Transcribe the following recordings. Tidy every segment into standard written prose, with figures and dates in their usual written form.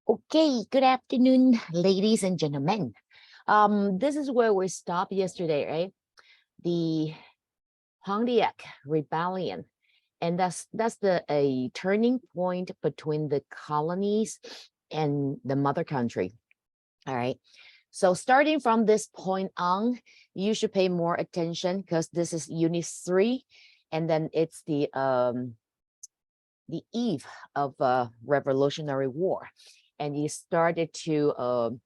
Okay, good afternoon, ladies and gentlemen. This is where we stopped yesterday, right? The Pontiac Rebellion, and that's the a turning point between the colonies and the mother country. All right. So starting from this point on, you should pay more attention because this is Unit 3, and then it's the eve of Revolutionary War, and you started to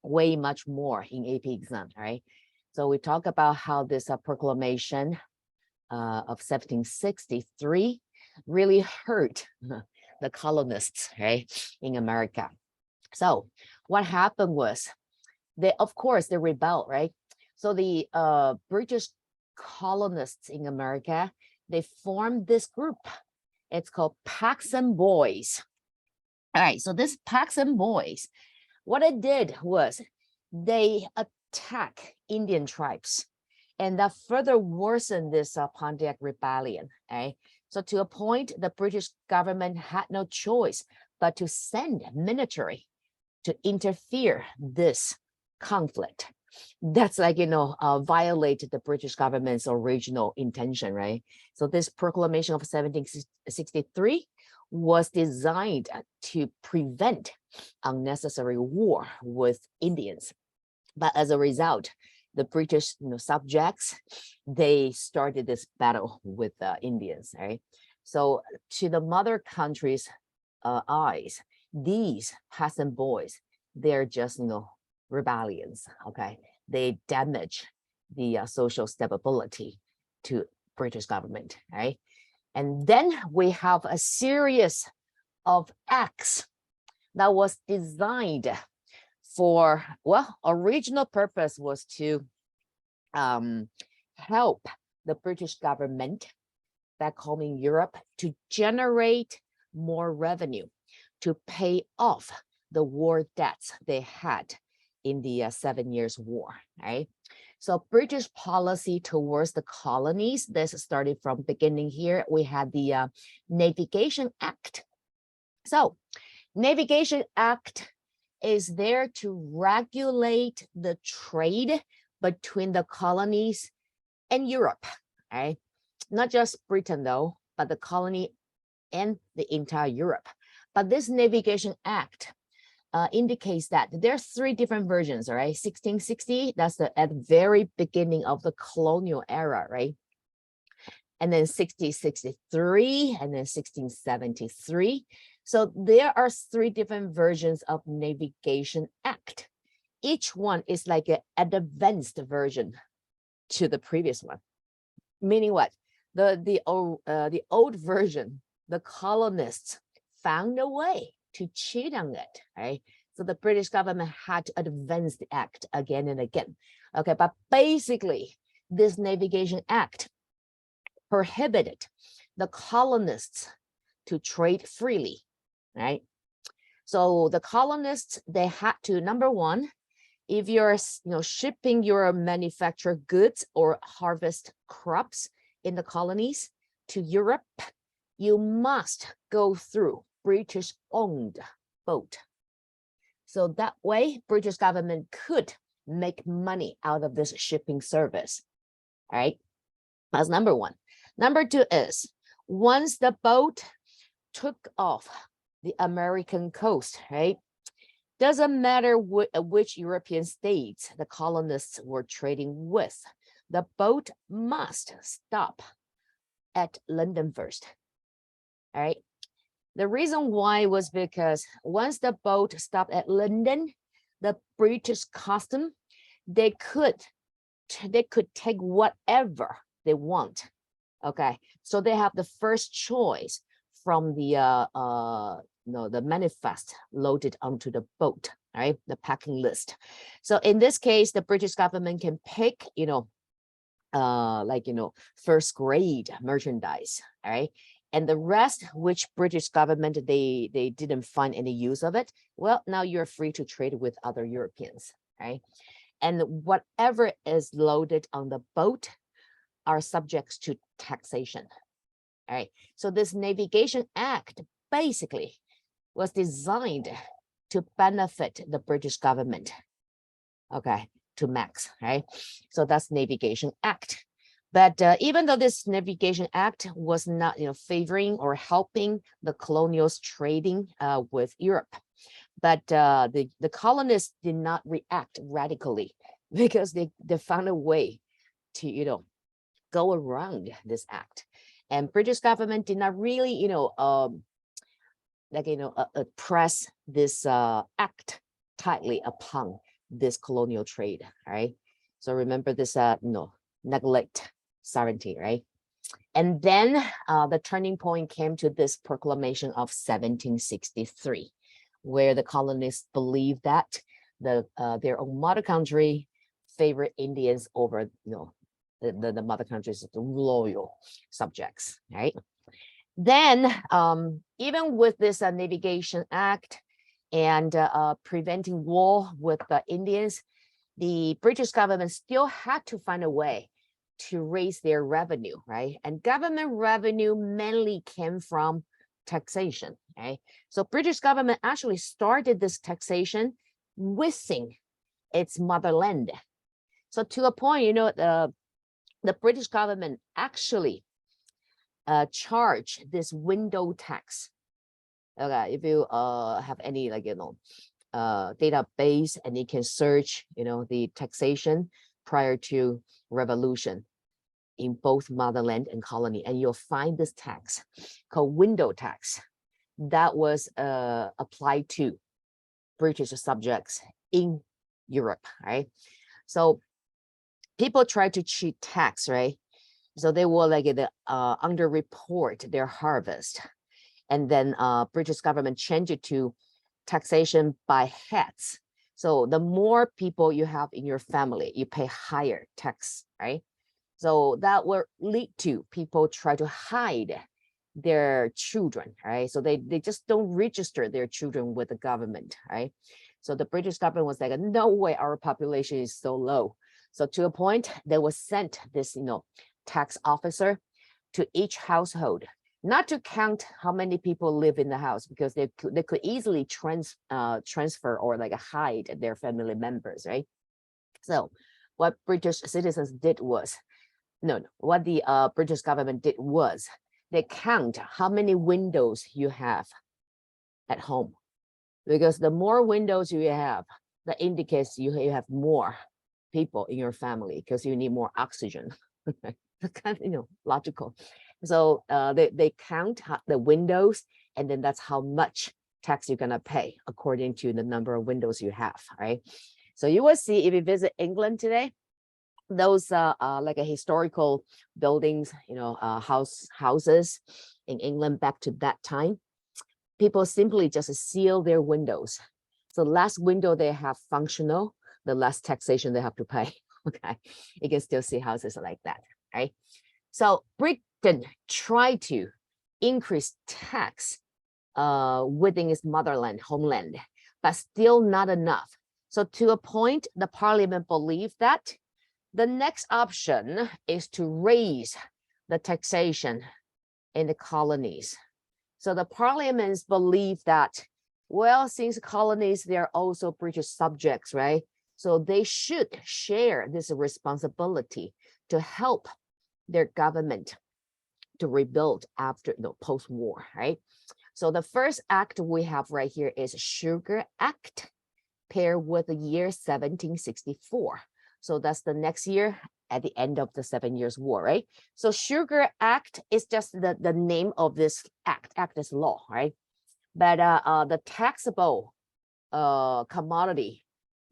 weigh much more in AP exam, right? So we talk about how this proclamation of 1763 really hurt the colonists, right, in America. So what happened was of course, they rebelled, right? So the British colonists in America, they formed this group. It's called Paxton Boys. All right, so this Paxton Boys, what it did was they attack Indian tribes, and that further worsened this Pontiac Rebellion. Okay? So to a point, the British government had no choice but to send military to interfere this conflict. That's like, violated the British government's original intention, right? So this proclamation of 1763 was designed to prevent unnecessary war with Indians. But as a result, the British subjects, they started this battle with the Indians, right? So to the mother country's eyes, these peasant boys, they're just, rebellions, okay? They damage the social stability to British government, right? And then we have a series of acts that was designed for, well, original purpose was to help the British government back home in Europe to generate more revenue to pay off the war debts they had in the 7 Years' War, right? So British policy towards the colonies, this started from beginning here. We had the Navigation Act. So Navigation Act is there to regulate the trade between the colonies and Europe, right? Not just Britain though, but the colony and the entire Europe. But this Navigation Act indicates that there are 3 different versions, all right? 1660, that's at the very beginning of the colonial era, right? And then 1663, and then 1673. So there are 3 different versions of Navigation Act. Each one is like an advanced version to the previous one. Meaning what? The old version, the colonists found a way to cheat on it, right? So the British government had to advance the act again and again. Okay, but basically, this Navigation Act prohibited the colonists to trade freely, right? So the colonists, they had to, number one, if you're shipping your manufactured goods or harvest crops in the colonies to Europe, you must go through British-owned boat. So that way, British government could make money out of this shipping service. All right, that's number one. Number 2 is, once the boat took off the American coast, right? Doesn't matter which European states the colonists were trading with, the boat must stop at London first. All right. The reason why was because once the boat stopped at London, the British custom, they could take whatever they want. Okay, so they have the first choice from the the manifest loaded onto the boat, right? The packing list. So in this case, the British government can pick, first grade merchandise, all right? And the rest, which British government, they didn't find any use of it, well, now you're free to trade with other Europeans, right? And whatever is loaded on the boat are subject to taxation, all right? So this Navigation Act basically was designed to benefit the British government, okay, to max, right? So that's Navigation Act. But even though this Navigation Act was not, favoring or helping the colonials trading with Europe, but the colonists did not react radically because they found a way to, go around this act. And British government did not really, press this act tightly upon this colonial trade, right? So remember this, neglect sovereignty, right? And then the turning point came to this proclamation of 1763, where the colonists believed that their own mother country favored Indians over, the mother country's loyal subjects, right? Then, even with this Navigation Act and preventing war with the Indians, the British government still had to find a way to raise their revenue, right? And government revenue mainly came from taxation, right? So British government actually started this taxation within its motherland. So to a point, the British government actually charge this window tax. Okay, if you have any database and you can search, the taxation prior to revolution in both motherland and colony, and you'll find this tax called window tax that was applied to British subjects in Europe, right? So people try to cheat tax, right? So they will underreport their harvest, and then British government changed it to taxation by heads. So the more people you have in your family, you pay higher tax, right? So that will lead to people try to hide their children, right? So they just don't register their children with the government, right? So the British government was like, no way, our population is so low. So to a point, they was sent this, tax officer to each household, not to count how many people live in the house, because they could easily transfer or hide their family members, right? So what British citizens did was, what the British government did was they count how many windows you have at home, because the more windows you have, that indicates you have more people in your family because you need more oxygen. Kind of, logical. So they count the windows, and then that's how much tax you're gonna pay according to the number of windows you have, right? So you will see if you visit England today, those historical buildings, houses in England back to that time, people simply just seal their windows. So less window they have functional, the less taxation they have to pay. Okay, you can still see houses like that, right? So Britain tried to increase tax within its motherland, homeland, but still not enough. So to a point, the parliament believed that the next option is to raise the taxation in the colonies. So the parliaments believe that, well, since colonies, they're also British subjects, right? So they should share this responsibility to help their government to rebuild after post-war, right? So the first act we have right here is Sugar Act, paired with the year 1764. So that's the next year at the end of the 7 Years' War, right? So Sugar Act is just the name of this act is law, right? But the taxable commodity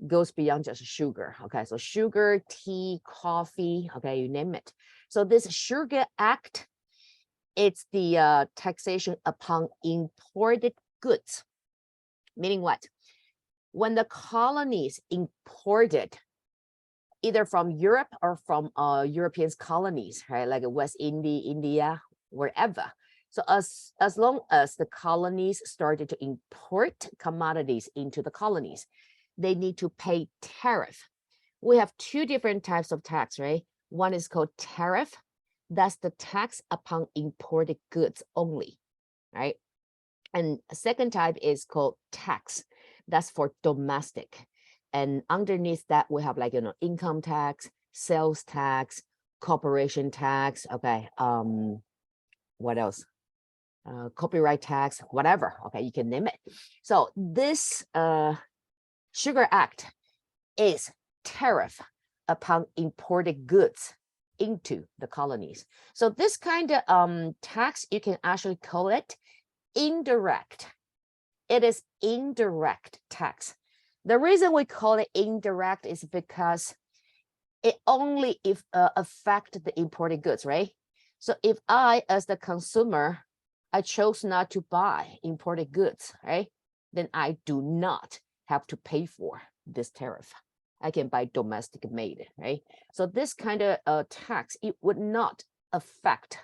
goes beyond just sugar, okay? So sugar, tea, coffee, okay, you name it. So this Sugar Act, it's the taxation upon imported goods, meaning what? When the colonies imported either from Europe or from European colonies, right? Like West India, wherever. So as long as the colonies started to import commodities into the colonies, they need to pay tariff. We have two different types of tax, right? One is called tariff. That's the tax upon imported goods only, right? And a second type is called tax. That's for domestic. And underneath that, we have like, income tax, sales tax, corporation tax. Okay. What else? Copyright tax, whatever. Okay, you can name it. So this Sugar Act is tariff upon imported goods into the colonies. So this kind of tax, you can actually call it indirect. It is indirect tax. The reason we call it indirect is because it only affect the imported goods, right? So if I, as the consumer, I chose not to buy imported goods, right? Then I do not have to pay for this tariff. I can buy domestic made, right? So this kind of tax, it would not affect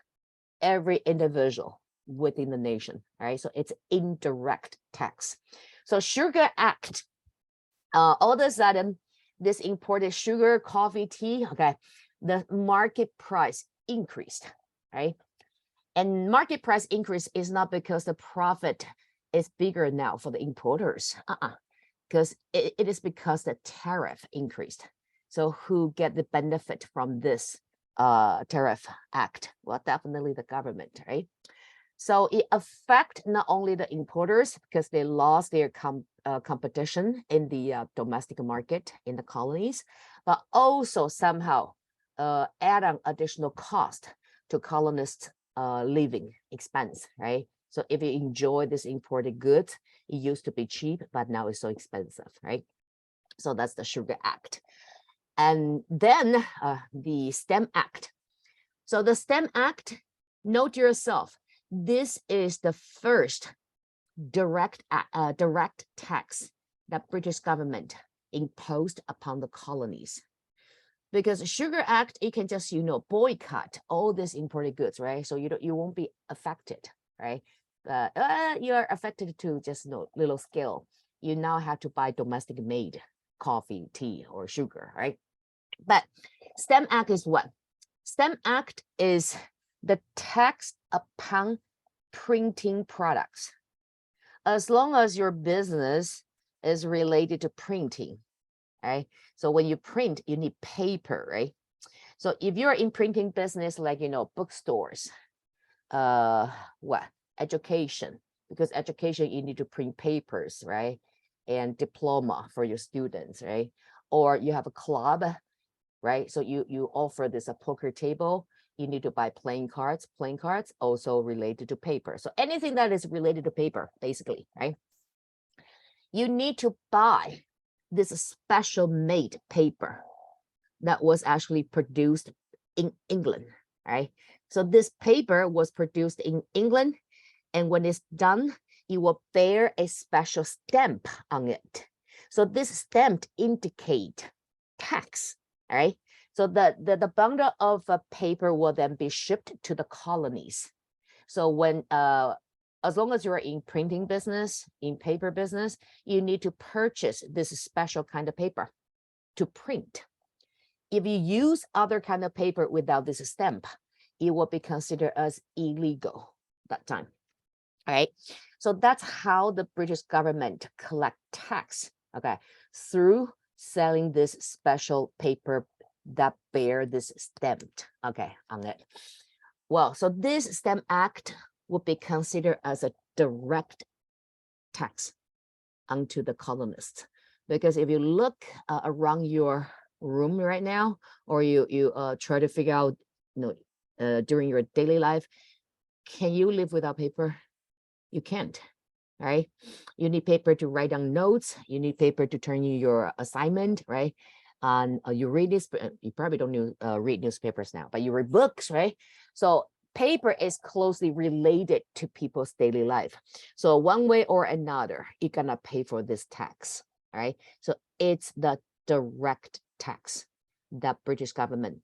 every individual within the nation, right? So it's indirect tax. So Sugar Act, all of a sudden, this imported sugar, coffee, tea, okay, the market price increased, right? And market price increase is not because the profit is bigger now for the importers, because it is because the tariff increased. So who get the benefit from this tariff act? Well, definitely the government, right? So it affect not only the importers because they lost their competition in the domestic market in the colonies, but also somehow add on additional cost to colonists' living expense, right? So if you enjoy this imported goods, it used to be cheap, but now it's so expensive, right? So that's the Sugar Act. And then the STEM Act. So the STEM Act, note to yourself, this is the first direct tax that British government imposed upon the colonies. Because Sugar Act, it can just, boycott all these imported goods, right? So you won't be affected, right? You are affected to just little scale. You now have to buy domestic made coffee, tea, or sugar, right? But STEM Act is what? STEM Act is the tax upon printing products. As long as your business is related to printing, right? So when you print, you need paper, right? So if you're in printing business, like, bookstores, education, because education, you need to print papers, right? And diploma for your students, right? Or you have a club, right? So you offer this a poker table, you need to buy playing cards also related to paper. So anything that is related to paper, basically, right? You need to buy this special made paper that was actually produced in England, right? So this paper was produced in England, and when it's done, it will bear a special stamp on it. So this stamp indicate tax, right? So the bundle of paper will then be shipped to the colonies. So when as long as you're in printing business, in paper business, you need to purchase this special kind of paper to print. If you use other kind of paper without this stamp, it will be considered as illegal that time. All right. So that's how the British government collect tax, okay, through selling this special paper that bear this stamp, okay, on it. Well, so this STEM Act would be considered as a direct tax onto the colonists. Because if you look around your room right now, or you try to figure out, during your daily life, can you live without paper? You can't, right? You need paper to write down notes. You need paper to turn in your assignment, right? And you read this, you probably don't read newspapers now, but you read books, right? So paper is closely related to people's daily life. So one way or another, you're gonna pay for this tax, right? So it's the direct tax that British government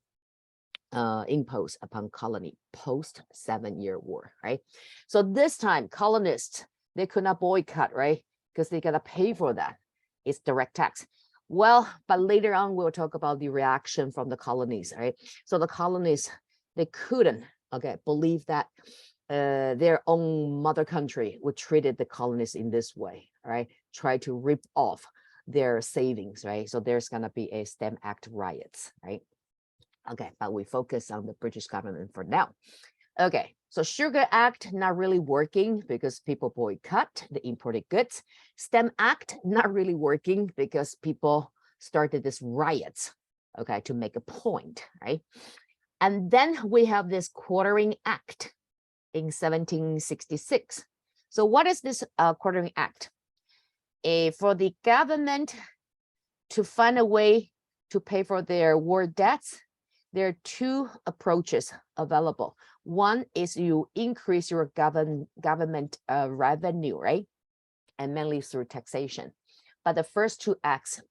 imposed upon colony post 7-year war, right? So this time colonists, they could not boycott, right? Because they gotta pay for that. It's direct tax. Well, but later on, we'll talk about the reaction from the colonies, right? So the colonies, they couldn't, believe that their own mother country would treated the colonists in this way, right? Try to rip off their savings, right? So there's gonna be a Stamp Act riots, right? Okay, but we focus on the British government for now. Okay, so Sugar Act not really working because people boycott the imported goods. Stamp Act not really working because people started this riots, okay, to make a point, right? And then we have this Quartering Act in 1766. So what is this Quartering Act? For the government to find a way to pay for their war debts, there are two approaches available. One is you increase your government revenue, right? And mainly through taxation. But the first two acts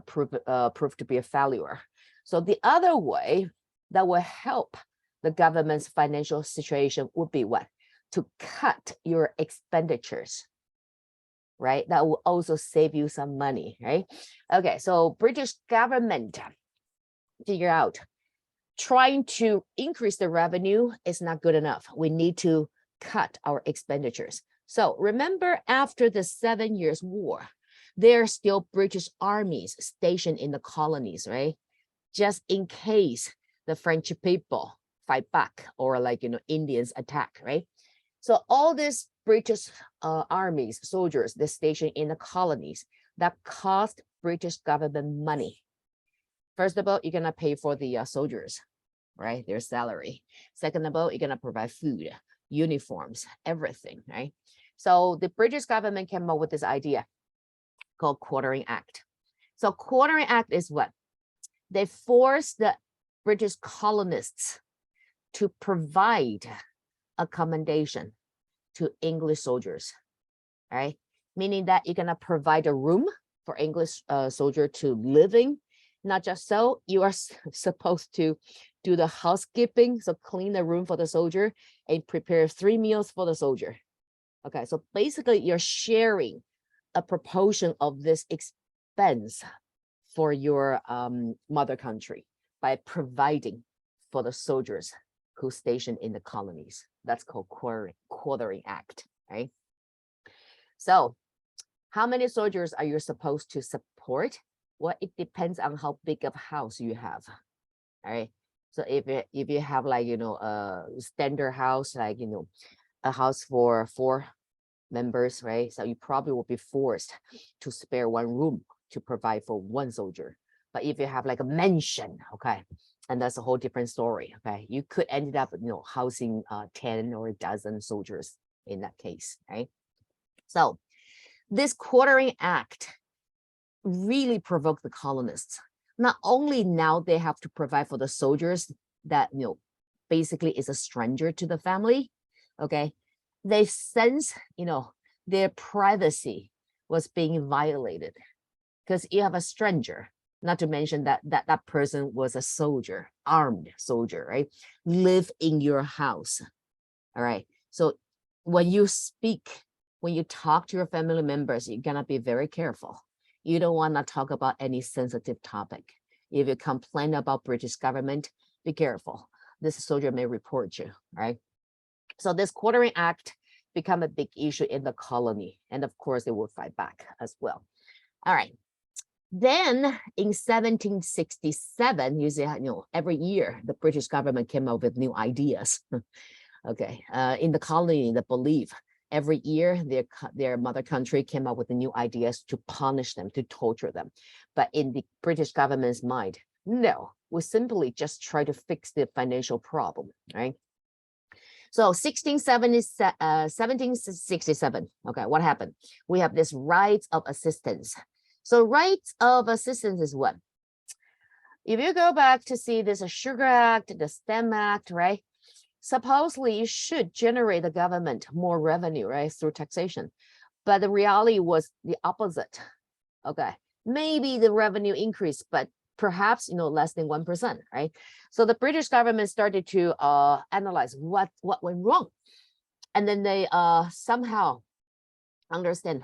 proved to be a failure. So the other way that will help the government's financial situation would be what? To cut your expenditures, right? That will also save you some money, right? Okay, so British government figure out trying to increase the revenue is not good enough. We need to cut our expenditures. So remember, after the 7 Years' War, there are still British armies stationed in the colonies, right? Just in case the French people fight back or Indians attack, right? So all these British armies, soldiers, they're stationed in the colonies that cost British government money. First of all, you're gonna pay for the soldiers, right? Their salary. Second of all, you're gonna provide food, uniforms, everything, right? So the British government came up with this idea called Quartering Act. So Quartering Act is what? They forced the British colonists to provide accommodation to English soldiers, right? Meaning that you're gonna provide a room for English soldier to live in. Not just so, you are supposed to do the housekeeping, so clean the room for the soldier and prepare 3 meals for the soldier. Okay, so basically you're sharing a proportion of this expense for your mother country by providing for the soldiers who stationed in the colonies. That's called Quartering Act, right? So how many soldiers are you supposed to support? Well, it depends on how big of a house you have, all right? So if you have a standard house, a house for 4 members, right? So you probably will be forced to spare 1 room to provide for 1 soldier. But if you have like a mansion, okay, and that's a whole different story, okay? You could end up, housing 10 or a dozen soldiers in that case, right? So this Quartering Act really provoked the colonists. Not only now they have to provide for the soldiers that, basically is a stranger to the family, okay? They sense, their privacy was being violated because you have a stranger, not to mention that person was a soldier, armed soldier, right? Live in your house, all right? So when you speak, when you talk to your family members, you're gonna be very careful. You don't want to talk about any sensitive topic. If you complain about British government, be careful. This soldier may report you, right? So this Quartering Act become a big issue in the colony. And of course, they will fight back as well. All right. Then in 1767, you see, every year the British government came up with new ideas. Okay, in the colony, the belief every year their mother country came up with new ideas to punish them, to torture them. But in the British government's mind, no, we simply just try to fix the financial problem, right? So 1767, okay, what happened? We have this rights of assistance. So rights of assistance is what? If you go back to see this Sugar Act, the Stamp Act, right? Supposedly you should generate the government more revenue, right, through taxation. But the reality was the opposite. Okay, maybe the revenue increased, but perhaps less than 1%, right? So the British government started to analyze what went wrong, and then they somehow understand,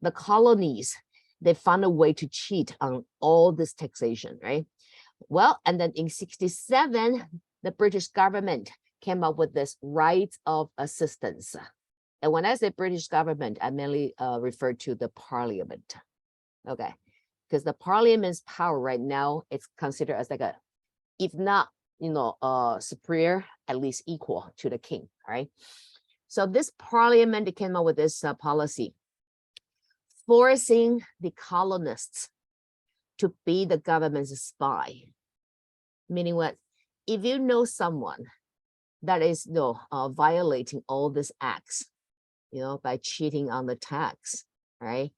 the colonies, they found a way to cheat on all this taxation, right? Well, and then in 67, the British government came up with this rights of assistance. And when I say British government, I mainly refer to the parliament. Okay, because the parliament's power right now, it's considered as like a, if not, superior, at least equal to the king, all right? So this parliament came up with this policy, forcing the colonists to be the government's spy. Meaning what? If you know someone that is violating all these acts, by cheating on the tax, right?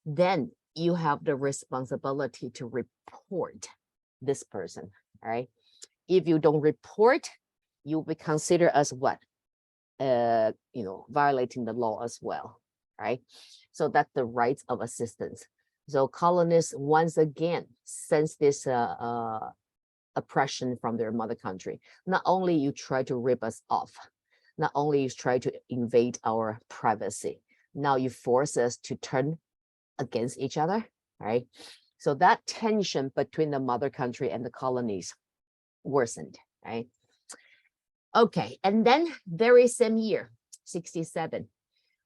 Then you have the responsibility to report this person, right? If you don't report, you'll be considered as what? Violating the law as well, right? So that's the rights of assistance. So colonists once again sense this oppression from their mother country. Not only you try to rip us off, not only you try to invade our privacy, now you force us to turn against each other, right? So that tension between the mother country and the colonies worsened, right? Okay, and then very same year, 67,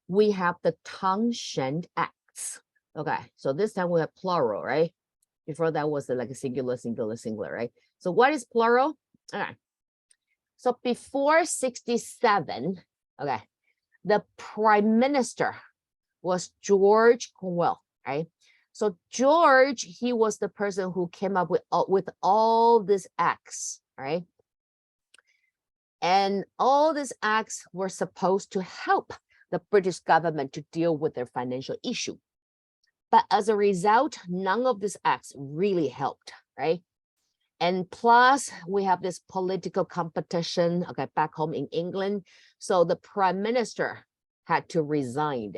we have the Townshend Acts. Okay, so this time we have plural, right? Before that was like a singular, right? So what is plural? All right. So before 67, okay, the prime minister was George Cromwell, right? So George, he was the person who came up with all these acts, right? And all these acts were supposed to help the British government to deal with their financial issue. But as a result, none of these acts really helped, right? And plus, we have this political competition, okay, back home in England. So the prime minister had to resign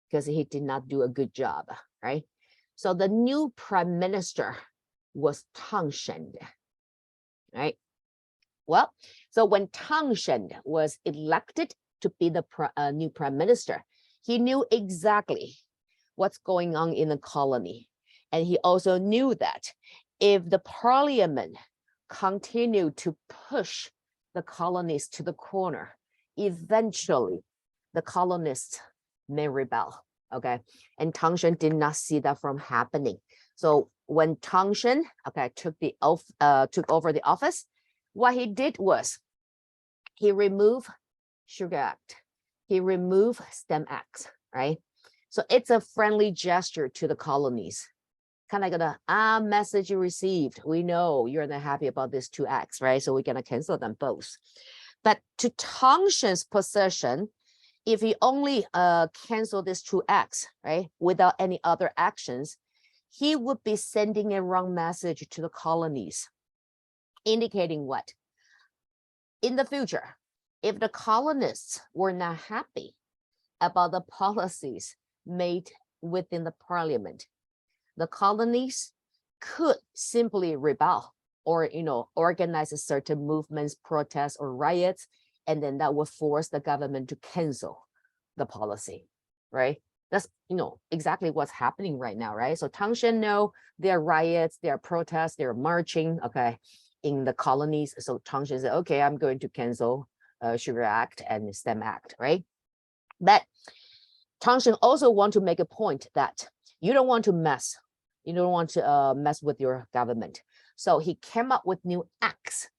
because he did not do a good job, right? So the new prime minister was Townshend, right? Well, so when Townshend was elected to be the new prime minister, he knew exactly what's going on in the colony. And he also knew that if the parliament continued to push the colonies to the corner, eventually the colonists may rebel, okay? And Townshend did not see that from happening. So when Townshend, okay, took over the office, what he did was he removed Sugar Act, he removed Stamp Act, right? So it's a friendly gesture to the colonies. Kind of gonna, message you received. We know you're not happy about these two acts, right? So we're gonna cancel them both. But to Townshend's position, if he only cancel these two acts, right, without any other actions, he would be sending a wrong message to the colonies, indicating what? In the future, if the colonists were not happy about the policies made within the parliament, the colonies could simply rebel or, organize a certain movements, protests, or riots, and then that would force the government to cancel the policy, right? That's, exactly what's happening right now, right? So Townshend know there are riots, there are protests, there are marching, okay, in the colonies. So Townshend said, okay, I'm going to cancel Sugar Act and Stamp Act, right? But Townshend also want to make a point that you don't want to mess with your government. So he came up with new acts,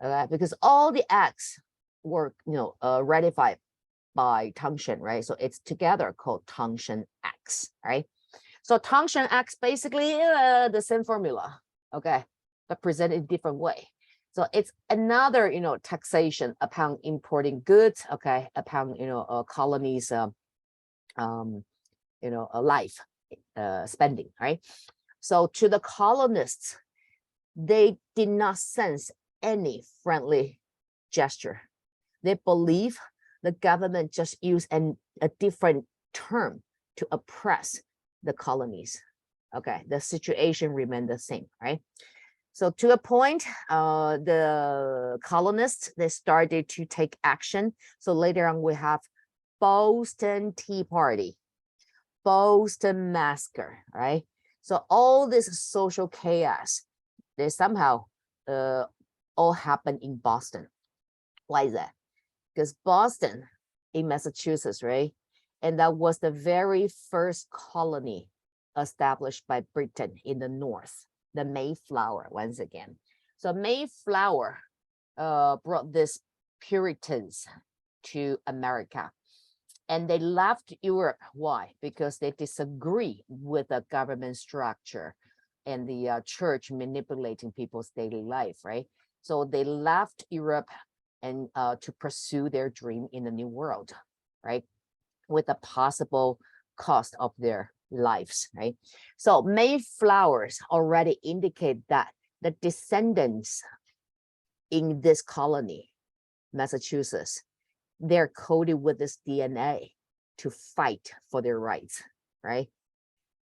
because all the acts were, ratified by Townshend, right? So it's together called Townshend Acts, right? So Townshend Acts basically the same formula, okay, but presented in a different way. So it's another, taxation upon importing goods, okay, upon, colonies, life spending, right? So to the colonists, they did not sense any friendly gesture. They believe the government just used a different term to oppress the colonies. Okay, the situation remained the same, right? So to a point, the colonists, they started to take action. So later on, we have Boston Tea Party, Boston Massacre, right? So all this social chaos, they somehow all happened in Boston. Why is that? Because Boston in Massachusetts, right? And that was the very first colony established by Britain in the North, the Mayflower, once again. So Mayflower brought these Puritans to America. And they left Europe. Why? Because they disagree with the government structure and the church manipulating people's daily life, right? So they left Europe and to pursue their dream in the New World, right? With the possible cost of their lives, right? So Mayflowers already indicate that the descendants in this colony, Massachusetts, they're coded with this DNA to fight for their rights, right?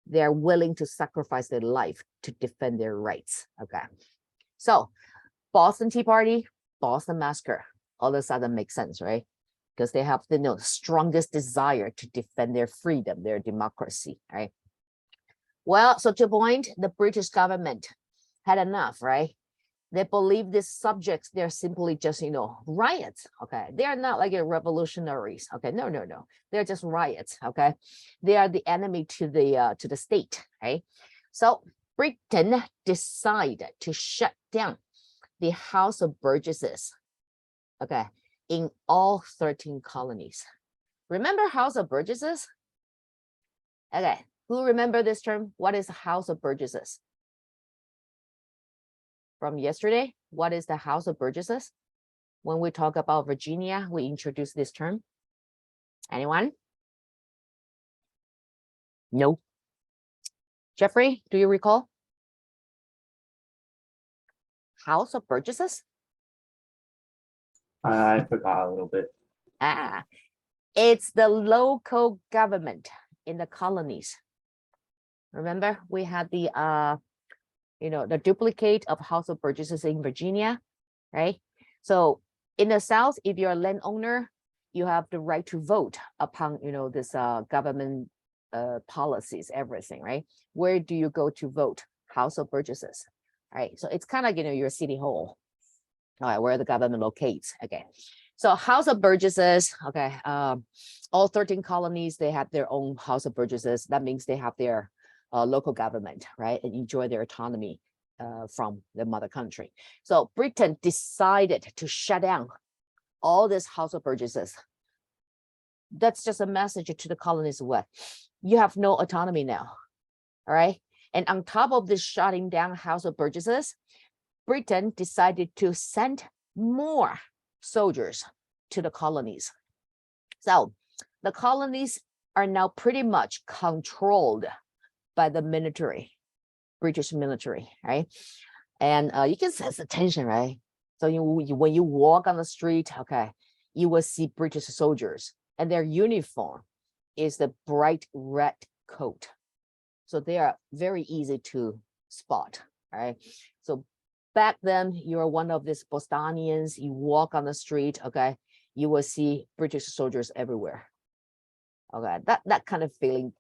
They're willing to sacrifice their life to defend their rights, okay? So Boston Tea Party, Boston Massacre, all of a sudden makes sense, right? Because they have the strongest desire to defend their freedom, their democracy, right? Well, so to the point, the British government had enough, right? They believe these subjects, they're simply just, riots, okay? They are not like revolutionaries, okay? No. They're just riots, okay? They are the enemy to the state, right? So Britain decided to shut down the House of Burgesses, okay, in all 13 colonies. Remember House of Burgesses? Okay, who remember this term? What is the House of Burgesses? From yesterday, what is the House of Burgesses? When we talk about Virginia, we introduce this term. Anyone? No. Jeffrey, do you recall? House of Burgesses? I forgot a little bit. It's the local government in the colonies. Remember, we had the the duplicate of House of Burgesses in Virginia, right? So in the South, if you're a landowner, you have the right to vote upon, this government policies, everything, right? Where do you go to vote? House of Burgesses, right? So it's kind of like, your city hall, all right, where the government locates, okay? So House of Burgesses, okay, all 13 colonies, they have their own House of Burgesses. That means they have their local government, right, and enjoy their autonomy from the mother country. So Britain decided to shut down all this House of Burgesses. That's just a message to the colonies. What? You have no autonomy now, all right? And on top of this shutting down House of Burgesses, Britain decided to send more soldiers to the colonies. So the colonies are now pretty much controlled by the military, British military, right? And you can sense the tension, right? So when you walk on the street, okay, you will see British soldiers, and their uniform is the bright red coat. So they are very easy to spot, right? So back then, you're one of these Bostonians, you walk on the street, okay, you will see British soldiers everywhere. Okay, that kind of feeling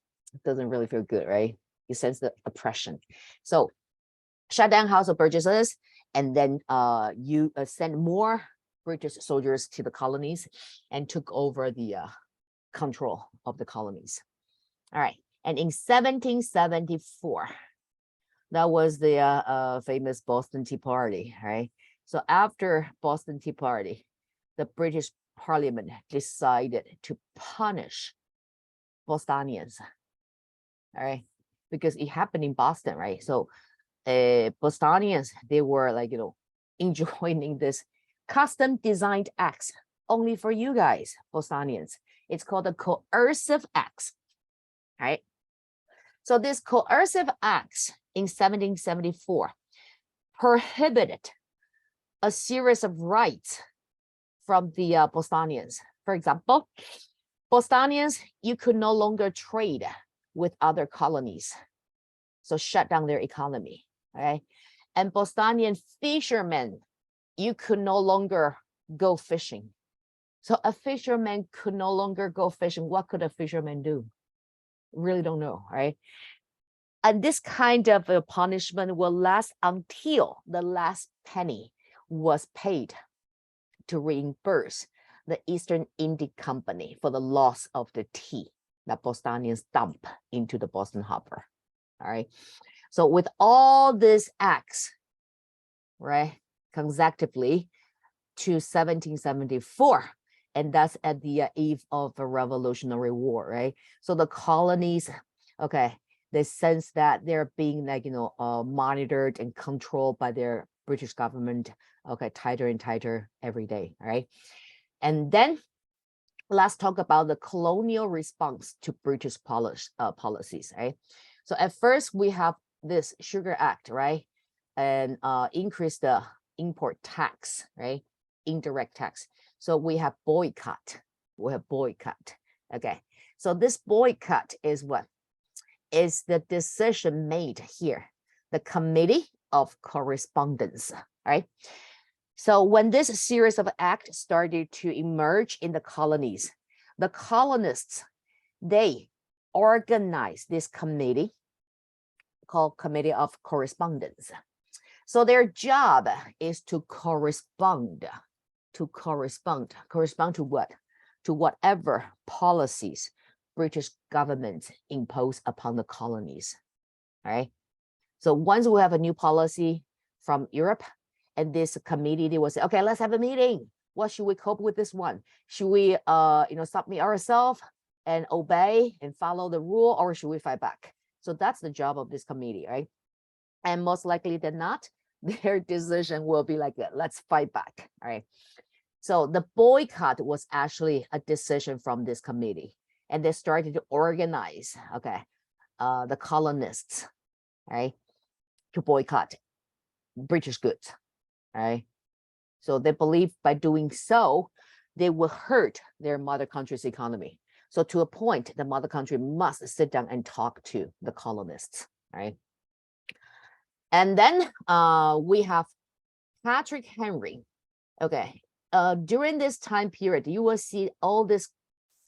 doesn't really feel good, right? You sense the oppression. So shut down House of Burgesses, and then you send more British soldiers to the colonies and took over the control of the colonies. All right, and in 1774, that was the famous Boston Tea Party, right? So after Boston Tea Party, the British Parliament decided to punish Bostonians, all right? Because it happened in Boston, right? So Bostonians, they were like, enjoying this custom designed acts only for you guys, Bostonians. It's called the coercive acts, right? So this coercive acts in 1774 prohibited a series of rights from the Bostonians. For example, Bostonians, you could no longer trade with other colonies. So shut down their economy, right? And Bostonian fishermen, you could no longer go fishing. So a fisherman could no longer go fishing. What could a fisherman do? Really don't know, right? And this kind of a punishment will last until the last penny was paid to reimburse the Eastern India Company for the loss of the tea that Bostonians dump into the Boston Harbor. All right. So with all these acts, right, consecutively to 1774, and that's at the eve of the Revolutionary War, right? So the colonies, okay, they sense that they're being monitored and controlled by their British government, okay, tighter and tighter every day, right? And then let's talk about the colonial response to British policies, right? So at first we have this Sugar Act, right? And increase the import tax, right? Indirect tax. So we have boycott. Okay. So this boycott is what? Is the decision made here, the Committee of Correspondence, right? So when this series of acts started to emerge in the colonies, the colonists, they organized this committee called Committee of Correspondence. So their job is to correspond to what? To whatever policies British government impose upon the colonies, all right? So once we have a new policy from Europe, and this committee, they will say, okay, let's have a meeting. What should we cope with this one? Should we, submit ourselves and obey and follow the rule, or should we fight back? So that's the job of this committee, right? And most likely than not, their decision will be like, let's fight back, all right? So the boycott was actually a decision from this committee, and they started to organize, okay, the colonists, right, to boycott British goods, right? So they believe by doing so, they will hurt their mother country's economy. So to a point, the mother country must sit down and talk to the colonists, right? And then we have Patrick Henry. Okay, during this time period, you will see all these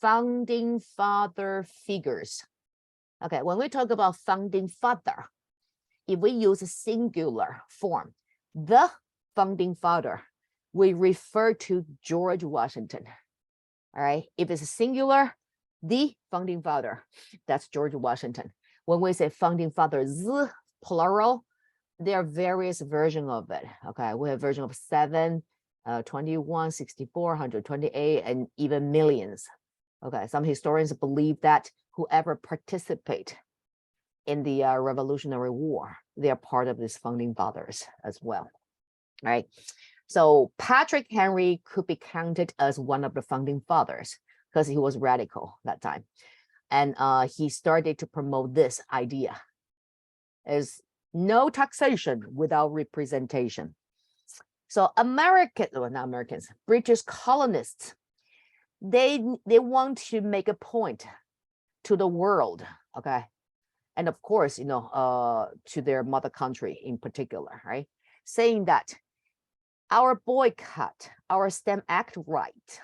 founding father figures. Okay, when we talk about founding father, if we use a singular form, the founding father, we refer to George Washington. All right, if it's a singular, the founding father, that's George Washington. When we say founding fathers, plural, there are various versions of it. Okay, we have version of 7, 21, 64, 128, and even millions. Okay, some historians believe that whoever participate in the Revolutionary War, they are part of these founding fathers as well, right? So Patrick Henry could be counted as one of the founding fathers because he was radical that time. And he started to promote this idea as no taxation without representation. So British colonists, they want to make a point to the world, okay? And of course, to their mother country in particular, right? Saying that our boycott, our Stamp Act riots,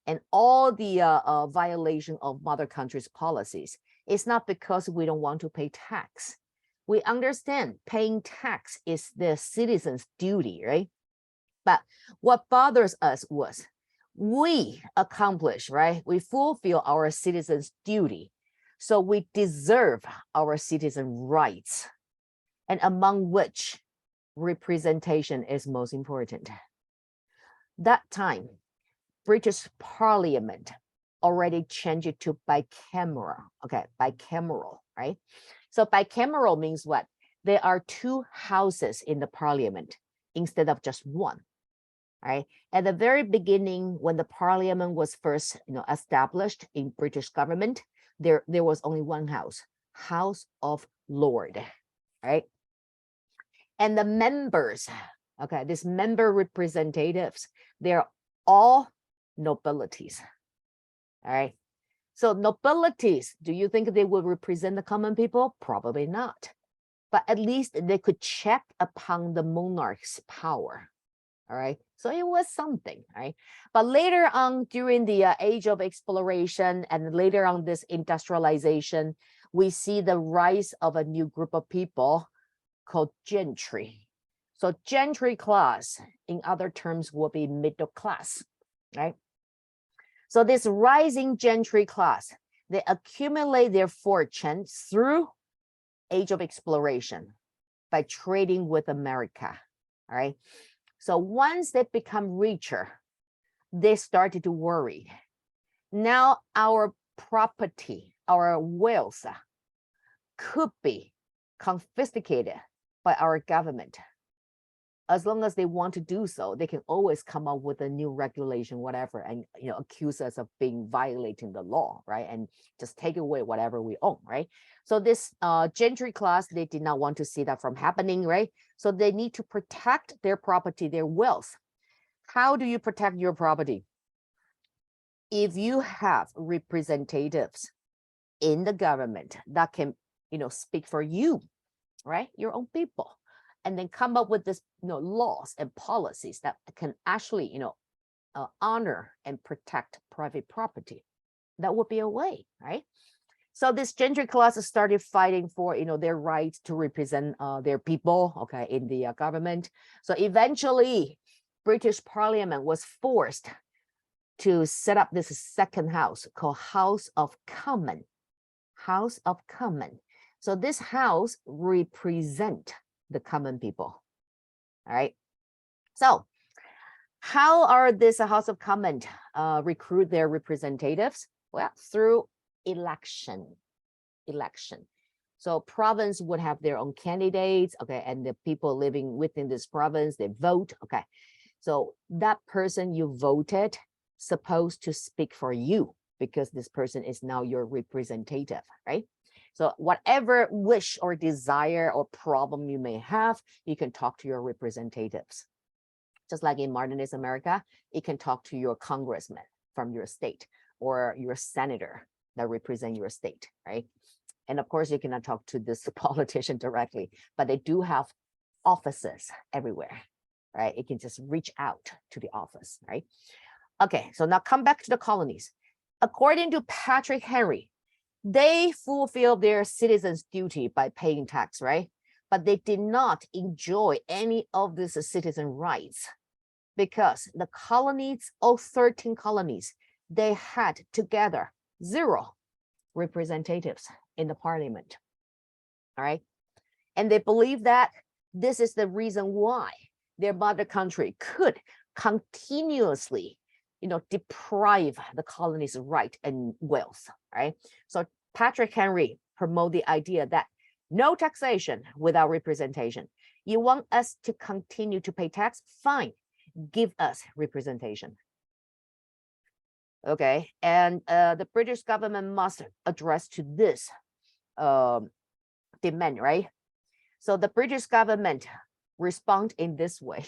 and all the violation of mother country's policies, it's not because we don't want to pay tax. We understand paying tax is the citizen's duty, right? But what bothers us was we accomplish, right? We fulfill our citizens' duty. So we deserve our citizen rights, and among which representation is most important. That time, British Parliament already changed it to bicameral, okay, bicameral, right? So bicameral means what? There are 2 houses in the parliament instead of just one, right? At the very beginning, when the parliament was first, established in British government, there was only one house, House of Lords, right? And the members, okay, these member representatives, they're all nobilities, all right? So nobilities, do you think they will represent the common people? Probably not. But at least they could check upon the monarch's power, all right? So it was something, right? But later on, during the age of exploration and later on this industrialization, we see the rise of a new group of people called gentry. So gentry class, in other terms, will be middle class, right? So this rising gentry class, they accumulate their fortune through age of exploration by trading with America, all right? So once they become richer, they started to worry. Now our property, our wealth could be confiscated by our government. As long as they want to do so, they can always come up with a new regulation, whatever, and accuse us of being violating the law, right? And just take away whatever we own, right? So this gentry class, they did not want to see that from happening, right? So they need to protect their property, their wealth. How do you protect your property? If you have representatives in the government that can, speak for you, right? Your own people, and then come up with this, laws and policies that can actually, honor and protect private property. That would be a way, right? So this gentry class started fighting for, their rights to represent their people, okay, in the government. So eventually, British Parliament was forced to set up this second house called House of Commons. House of Commons. So this house represent the common people. All right. So how are this House of Commons recruit their representatives? Well, through election. So province would have their own candidates, okay, and the people living within this province, they vote, okay. So that person you voted supposed to speak for you because this person is now your representative, right? So whatever wish or desire or problem you may have, you can talk to your representatives. Just like in modernist America, you can talk to your congressman from your state or your senator that represent your state, right? And of course, you cannot talk to this politician directly, but they do have offices everywhere, right? You can just reach out to the office, right? Okay, so now come back to the colonies. According to Patrick Henry, they fulfill their citizens' duty by paying tax, right? But they did not enjoy any of these citizen rights because the colonies, all 13 colonies, they had together 0 representatives in the parliament, all right? And they believe that this is the reason why their mother country could continuously deprive the colonies of right and wealth, right? So Patrick Henry promoted the idea that no taxation without representation. You want us to continue to pay tax? Fine, give us representation. Okay, and the British government must address to this demand, right? So the British government respond in this way.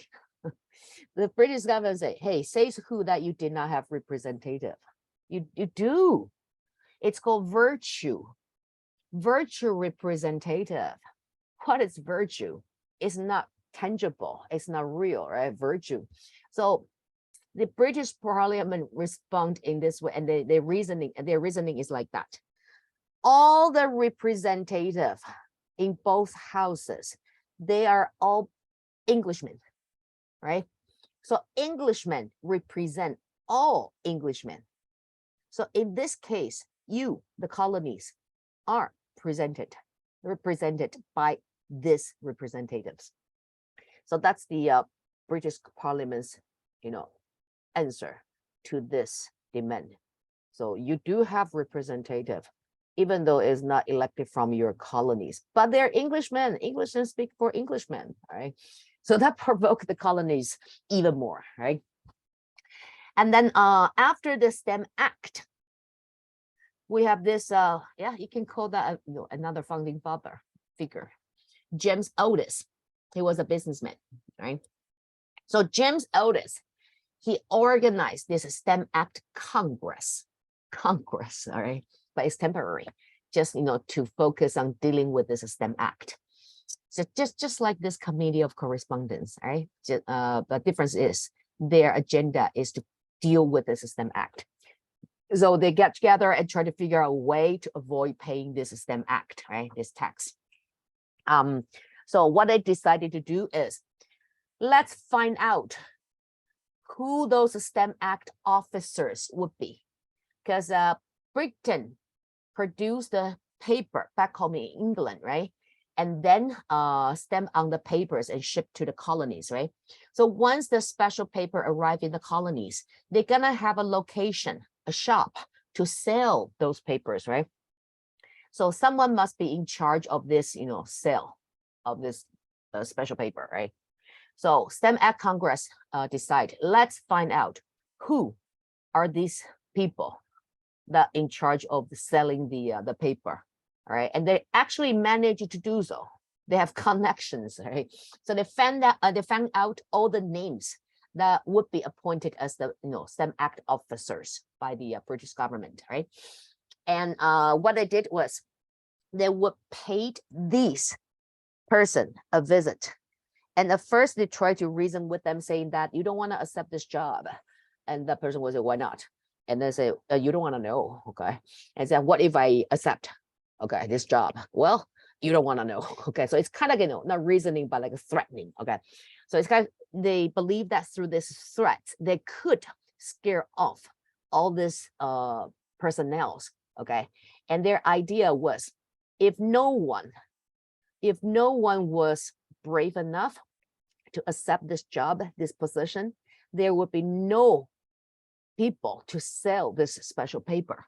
The British government say, hey, says who that you did not have representative? You do. It's called virtue. Virtue representative. What is virtue? It's not tangible. It's not real, right? Virtue. So the British Parliament respond in this way, and their reasoning is like that. All the representative in both houses, they are all Englishmen, right? So Englishmen represent all Englishmen. So in this case, you, the colonies, are represented by these representatives. So that's the British Parliament's, answer to this demand. So you do have representative, even though it's not elected from your colonies, but they're Englishmen. Englishmen speak for Englishmen, right? So that provoked the colonies even more, right? And then after the Stamp Act, we have this, you can call that another founding father figure, James Otis. He was a businessman, right? So James Otis, he organized this Stamp Act Congress, all right? But it's temporary, just to focus on dealing with this Stamp Act. So just like this committee of correspondence, right? The difference is their agenda is to deal with the Stamp Act. So they get together and try to figure out a way to avoid paying this Stamp Act, right? This tax. So what they decided to do is let's find out who those STEM Act officers would be. Because Britain produced the paper back home in England, right? And then stamp on the papers and shipped to the colonies, right? So once the special paper arrived in the colonies, they're gonna have a location, a shop to sell those papers, right? So someone must be in charge of this, sale of this special paper, right? So STEM Act Congress decide, let's find out who are these people that in charge of selling the paper, all right? And they actually managed to do so. They have connections, right? So they found out all the names that would be appointed as the STEM Act officers by the British government, right? And what they did was they would pay this person a visit. And at first they tried to reason with them saying that you don't want to accept this job. And the person was like, why not? And they say, you don't want to know, okay? And say, what if I accept, okay, this job? Well, you don't want to know, okay? So it's kind of, not reasoning, but like threatening, okay? So it's kind of, they believe that through this threat, they could scare off all this personnel, okay? And their idea was, if no one was brave enough to accept this job, this position, there would be no people to sell this special paper.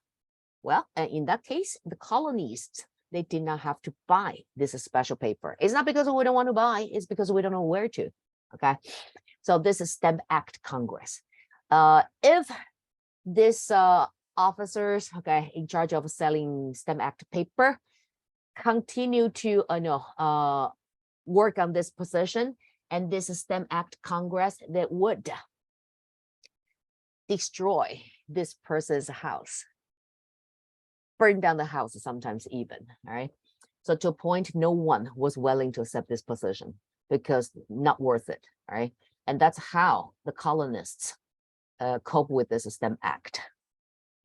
Well, and in that case, the colonists, they did not have to buy this special paper. It's not because we don't want to buy, it's because we don't know where to, okay? So this is STEM Act Congress. If this officers, okay, in charge of selling STEM Act paper, continue to work on this position, and this STEM Act Congress that would destroy this person's house, burn down the house sometimes even, all right? So to a point, no one was willing to accept this position because not worth it, all right? And that's how the colonists cope with this STEM Act.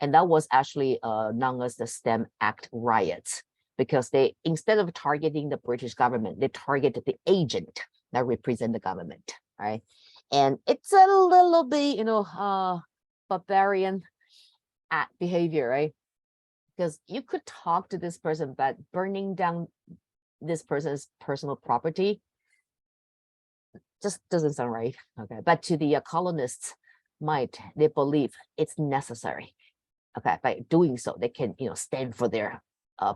And that was actually known as the STEM Act riots, because they, instead of targeting the British government, they targeted the agent that represent the government, right? And it's a little bit, barbarian behavior, right? Because you could talk to this person, but burning down this person's personal property just doesn't sound right, okay? But to the colonists, they believe it's necessary, okay? By doing so, they can, stand for their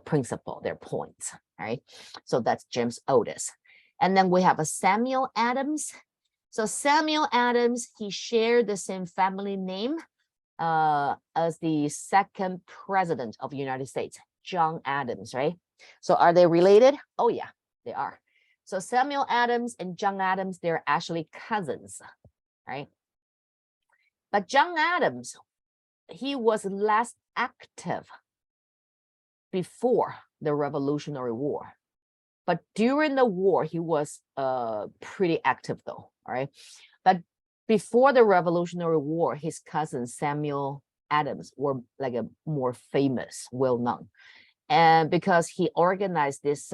principle, their points, right? So that's James Otis. And then we have a Samuel Adams. So Samuel Adams, he shared the same family name as the second president of the United States, John Adams, right? So are they related? Oh yeah, they are. So Samuel Adams and John Adams, they're actually cousins, right? But John Adams, he was less active before the Revolutionary War. But during the war, he was pretty active though, all right? But before the Revolutionary War, his cousin Samuel Adams were like a more famous, well-known. And because he organized this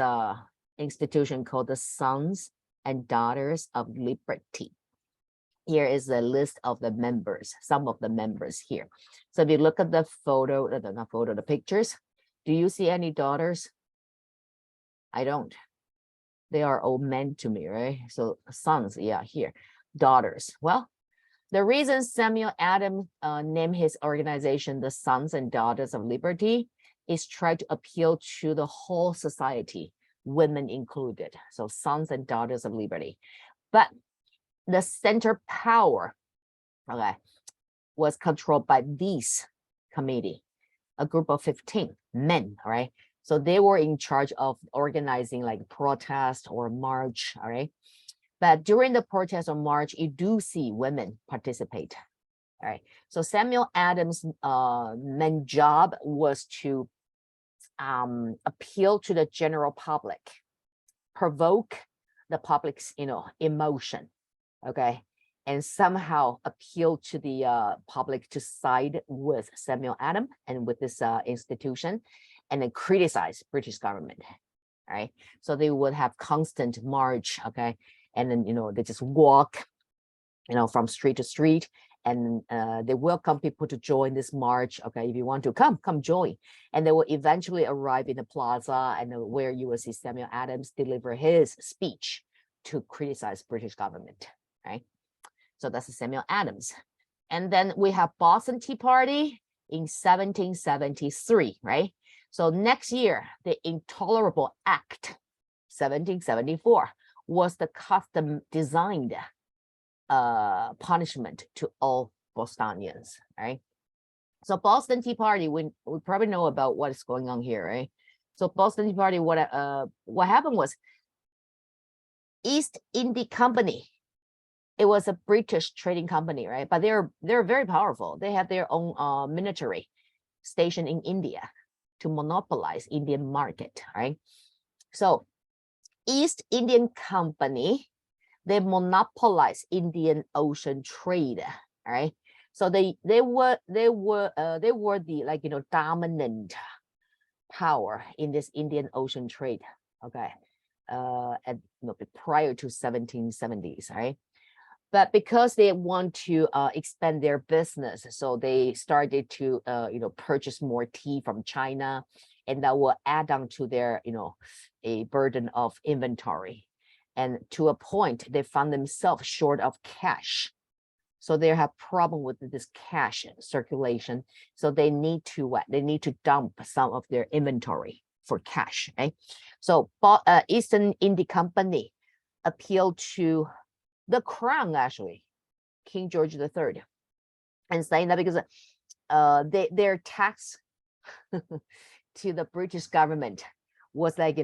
institution called the Sons and Daughters of Liberty. Here is a list of the members, some of the members here. So if you look at the photo, not photo, the pictures, do you see any daughters? I don't. They are all men to me, right? So sons, yeah, here. Daughters. Well, the reason Samuel Adams named his organization the Sons and Daughters of Liberty is try to appeal to the whole society, women included. So Sons and Daughters of Liberty. But the center power, okay, was controlled by this committee, a group of 15 men, all right? So they were in charge of organizing like protest or march, all right? But during the protest or march, you do see women participate, all right? So Samuel Adams' main job was to appeal to the general public, provoke the public's, emotion, okay? And somehow appeal to the public to side with Samuel Adams and with this institution, and then criticize British government, right? So they would have constant march, okay? and then they just walk from street to street, and they welcome people to join this march. Okay, if you want to come join. And they will eventually arrive in the plaza, and where you will see Samuel Adams deliver his speech to criticize British government, right? So that's Samuel Adams. And then we have Boston Tea Party in 1773, right? So next year, the Intolerable Act, 1774, was the custom designed punishment to all Bostonians, right? So Boston Tea Party, we probably know about what is going on here, right? So Boston Tea Party, what happened was East India Company. It was a British trading company, right? But they're very powerful. They have their own military station in India to monopolize Indian market, right? So East Indian Company, they monopolize Indian Ocean trade, right? So they were the dominant power in this Indian Ocean trade, okay, prior to 1770s, right? But because they want to expand their business, so they started to purchase more tea from China, and that will add on to their a burden of inventory. And to a point, they found themselves short of cash. So they have problem with this cash circulation. So they need to what? They need to dump some of their inventory for cash, right? So Eastern India Company appealed to the crown, actually, King George III, and saying that because their tax to the British government was like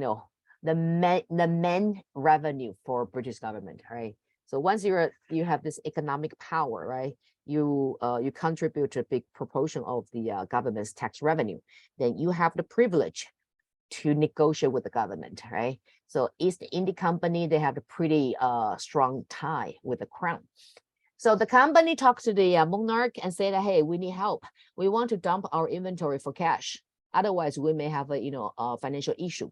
the main revenue for British government, right? So once you have this economic power, right, you contribute to a big proportion of the government's tax revenue, then you have the privilege to negotiate with the government, right? So East India Company, they have a pretty strong tie with the crown. So the company talks to the monarch and say that, hey, we need help. We want to dump our inventory for cash. Otherwise, we may have a financial issue.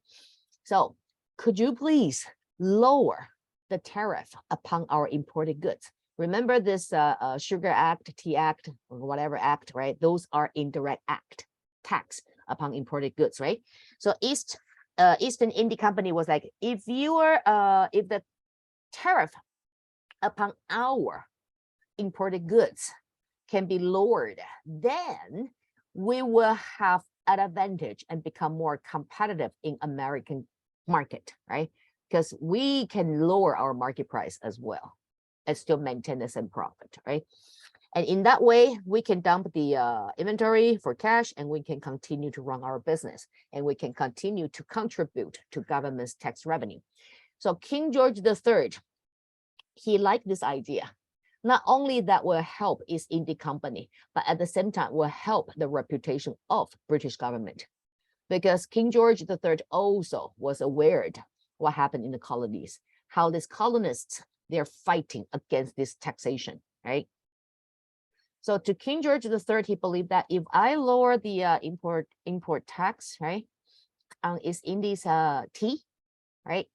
So could you please lower the tariff upon our imported goods? Remember this Sugar Act, Tea Act, or whatever act, right? Those are indirect tax upon imported goods, right? So Eastern India Company was like, if the tariff upon our imported goods can be lowered, then we will have an advantage and become more competitive in American market, right? Because we can lower our market price as well and still maintain the same profit, right? And in that way, we can dump the inventory for cash, and we can continue to run our business, and we can continue to contribute to government's tax revenue. So King George III, he liked this idea. Not only that will help East India Company, but at the same time will help the reputation of British government. Because King George III also was aware of what happened in the colonies, how these colonists, they're fighting against this taxation, right? So to King George III, he believed that if I lower the import tax, right, on East Indies tea, right,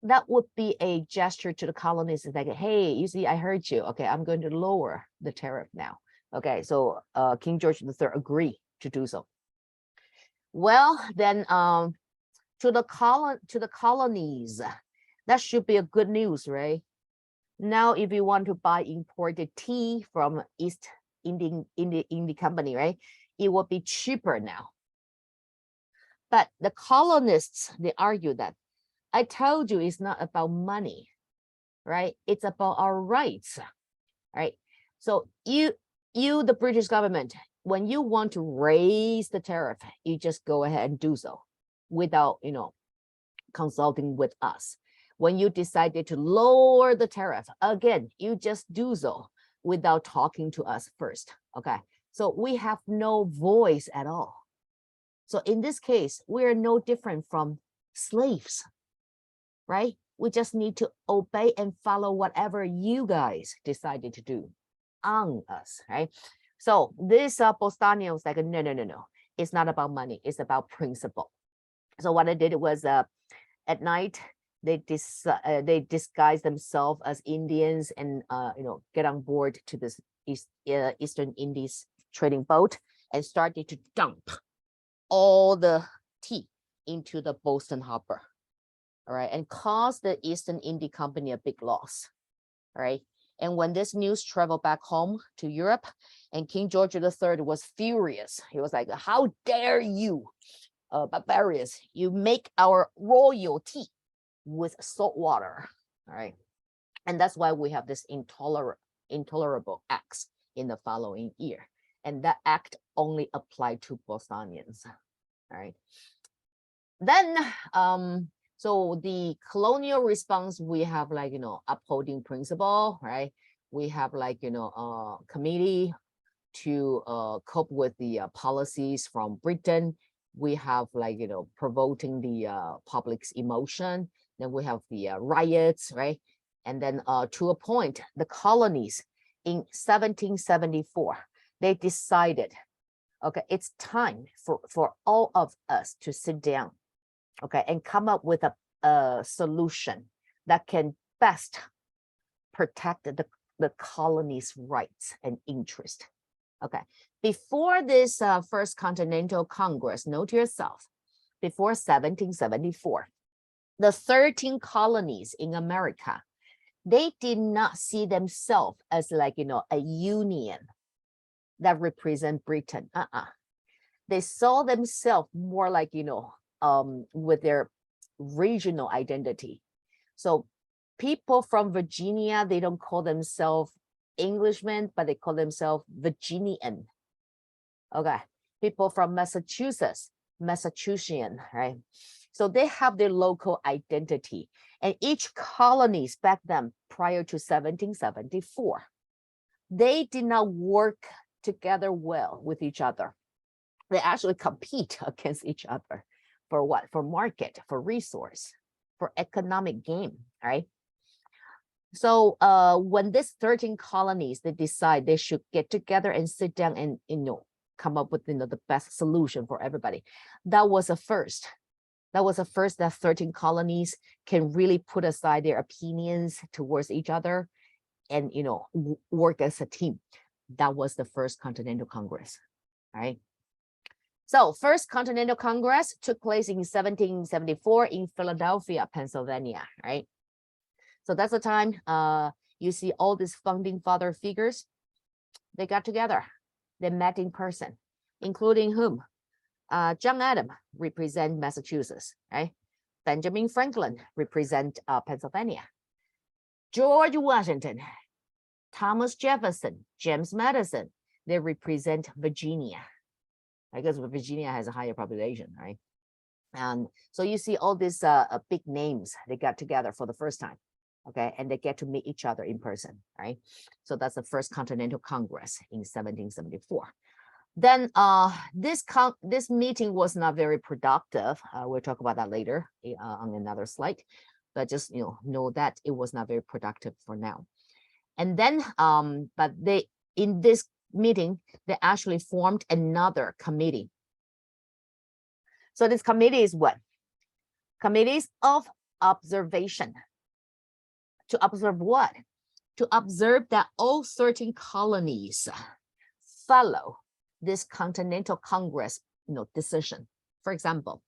that would be a gesture to the colonists, like, hey, you see, I heard you. Okay, I'm going to lower the tariff now. Okay, so King George III agreed to do so. Well, then to the colonies, that should be a good news, right? Now, if you want to buy imported tea from East India Company, right, it will be cheaper now. But the colonists, they argue that, I told you it's not about money, right? It's about our rights, right? So you, the British government, when you want to raise the tariff, you just go ahead and do so without, consulting with us. When you decided to lower the tariff, again, you just do so without talking to us first, okay? So we have no voice at all. So in this case, we're no different from slaves, right? We just need to obey and follow whatever you guys decided to do on us, right? So this Bostonian was like, no. It's not about money. It's about principle. So what I did was at night, they disguise themselves as Indians and get on board to this Eastern Indies trading boat and started to dump all the tea into the Boston Harbor, all right, and caused the Eastern India Company a big loss, all right. And when this news traveled back home to Europe, and King George III was furious. He was like, how dare you, barbarians, you make our royalty with salt water, all right? And that's why we have this intolerable acts in the following year. And that act only applied to Bostonians, all right? Then, so the colonial response, we have like, upholding principle, right? We have like, committee to cope with the policies from Britain. We have like, provoking the public's emotion. Then we have the riots, right? And then to a point, the colonies in 1774, they decided, okay, it's time for all of us to sit down, okay, and come up with a solution that can best protect the colony's rights and interest. Okay, before this First Continental Congress, note to yourself, before 1774, the 13 colonies in America, they did not see themselves as like, a union that represent Britain. They saw themselves more like, with their regional identity. So people from Virginia, they don't call themselves Englishmen, but they call themselves Virginian. Okay, people from Massachusetts, Massachusettsian, right? So they have their local identity, and each colonies back then, prior to 1774, they did not work together well with each other. They actually compete against each other for what? For market, for resource, for economic gain, right? So when these 13 colonies, they decide they should get together and sit down and come up with the best solution for everybody. That was a first. That was a first that 13 colonies can really put aside their opinions towards each other and work as a team. That was the First Continental Congress, right? So First Continental Congress took place in 1774 in Philadelphia, Pennsylvania, right? So that's the time you see all these founding father figures, they got together, they met in person, including whom? John Adams represent Massachusetts, right? Benjamin Franklin represent Pennsylvania. George Washington, Thomas Jefferson, James Madison, they represent Virginia. I guess Virginia has a higher population, right? And so you see all these big names, they got together for the first time, okay? And they get to meet each other in person, right? So that's the First Continental Congress in 1774. Then this meeting was not very productive. We'll talk about that later on another slide, but just know that it was not very productive for now. And then but they, in this meeting, they actually formed another committee. So this committee is what? Committees of observation. To observe what? To observe that all 13 colonies follow this Continental Congress decision. For example,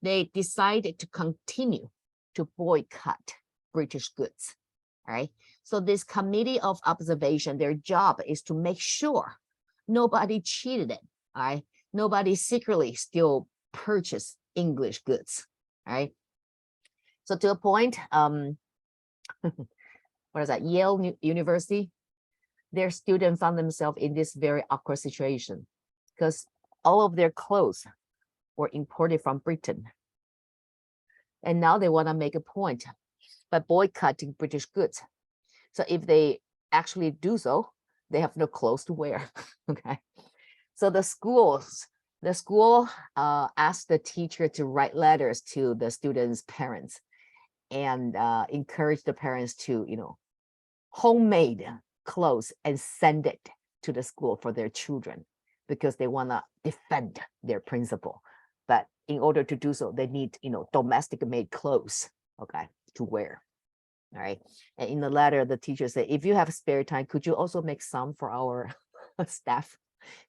they decided to continue to boycott British goods. All right. So this committee of observation, their job is to make sure nobody cheated it. All right. Nobody secretly still purchased English goods. All right. So to a point, what is that? Yale University, their students found themselves in this very awkward situation because all of their clothes were imported from Britain. And now they want to make a point by boycotting British goods. So if they actually do so, they have no clothes to wear. Okay. So the school asked the teacher to write letters to the students' parents and encourage the parents to, homemade clothes and send it to the school for their children because they want to defend their principle. But in order to do so, they need, domestic made clothes, okay, to wear. All right. And in the letter, the teacher said, if you have spare time, could you also make some for our staff?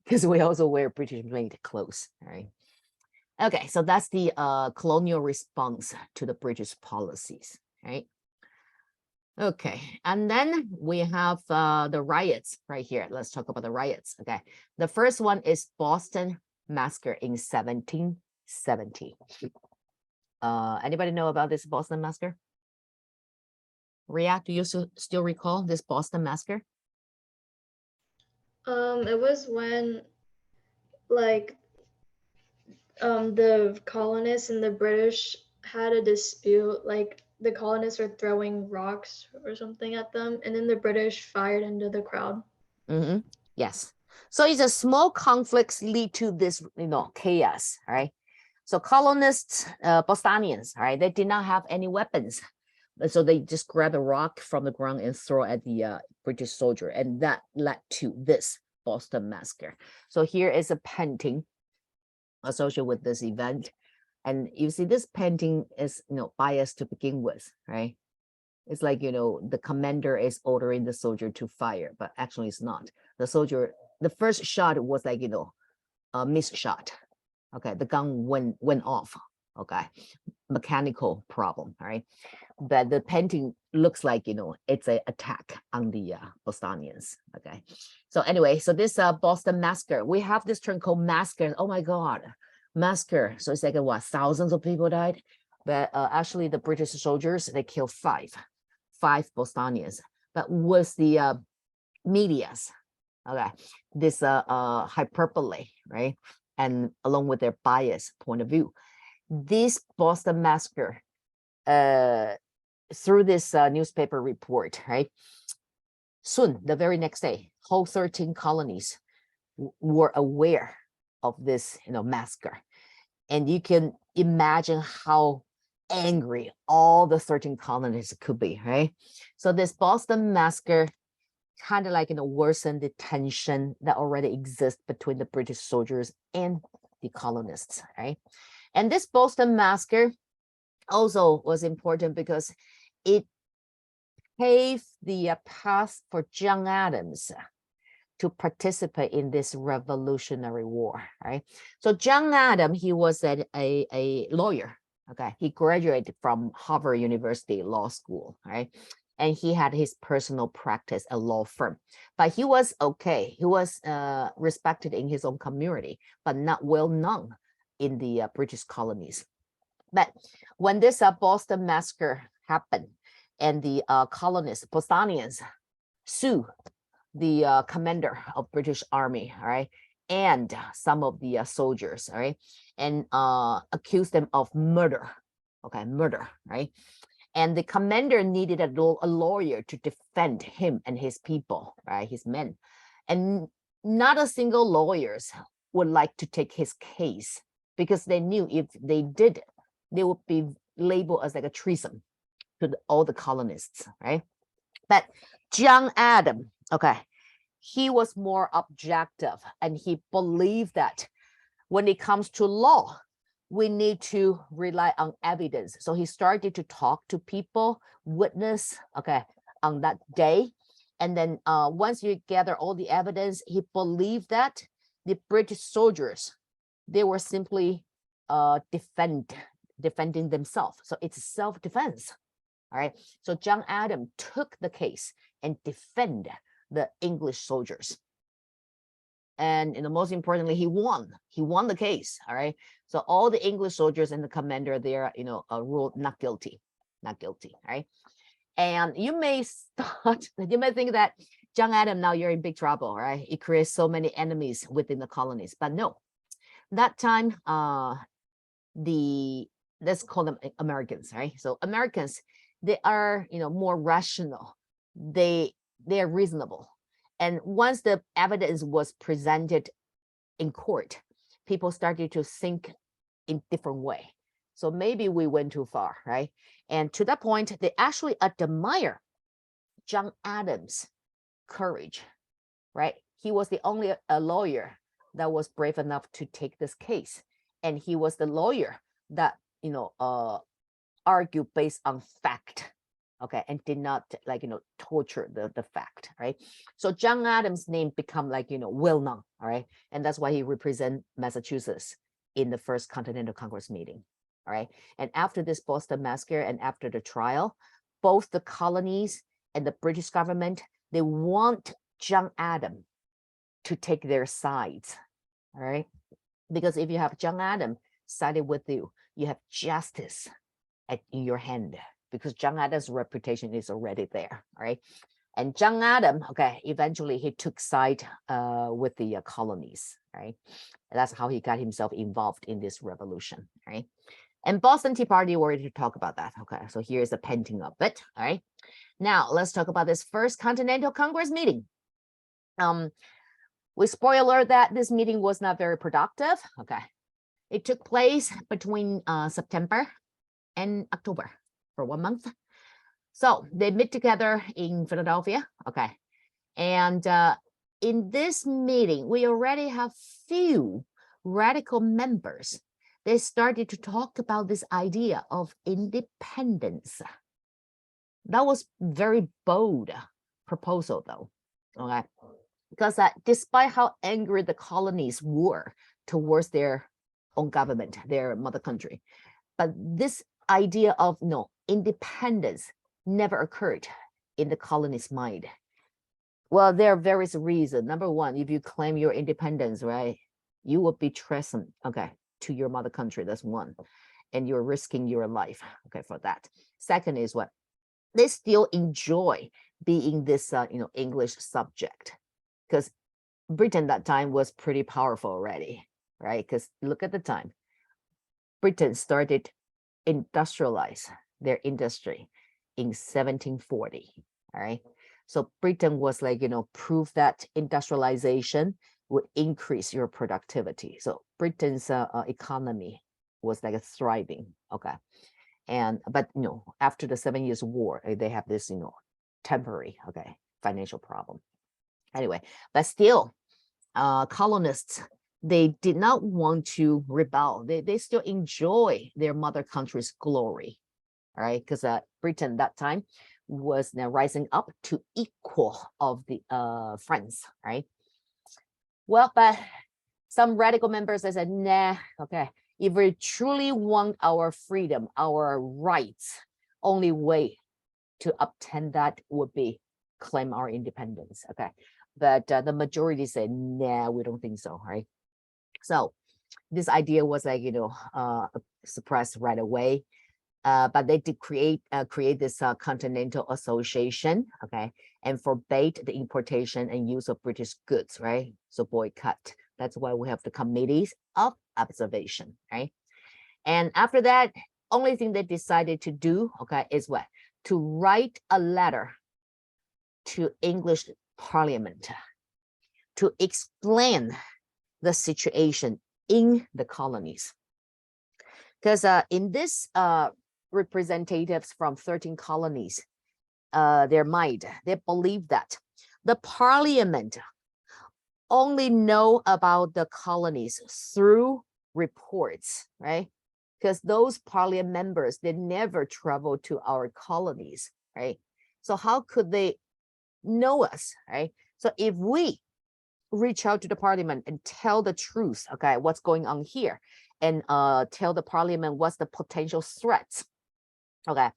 Because we also wear British-made clothes. All right. Okay, so that's the colonial response to the British policies, right? Okay, and then we have the riots right here. Let's talk about the riots. Okay, the first one is Boston Massacre in 1770. Anybody know about this Boston Massacre? Ria, do you still recall this Boston Massacre? It was when like the colonists and the British had a dispute. Like the colonists were throwing rocks or something at them, and then the British fired into the crowd. Mm-hmm. Yes. So it's a small conflicts lead to this, chaos, right? So colonists, Bostonians, right? They did not have any weapons, so they just grab a rock from the ground and throw at the British soldier, and that led to this Boston Massacre. So here is a painting associated with this event, and you see this painting is biased to begin with, right? It's like the commander is ordering the soldier to fire, but actually it's not. The soldier, the first shot was like a miss shot. Okay, the gun went off. Okay, mechanical problem, right? But the painting looks like it's an attack on the Bostonians. Okay, so anyway, so this Boston Massacre, we have this term called massacre. Oh my God, massacre. So it's like what, thousands of people died, but actually the British soldiers, they killed five Bostonians. But with the medias, okay, this hyperbole, right, and along with their bias point of view, this Boston Massacre, through this newspaper report, right, soon, the very next day, whole 13 colonies were aware of this massacre, and you can imagine how angry all the 13 colonies could be, right? So this Boston Massacre kind of like worsened the tension that already exists between the British soldiers and the colonists, right? And this Boston Massacre also was important because it paved the path for John Adams to participate in this Revolutionary War, right? So John Adams, he was a lawyer. Okay, he graduated from Harvard University Law School, right? And he had his personal practice, a law firm. But he was okay. He was respected in his own community, but not well known in the British colonies. But when this Boston Massacre happened, and the colonists, Bostonians, sue the commander of British Army, all right, and some of the soldiers, all right, and accused them of murder. Okay, murder, right? And the commander needed a lawyer to defend him and his people, right, his men. And not a single lawyers would like to take his case because they knew if they did, they would be labeled as like a treason to all the colonists, right? But John Adams, okay, he was more objective, and he believed that when it comes to law, we need to rely on evidence. So he started to talk to people, witness, okay, on that day. And then once you gather all the evidence, he believed that the British soldiers, they were simply defending themselves. So it's self-defense. All right. So John Adams took the case and defended the English soldiers. And most importantly, he won the case. All right. So all the English soldiers and the commander there, ruled not guilty. All right. And you may think that John Adams, now you're in big trouble, right? It creates so many enemies within the colonies. But no, that time, let's call them Americans, right? So Americans, they are, more rational. They are reasonable. And once the evidence was presented in court, people started to think in different way. So maybe we went too far, right? And to that point, they actually admire John Adams' courage, right? He was the only lawyer that was brave enough to take this case. And he was the lawyer that, argue based on fact, okay, and did not like, torture the fact, right? So John Adams' name become like, well known, all right? And that's why he represent Massachusetts in the first Continental Congress meeting, all right? And after this Boston Massacre and after the trial, both the colonies and the British government, they want John Adams to take their sides, all right? Because if you have John Adams sided with you, you have justice in your hand, because John Adams' reputation is already there, all right? And John Adams, okay, eventually he took side with the colonies, right? And that's how he got himself involved in this revolution, right? And Boston Tea Party, we already talked about that, okay? So here's a painting of it, all right? Now, let's talk about this first Continental Congress meeting. We spoiler that this meeting was not very productive, okay? It took place between September and October for 1 month. So they meet together in Philadelphia, okay? And in this meeting, we already have few radical members. They started to talk about this idea of independence. That was very bold proposal though, okay? Because despite how angry the colonies were towards their own government, their mother country, but this idea of independence never occurred in the colonies' mind. Well, there are various reasons. Number one, if you claim your independence, right, you will be treason, okay, to your mother country. That's one, and you're risking your life, okay, for that. Second is what they still enjoy being this, English subject, because Britain that time was pretty powerful already, right? Because look at the time, Britain started industrialize their industry in 1740, all right? So Britain was like, proof that industrialization would increase your productivity. So Britain's economy was like a thriving, okay? But after the 7 Years' War, they have this, temporary, okay, financial problem. Anyway, but still, colonists, they did not want to rebel. They still enjoy their mother country's glory, all right? Because Britain that time was now rising up to equal of the France, right? Well, but some radical members, they said, nah, okay, if we truly want our freedom, our rights, only way to obtain that would be claim our independence, okay? But the majority said, nah, we don't think so, right? So this idea was like, suppressed right away. But they did create this Continental Association, okay, and forbade the importation and use of British goods, right? So boycott. That's why we have the committees of observation, right? And after that, only thing they decided to do, okay, is what? To write a letter to English Parliament to explain the situation in the colonies. Because in this representatives from 13 colonies, their mind, they believe that the Parliament only know about the colonies through reports, right? Because those Parliament members, they never travel to our colonies, right? So how could they know us, right? So if we reach out to the Parliament and tell the truth, okay, what's going on here, and tell the Parliament what's the potential threats, okay,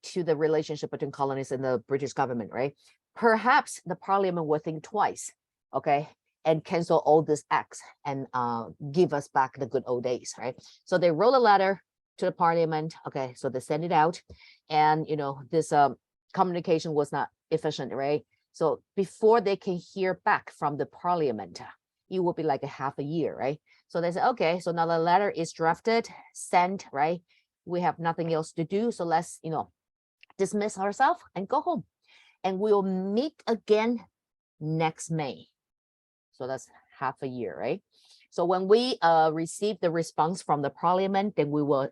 to the relationship between colonies and the British government, right? Perhaps the Parliament will think twice, okay, and cancel all these acts and give us back the good old days, right? So they wrote a letter to the Parliament, okay, so they sent it out, and this communication was not efficient, right? So before they can hear back from the Parliament, it will be like a half a year, right? So they said, okay, so now the letter is drafted, sent, right? We have nothing else to do, so let's, dismiss ourselves and go home. And we'll meet again next May. So that's half a year, right? So when we receive the response from the Parliament, then we will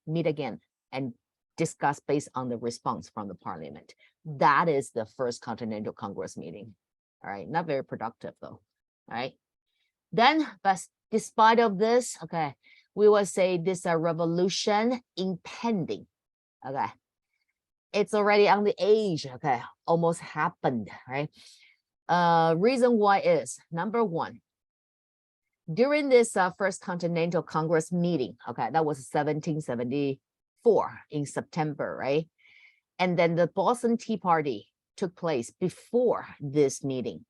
meet again and discuss based on the response from the Parliament. That is the first Continental Congress meeting. All right, not very productive though. All right. Then, but despite of this, okay, we will say this revolution impending. Okay. It's already on the age, okay, almost happened, right? Reason why is, number one, during this First Continental Congress meeting, okay, that was 1774 in September, right? And then the Boston Tea Party took place before this meeting.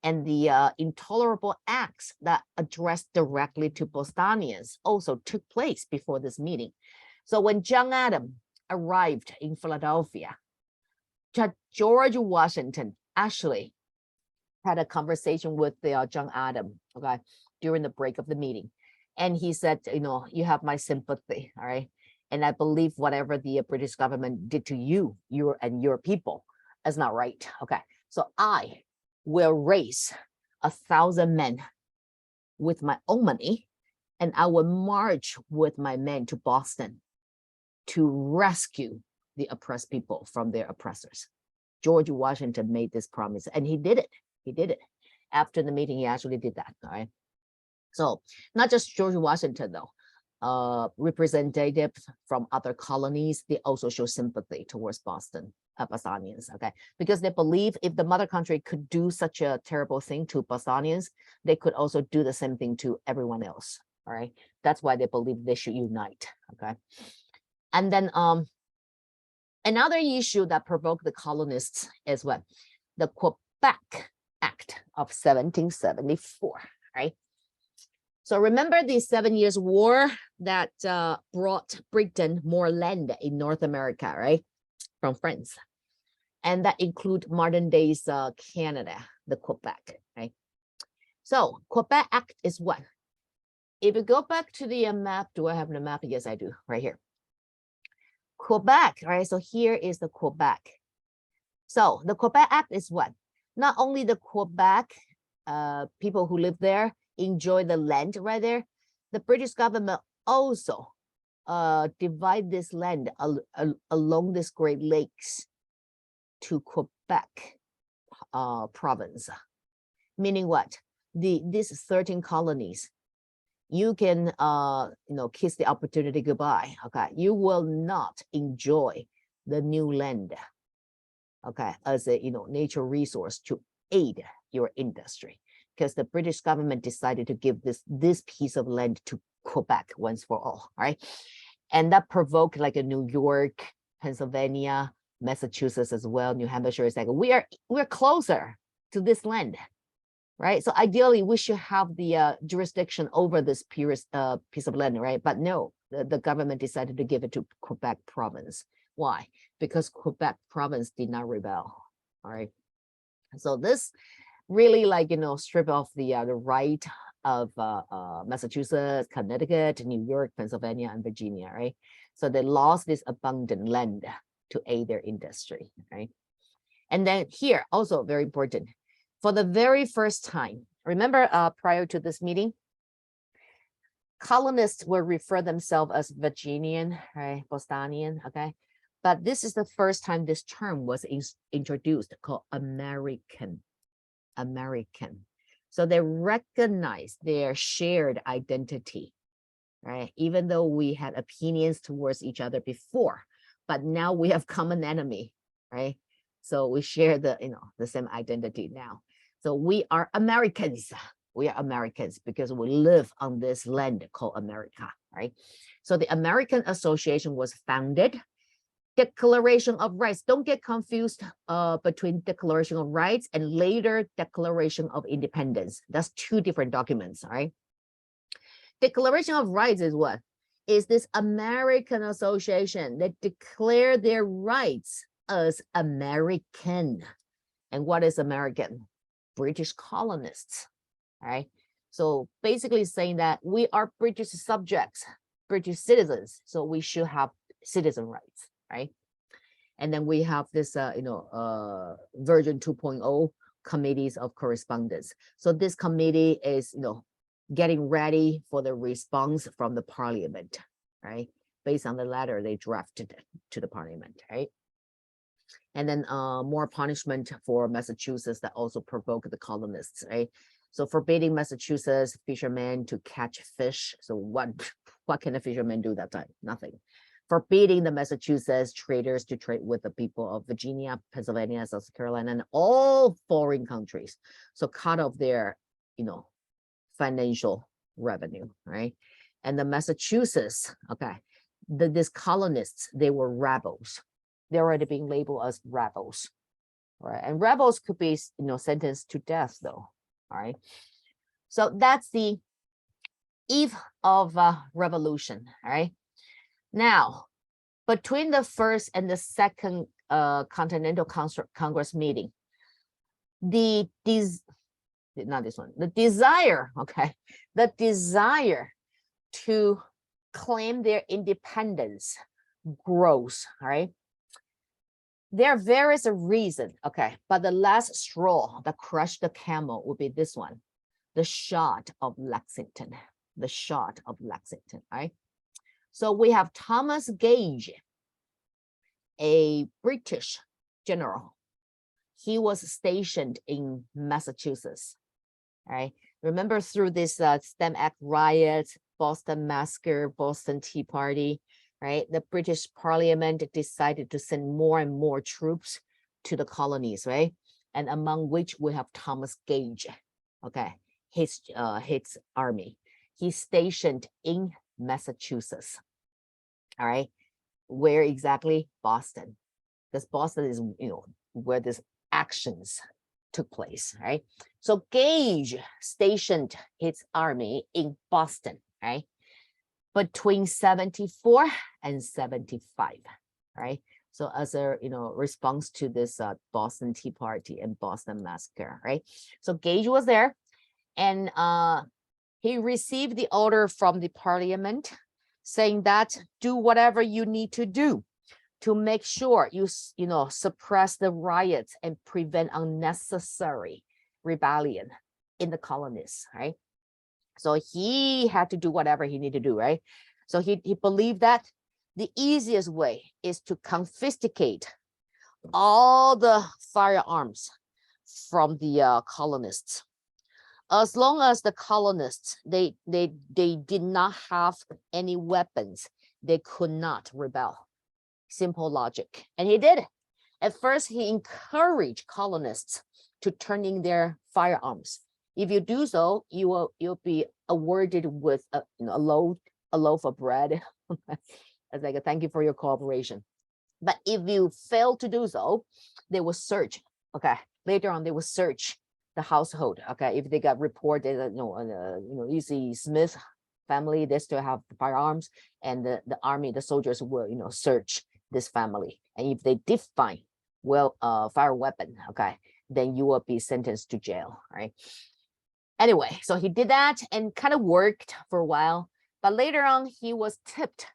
And the intolerable acts that addressed directly to Bostonians also took place before this meeting. So when John Adams arrived in Philadelphia, George Washington actually had a conversation with John Adams, okay, during the break of the meeting. And he said, you have my sympathy, all right? And I believe whatever the British government did to you, your people, is not right, okay? So I will raise 1,000 men with my own money, and I will march with my men to Boston to rescue the oppressed people from their oppressors. George Washington made this promise, and he did it. He did it. After the meeting, he actually did that, all right? So not just George Washington, though, representatives from other colonies, they also show sympathy towards Bostonians, okay? Because they believe if the mother country could do such a terrible thing to Bostonians, they could also do the same thing to everyone else, all right? That's why they believe they should unite, okay? And then another issue that provoked the colonists is what? The Quebec Act of 1774, right? So remember the 7 Years' War that brought Britain more land in North America, right? From France. And that include modern days Canada, the Quebec, right? So Quebec Act is what? If you go back to the map, do I have the map? Yes, I do, right here. Quebec, right? So here is the Quebec. So the Quebec Act is what? Not only the Quebec people who live there enjoy the land right there, the British government also divide this land along this Great Lakes to Quebec province. Meaning what? These 13 colonies, you can kiss the opportunity goodbye. Okay, you will not enjoy the new land, okay, as a nature resource to aid your industry, because the British government decided to give this piece of land to Quebec once for all, right? And that provoked like a New York, Pennsylvania, Massachusetts as well, New Hampshire is like, we're closer to this land, right? So ideally we should have the jurisdiction over this piece of land, right? But no, the government decided to give it to Quebec province. Why? Because Quebec province did not rebel, all right? So this really strip off the right of Massachusetts, Connecticut, New York, Pennsylvania, and Virginia, right? So they lost this abundant land to aid their industry, right? And then here, also very important, for the very first time, remember prior to this meeting, colonists will refer themselves as Virginian, right? Bostonian, okay? But this is the first time this term was introduced, called American. American. So they recognize their shared identity, right? Even though we had opinions towards each other before, but now we have common enemy, right? So we share the same identity now. So we are Americans. We are Americans because we live on this land called America, right? So the American Association was founded. Declaration of Rights. Don't get confused between Declaration of Rights and later Declaration of Independence. That's two different documents, all right? Declaration of Rights is what? Is this American association that declare their rights as American. And what is American? British colonists, all right? So basically saying that we are British subjects, British citizens, so we should have citizen rights, right? And then we have this, version 2.0 committees of correspondence. So this committee is, getting ready for the response from the parliament, right? Based on the letter they drafted to the parliament, right? And then more punishment for Massachusetts that also provoked the colonists, right? So forbidding Massachusetts fishermen to catch fish. So what can a fisherman do that time? Nothing. forbidding the Massachusetts traders to trade with the people of Virginia, Pennsylvania, South Carolina, and all foreign countries. So cut off their, financial revenue, right? And the Massachusetts, okay, these colonists, they were rebels. They're already being labeled as rebels, right? And rebels could be, sentenced to death, though, all right? So that's the eve of revolution, all right? Now, between the first and the second Continental Congress meeting, the desire, okay, the desire to claim their independence grows, all right? There are various reasons, okay, but the last straw that crushed the camel would be this one, the shot of Lexington, the shot of Lexington, right? So we have Thomas Gage, a British general. He was stationed in Massachusetts, right? Remember through this STEM Act riots, Boston Massacre, Boston Tea Party, right? The British Parliament decided to send more and more troops to the colonies, right? And among which we have Thomas Gage, okay? His army. He's stationed in Massachusetts, all right? Where exactly? Boston, because Boston is, where these actions took place, right? So Gage stationed his army in Boston, right? Between 74 and 75, right? So as a, response to this Boston Tea Party and Boston Massacre, right? So Gage was there, and he received the order from the parliament saying that do whatever you need to do to make sure you suppress the riots and prevent unnecessary rebellion in the colonies, right? So he had to do whatever he needed to do, right? So he believed that the easiest way is to confiscate all the firearms from the colonists. As long as the colonists, they did not have any weapons, they could not rebel. Simple logic. And he did. At first, he encouraged colonists to turn in their firearms. If you do so, you'll be awarded with a loaf of bread as like a thank you for your cooperation. But if you fail to do so, they will search. Okay, later on they will search the household. Okay, if they got reported that E.C. Smith family, they still have firearms, and the army, the soldiers will search this family, and if they did find fire weapon, okay, then you will be sentenced to jail, right? Anyway, so he did that and kind of worked for a while, but later on he was tipped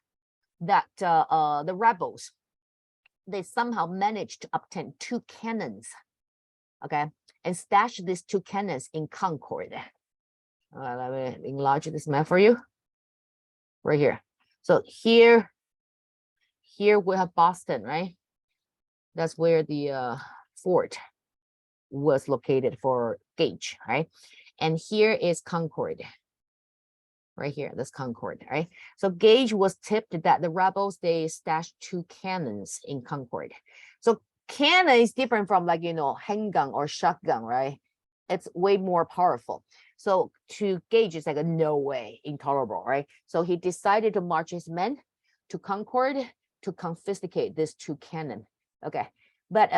that the rebels, they somehow managed to obtain 2 cannons, okay, and stash these 2 cannons in Concord. Let me enlarge this map for you right here. So here we have Boston, right? That's where the fort was located for Gage, right? And here is Concord, right here. That's Concord, right? So Gage was tipped that the rebels, they stashed 2 cannons in Concord. So cannon is different from handgun or shotgun, right? It's way more powerful. So to Gage, it's like a no way, intolerable, right? So he decided to march his men to Concord to confiscate these 2 cannon. Okay, but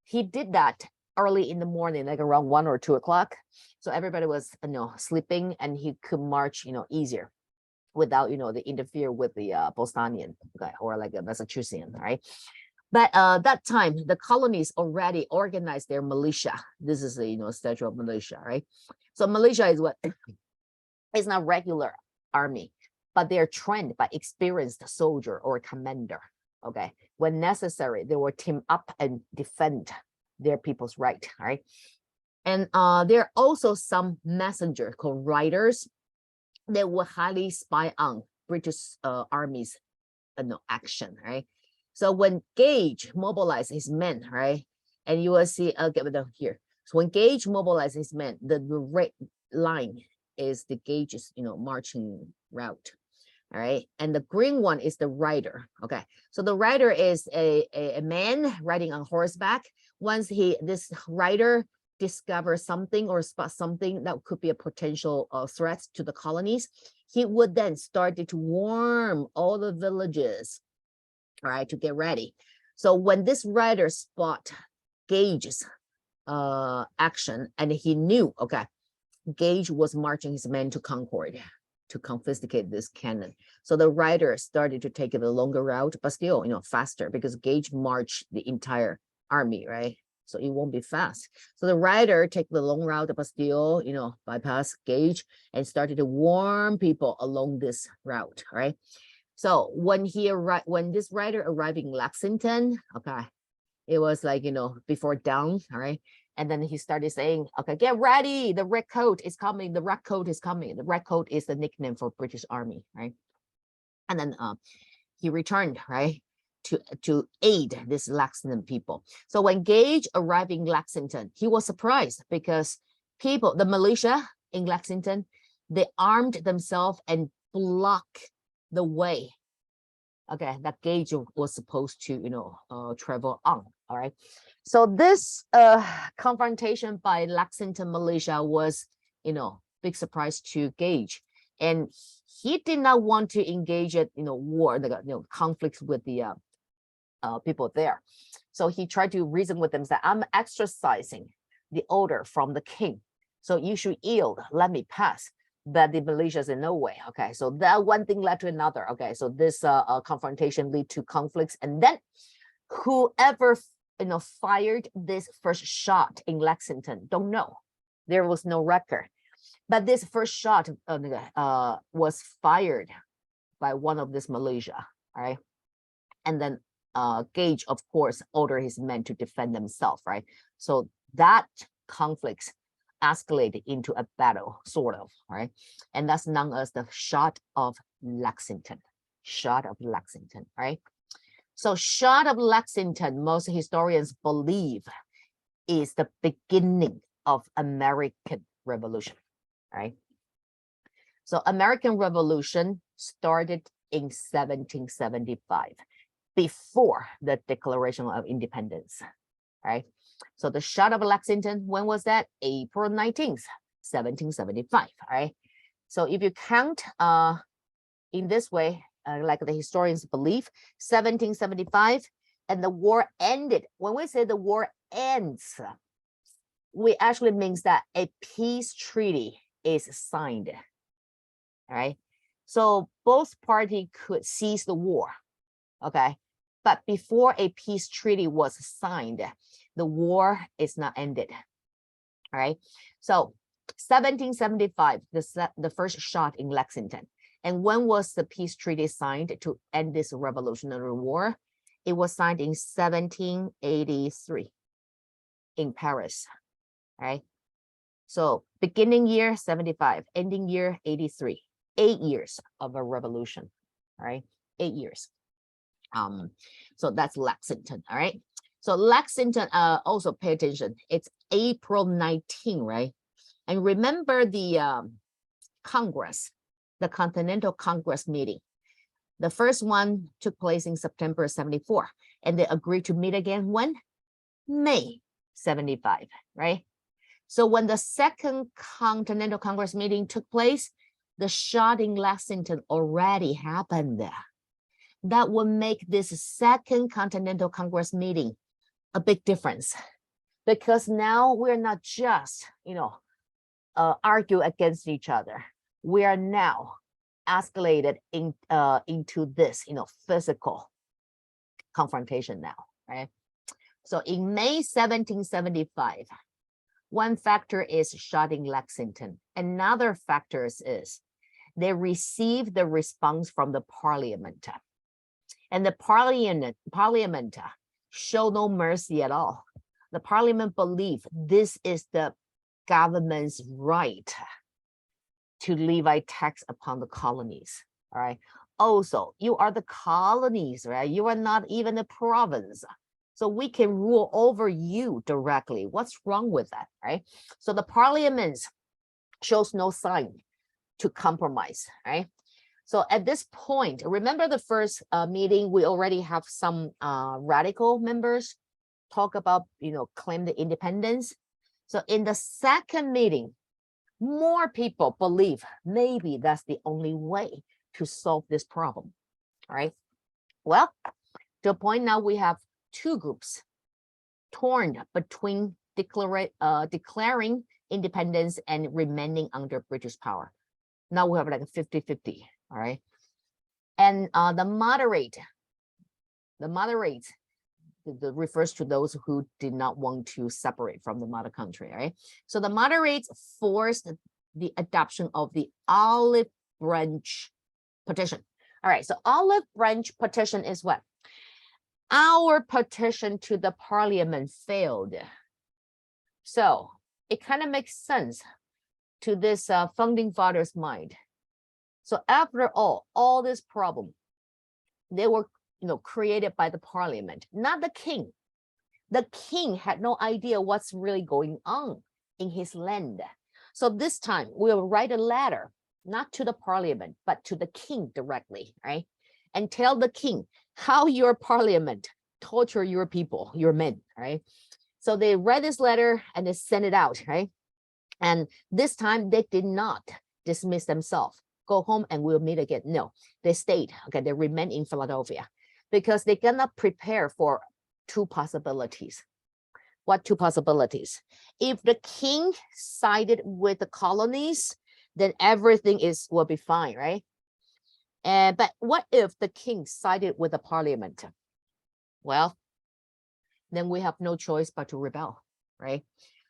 he did that early in the morning, like around 1 or 2 o'clock. So everybody was sleeping, and he could march easier without they interfere with the Bostonian, okay, or like a Massachusettsian, right? But that time the colonies already organized their militia. This is a statute of militia, right? So militia is what it's not regular army, but they're trained by experienced soldier or commander. Okay, when necessary, they will team up and defend their people's right. All right, and there are also some messenger called riders that will highly spy on British army's action. Right, so when Gage mobilized his men, right, and you will see, I'll get it down here. So when Gage mobilized his men, the red line is the Gage's marching route. all right? And the green one is the rider, okay? So the rider is a man riding on horseback. Once this rider discovers something or spot something that could be a potential threat to the colonies, he would then start to warn all the villages, all right, to get ready. So when this rider spot Gage's action, and he knew, okay, Gage was marching his men to Concord to confiscate this cannon. So the rider started to take the longer route, but still, faster, because Gage marched the entire army, right? So it won't be fast. So the rider take the long route, but still, bypass Gage and started to warn people along this route, right? So when this rider arrived in Lexington, okay, it was like, before dawn, all right? And then he started saying, okay, get ready. The red coat is coming. The red coat is coming. The red coat is the nickname for British Army, right? And then he returned, right, to aid this Lexington people. So when Gage arrived in Lexington, he was surprised because the militia in Lexington, they armed themselves and blocked the way, okay, that Gage was supposed to, travel on, all right? So this confrontation by Lexington militia was, big surprise to Gage. And he did not want to engage in, war, conflicts with the people there. So he tried to reason with them that I'm exercising the order from the king. So you should yield, let me pass. But the militia said, no way. Okay, so that one thing led to another. Okay, so this confrontation lead to conflicts. And then whoever fired this first shot in Lexington, don't know. There was no record. But this first shot was fired by one of this militia, all right? And then Gage, of course, ordered his men to defend themselves, right? So that conflict escalated into a battle, sort of, right? And that's known as the Shot of Lexington. Shot of Lexington, right? So Shot of Lexington, most historians believe, is the beginning of American Revolution, right? So American Revolution started in 1775, before the Declaration of Independence, right? So the Shot of Lexington, when was that? April 19th, 1775, right? So if you count in this way, like the historians believe, 1775, and the war ended. When we say the war ends, we actually means that a peace treaty is signed, all right? So both parties could cease the war, okay? But before a peace treaty was signed, the war is not ended, all right? So 1775, the first shot in Lexington. And when was the peace treaty signed to end this revolutionary war? It was signed in 1783 in Paris, right? So beginning year 75, ending year 83, 8 years of a revolution, all right? 8 years. So that's Lexington, all right? So Lexington, also pay attention, it's April 19, right? And remember the Congress, the Continental Congress meeting. The first one took place in September 74, and they agreed to meet again when? May 75, right? So when the second Continental Congress meeting took place, the shot in Lexington already happened. That will make this second Continental Congress meeting a big difference, because now we're not just, argue against each other. We are now escalated into this, physical confrontation now, right? So in May 1775, one factor is shutting Lexington. Another factor is they received the response from the parliament. And the parliament showed no mercy at all. The parliament believed this is the government's right to levy tax upon the colonies, all right? Also, you are the colonies, right? You are not even a province. So we can rule over you directly. What's wrong with that, right? So the parliament shows no sign to compromise, right? So at this point, remember the first meeting, we already have some radical members talk about, claim the independence. So in the second meeting, more people believe maybe that's the only way to solve this problem, all right? Well, to a point now we have two groups torn between declaring independence and remaining under British power. Now we have like a 50-50, all right? And the moderate refers to those who did not want to separate from the mother country, right? So the moderates forced the adoption of the olive branch petition. All right, so olive branch petition is what? Our petition to the parliament failed. So it kind of makes sense to this founding father's mind. So after all this problem, they were created by the parliament, not the king. The king had no idea what's really going on in his land. So this time we'll write a letter, not to the parliament, but to the king directly, right? And tell the king how your parliament torture your people, your men, right? So they read this letter and they sent it out, right? And this time they did not dismiss themselves, go home and we'll meet again. No, they stayed, okay? They remained in Philadelphia because they cannot prepare for two possibilities. What two possibilities? If the king sided with the colonies, then everything will be fine, right? But what if the king sided with the parliament? Well, then we have no choice but to rebel, right?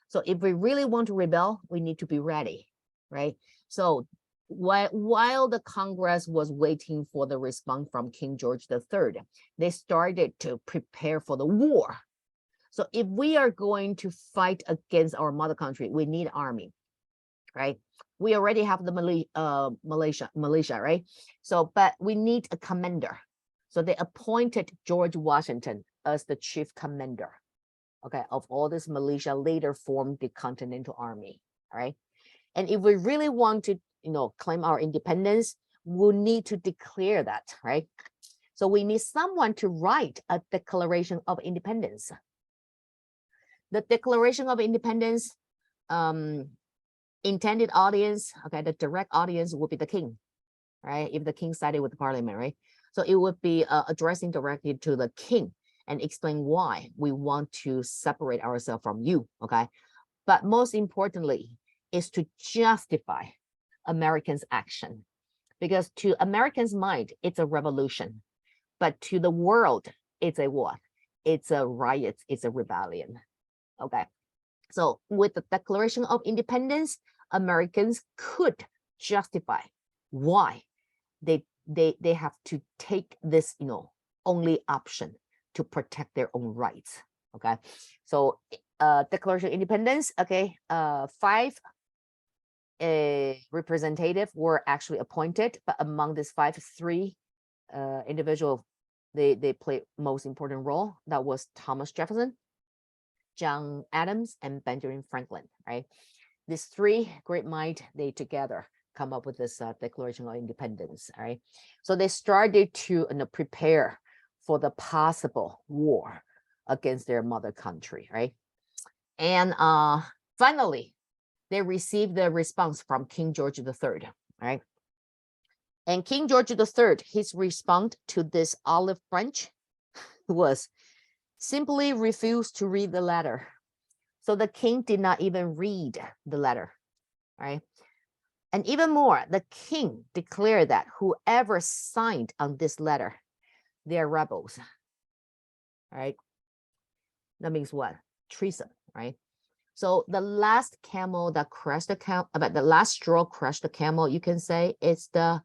So if we really want to rebel, we need to be ready, right? So while the Congress was waiting for the response from King George III, they started to prepare for the war. So if we are going to fight against our mother country, we need army, right? We already have the militia, right? So, but we need a commander. So they appointed George Washington as the chief commander, okay, of all this militia, later formed the Continental Army, all right? And if we really want to, claim our independence, we'll need to declare that, right? So we need someone to write a Declaration of Independence. The Declaration of Independence, intended audience, okay, the direct audience would be the king, right? If the king sided with the parliament, right? So it would be addressing directly to the king and explain why we want to separate ourselves from you, okay? But most importantly is to justify Americans' action, because to Americans' mind, it's a revolution, but to the world, it's a what? It's a riot, it's a rebellion, okay? So with the Declaration of Independence, Americans could justify why they have to take this, only option to protect their own rights, okay? So Declaration of Independence, okay, 5 representatives were actually appointed, but among these 5, 3 individuals, they played most important role. That was Thomas Jefferson, John Adams, and Benjamin Franklin, right? These 3 great minds, they together come up with this Declaration of Independence, all right? So they started to prepare for the possible war against their mother country, right? And finally, they received the response from King George III, right? And King George III, his response to this olive branch was simply refused to read the letter. So the king did not even read the letter, right? And even more, the king declared that whoever signed on this letter, they're rebels, right? That means what? Treason, right? So the last camel that crushed the camel, the last straw crushed the camel, you can say it's the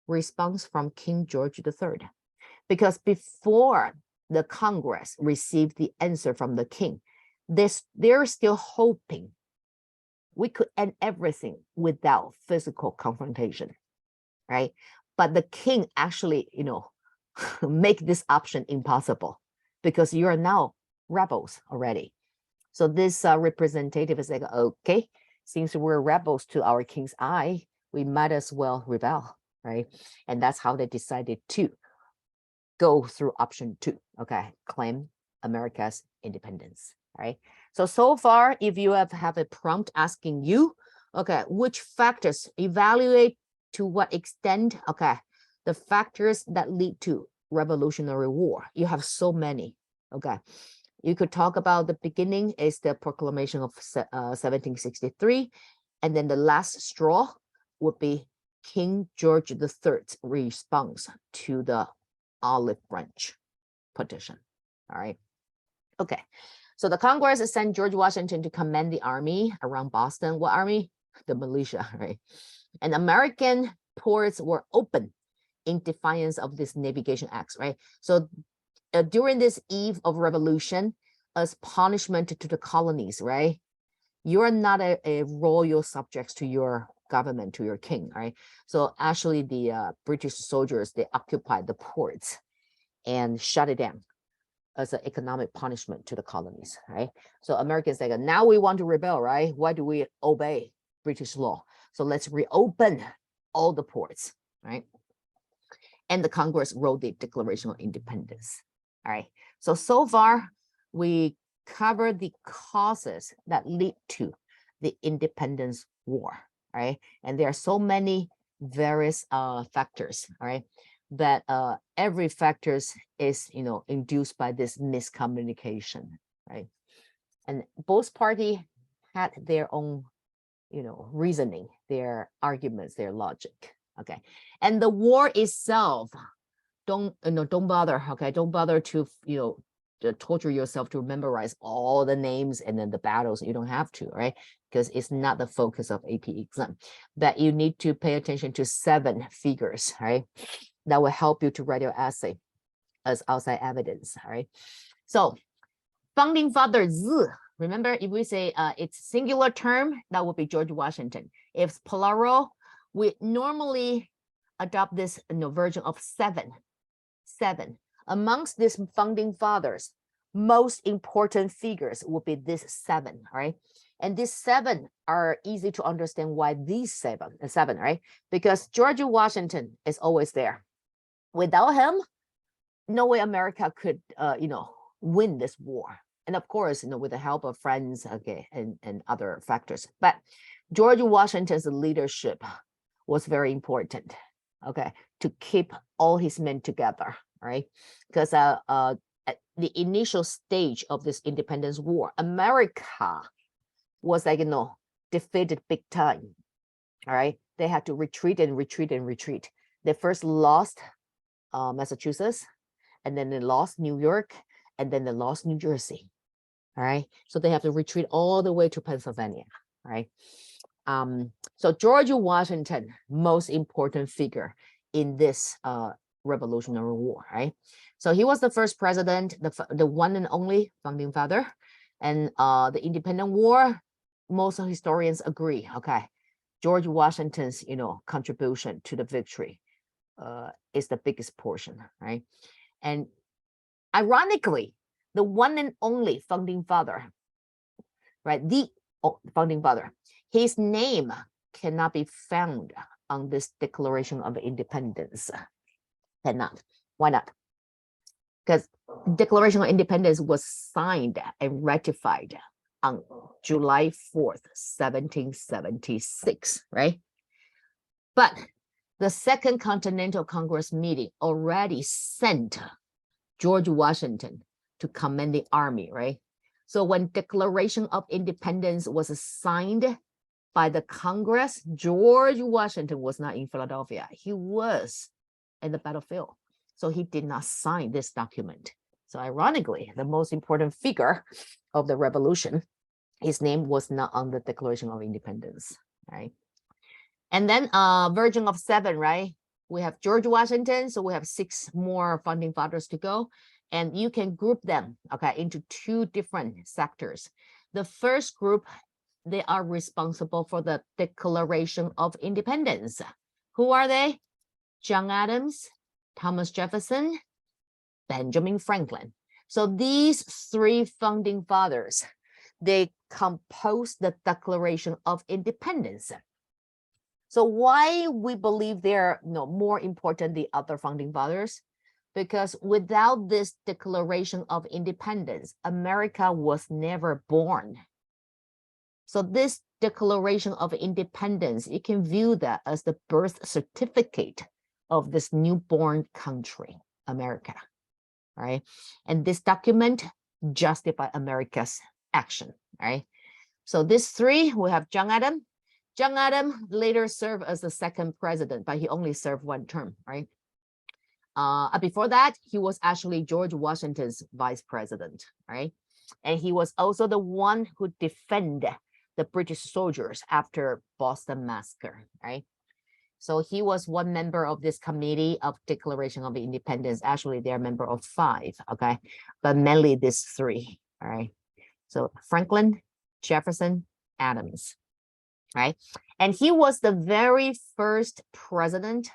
response from King George III. Because before the Congress received the answer from the king, they're still hoping we could end everything without physical confrontation, right? But the king actually, make this option impossible because you are now rebels already. So this representative is like, okay, since we're rebels to our king's eye, we might as well rebel, right? And that's how they decided to go through option 2, okay, claim America's independence, right? So far, if you have a prompt asking you, okay, which factors evaluate to what extent, okay, the factors that lead to Revolutionary War, you have so many, okay. You could talk about the beginning is the proclamation of 1763, and then the last straw would be King George III's response to the olive branch petition. All right. Okay. So the Congress sent George Washington to command the army around Boston. What army? The militia, right? And American ports were open in defiance of this navigation acts, right? So during this eve of revolution, as punishment to the colonies, right? You're not a royal subjects to your government, to your king, right? So actually the British soldiers, they occupied the ports and shut it down as an economic punishment to the colonies, right? So Americans say, now we want to rebel, right? Why do we obey British law? So let's reopen all the ports, right? And the Congress wrote the Declaration of Independence, all right? So far, we covered the causes that lead to the Independence War, right? And there are so many various factors, all right? That every factors is, induced by this miscommunication, right? And both parties had their own, reasoning, their arguments, their logic, okay? And the war itself, don't bother, okay? Don't bother to, to torture yourself to memorize all the names and then the battles. You don't have to, right? Because it's not the focus of AP exam. But you need to pay attention to 7 figures, right? That will help you to write your essay as outside evidence, all right? So founding fathers, remember if we say it's singular term, that would be George Washington. If it's plural, we normally adopt this version of 7. Amongst these founding fathers, most important figures would be this 7, right? And these 7 are easy to understand why these 7, right? Because George Washington is always there. Without him, no way America could, win this war. And of course, with the help of friends, okay, and other factors. But George Washington's leadership was very important, okay, to keep all his men together, right? Because at the initial stage of this independence war, America was like, defeated big time, all right? They had to retreat and retreat and retreat. They first lost Massachusetts, and then they lost New York, and then they lost New Jersey, all right? So they have to retreat all the way to Pennsylvania, right? So George Washington, most important figure in this Revolutionary War, right? So he was the first president, the one and only founding father, and the Independent War, most historians agree, okay, George Washington's, contribution to the victory is the biggest portion, right? And ironically, the one and only founding father, right? The founding father, his name cannot be found on this Declaration of Independence. Cannot. Why not? Because Declaration of Independence was signed and ratified on July 4th, 1776, right? But the Second Continental Congress meeting already sent George Washington to command the army, right? So when Declaration of Independence was signed by the Congress, George Washington was not in Philadelphia. He was in the battlefield. So he did not sign this document. So ironically, the most important figure of the revolution, his name was not on the Declaration of Independence, right? And then version of 7, right? We have George Washington, so we have 6 more founding fathers to go. And you can group them, okay, into 2 different sectors. The first group, they are responsible for the Declaration of Independence. Who are they? John Adams, Thomas Jefferson, Benjamin Franklin. So these 3 founding fathers, they compose the Declaration of Independence. So why we believe they're more important than the other founding fathers? Because without this Declaration of Independence, America was never born. So this Declaration of Independence, you can view that as the birth certificate of this newborn country, America, right? And this document justifies America's action, right? So these three, we have John Adams. John Adams later served as the second president, but he only served one term, right? Before that, he was actually George Washington's vice president, right? And he was also the one who defended the British soldiers after Boston Massacre, right? So he was one member of this committee of Declaration of Independence. Actually, they're a member of 5, okay? But mainly these 3, all right? So Franklin, Jefferson, Adams, right? And he was the very first president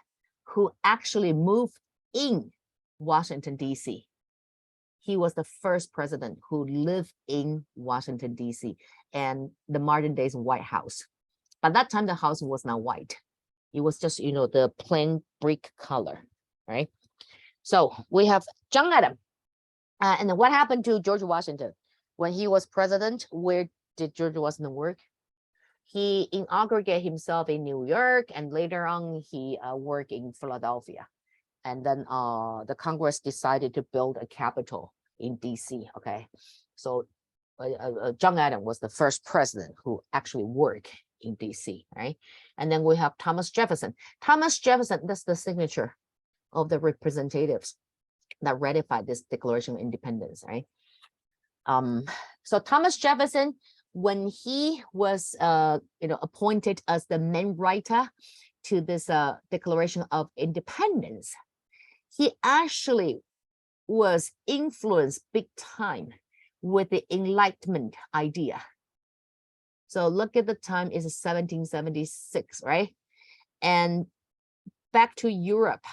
who actually moved in Washington, D.C. He was the first president who lived in Washington, D.C. and the modern days White House. By that time, the house was not white. It was just, the plain brick color, right? So we have John Adams. And then what happened to George Washington? When he was president, where did George Washington work? He inaugurated himself in New York, and later on he worked in Philadelphia. And then the Congress decided to build a capitol in DC, okay? So John Adams was the first president who actually worked in DC, right? And then we have Thomas Jefferson. Thomas Jefferson, that's the signature of the representatives that ratified this Declaration of Independence, right? So Thomas Jefferson, when he was appointed as the main writer to this Declaration of Independence, he actually was influenced big time with the Enlightenment idea. So look at the time, it's 1776, right? And back to Europe.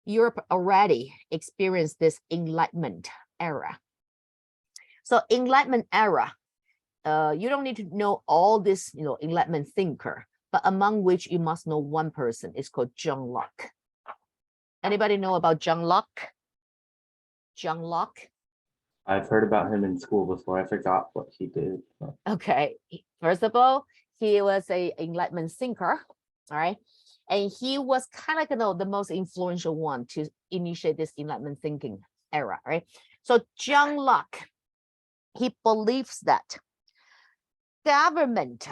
Europe already experienced this Enlightenment era. So Enlightenment era, you don't need to know all this, Enlightenment thinker, but among which you must know one person. It's called John Locke. Anybody know about John Locke? John Locke? I've heard about him in school before. I forgot what he did. Okay, first of all, he was an Enlightenment thinker, all right? And he was kind of the most influential one to initiate this Enlightenment thinking era, right? So John Locke, he believes that government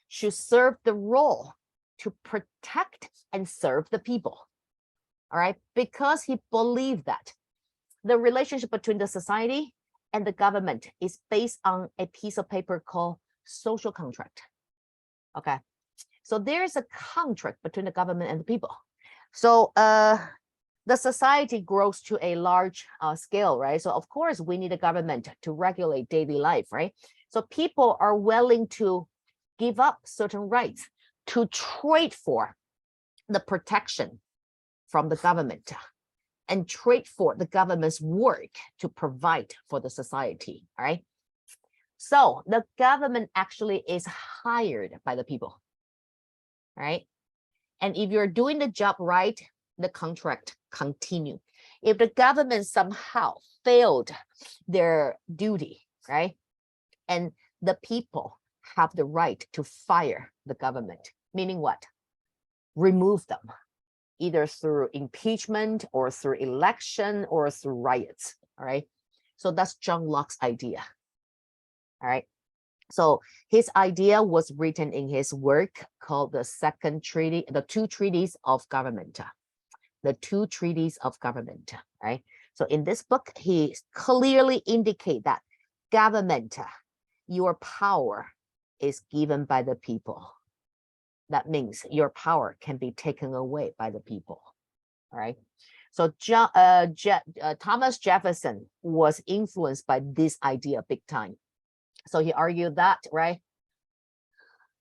should serve the role to protect and serve the people, all right? Because he believed that the relationship between the society and the government is based on a piece of paper called social contract, okay? So there's a contract between the government and the people. So the society grows to a large scale, right? So of course we need a government to regulate daily life, right? So people are willing to give up certain rights to trade for the protection from the government and trade for the government's work to provide for the society, all right? So the government actually is hired by the people, right? And if you're doing the job right, the contract continue. If the government somehow failed their duty, right? And the people have the right to fire the government, meaning what? Remove them, either through impeachment or through election or through riots, all right? So that's John Locke's idea, all right? So his idea was written in his work called the Second Treaty, the Two Treaties of Government, the Two Treaties of Government, right? So in this book, he clearly indicate that government, your power is given by the people. That means your power can be taken away by the people, all right? So Thomas Jefferson was influenced by this idea big time. So he argued that, right?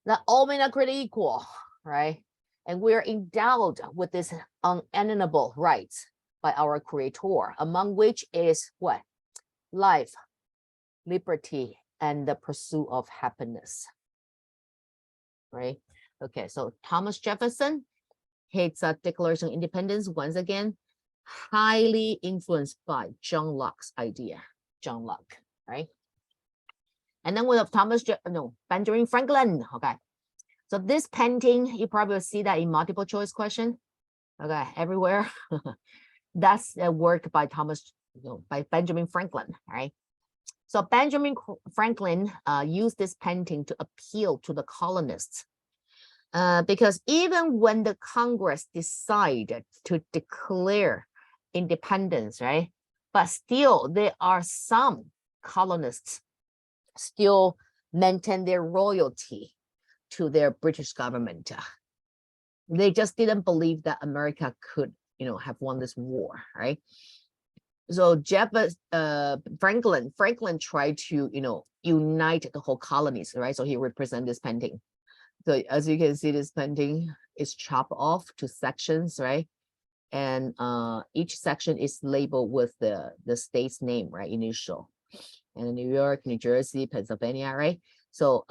That all men are created equal, right? And we're endowed with this unalienable rights by our creator, among which is what? Life, liberty, and the pursuit of happiness, right? Okay, so Thomas Jefferson, his Declaration of Independence, once again, highly influenced by John Locke's idea. John Locke, right? And then we have Benjamin Franklin. Okay, so this painting, you probably will see that in multiple choice question. Okay, everywhere. That's a work by by Benjamin Franklin, right? So Benjamin Franklin used this painting to appeal to the colonists. Because even when the Congress decided to declare independence, right? But still, there are some colonists still maintain their loyalty to their British government. They just didn't believe that America could, have won this war, right? So Franklin tried to, unite the whole colonies, right? So he represents this painting. So as you can see, this painting is chopped off to sections, right? And each section is labeled with the state's name, right? Initial. And New York, New Jersey, Pennsylvania, right? So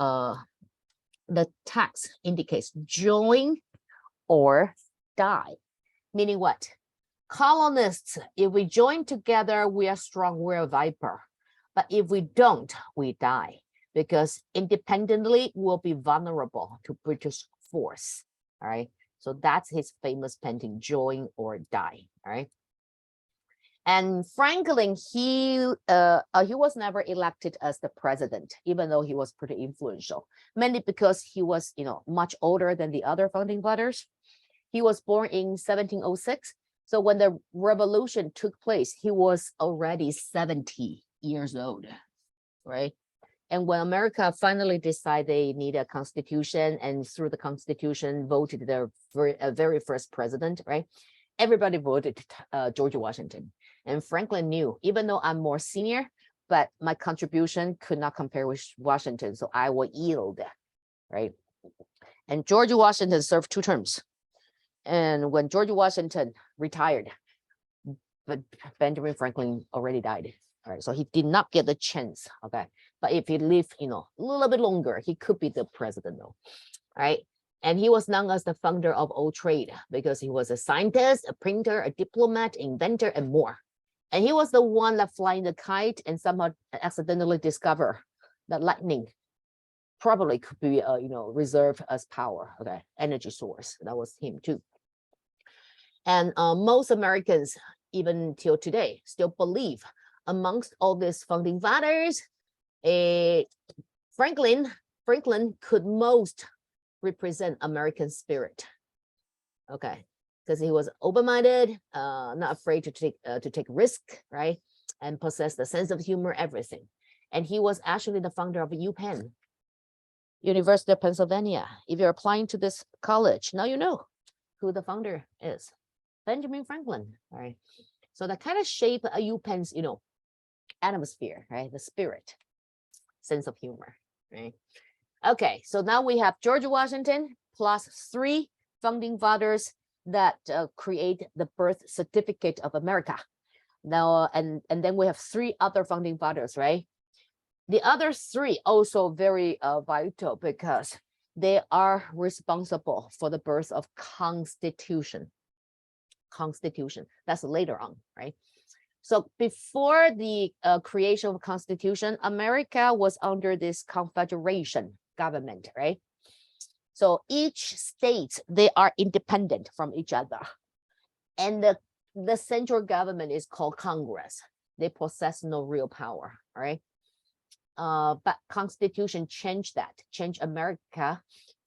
the text indicates join or die, meaning what? Colonists, if we join together, we are strong, we're a viper. But if we don't, we die, because independently we'll be vulnerable to British force. All right. So that's his famous painting, join or die. All right. And Franklin, he was never elected as the president, even though he was pretty influential, mainly because he was, much older than the other founding fathers. He was born in 1706. So when the revolution took place, he was already 70 years old, right? And when America finally decided they need a constitution, and through the constitution voted their very first president, right? Everybody voted George Washington. And Franklin knew, even though I'm more senior, but my contribution could not compare with Washington, so I will yield, right? And George Washington served 2 terms. And when George Washington retired, but Benjamin Franklin already died. All right, so he did not get the chance. Okay, but if he lived, a little bit longer, he could be the president, though. All right, and he was known as the founder of all trade because he was a scientist, a printer, a diplomat, inventor, and more. And he was the one that flying the kite and somehow accidentally discover that lightning probably could be, reserved as power. Okay, energy source. That was him too. And most Americans, even till today, still believe amongst all these founding fathers, Franklin could most represent American spirit. Okay, because he was open-minded, not afraid to take risk, right, and possessed the sense of humor, everything. And he was actually the founder of UPenn, University of Pennsylvania. If you're applying to this college, now you know who the founder is. Benjamin Franklin, all right? So that kind of shaped UPenn's, atmosphere, right? The spirit, sense of humor, right? Okay, so now we have George Washington plus 3 founding fathers that create the birth certificate of America. Now, and then we have 3 other founding fathers, right? The other 3 also very vital because they are responsible for the birth of Constitution. That's later on, right? So before the creation of Constitution, America was under this confederation government, right? So each state, they are independent from each other. And the central government is called Congress. They possess no real power, right? But Constitution changed America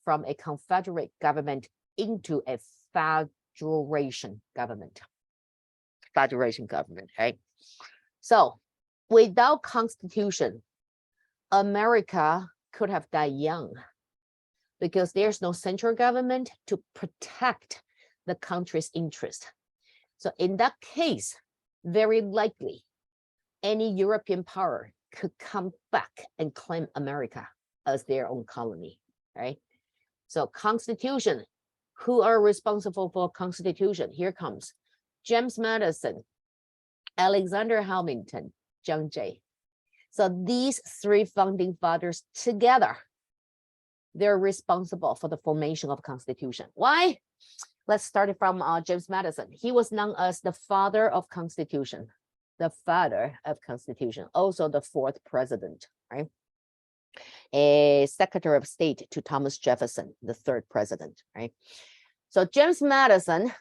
from a confederate government into a federation government. Right? So without Constitution, America could have died young because there's no central government to protect the country's interest. So in that case, very likely any European power could come back and claim America as their own colony, right? So Constitution, who are responsible for Constitution? Here comes James Madison, Alexander Hamilton, John Jay. So these 3 founding fathers together they're responsible for the formation of Constitution. Why? Let's start it from James Madison. He was known as the father of Constitution, the father of Constitution, also the fourth president, right? A Secretary of State to Thomas Jefferson, the third president, right? So James Madison,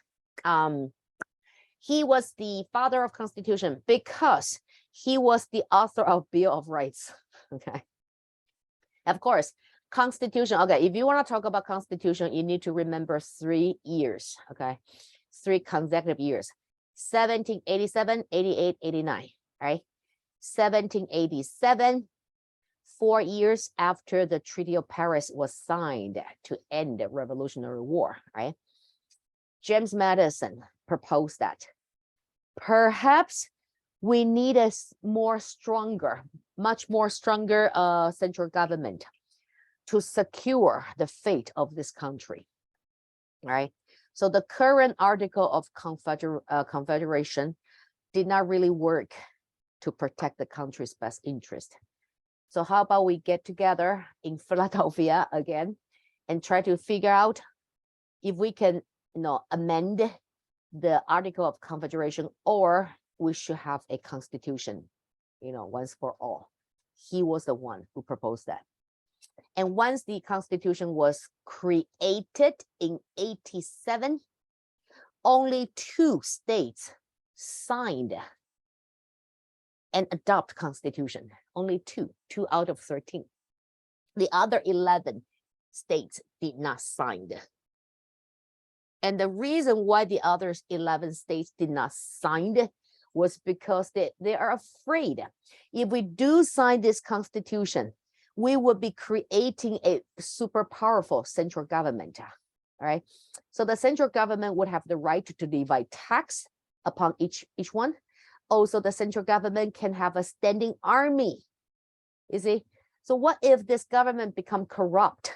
he was the father of Constitution because he was the author of Bill of Rights, okay? Of course, Constitution, okay, if you want to talk about Constitution, you need to remember 3 years, okay? 3 consecutive years, 1787, 88, 89, right? 1787, 4 years after the Treaty of Paris was signed to end the Revolutionary War, right? James Madison proposed that perhaps we need a much more stronger central government to secure the fate of this country, right? So the current article of confederation did not really work to protect the country's best interest. So how about we get together in Philadelphia again and try to figure out if we can, amend the article of confederation, or we should have a constitution, once for all. He was the one who proposed that. And once the Constitution was created in 87, only 2 states signed and adopt Constitution. Only 2 out of 13. The other 11 states did not sign. And the reason why the other 11 states did not sign was because they are afraid if we do sign this Constitution, we would be creating a super powerful central government, all right? So the central government would have the right to divide tax upon each one. Also, the central government can have a standing army, you see? So what if this government become corrupt?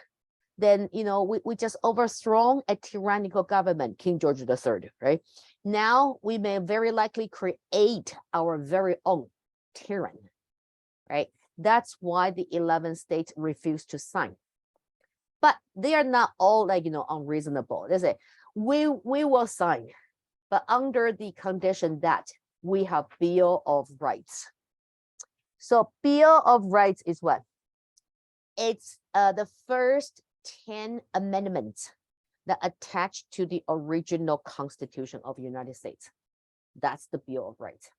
Then, we just overthrown a tyrannical government, King George III, right? Now we may very likely create our very own tyranny, right? That's why the 11 states refused to sign. But they are not all unreasonable. They say, we will sign, but under the condition that we have Bill of Rights. So Bill of Rights is what? It's the first 10 amendments that attach to the original Constitution of the United States. That's the Bill of Rights.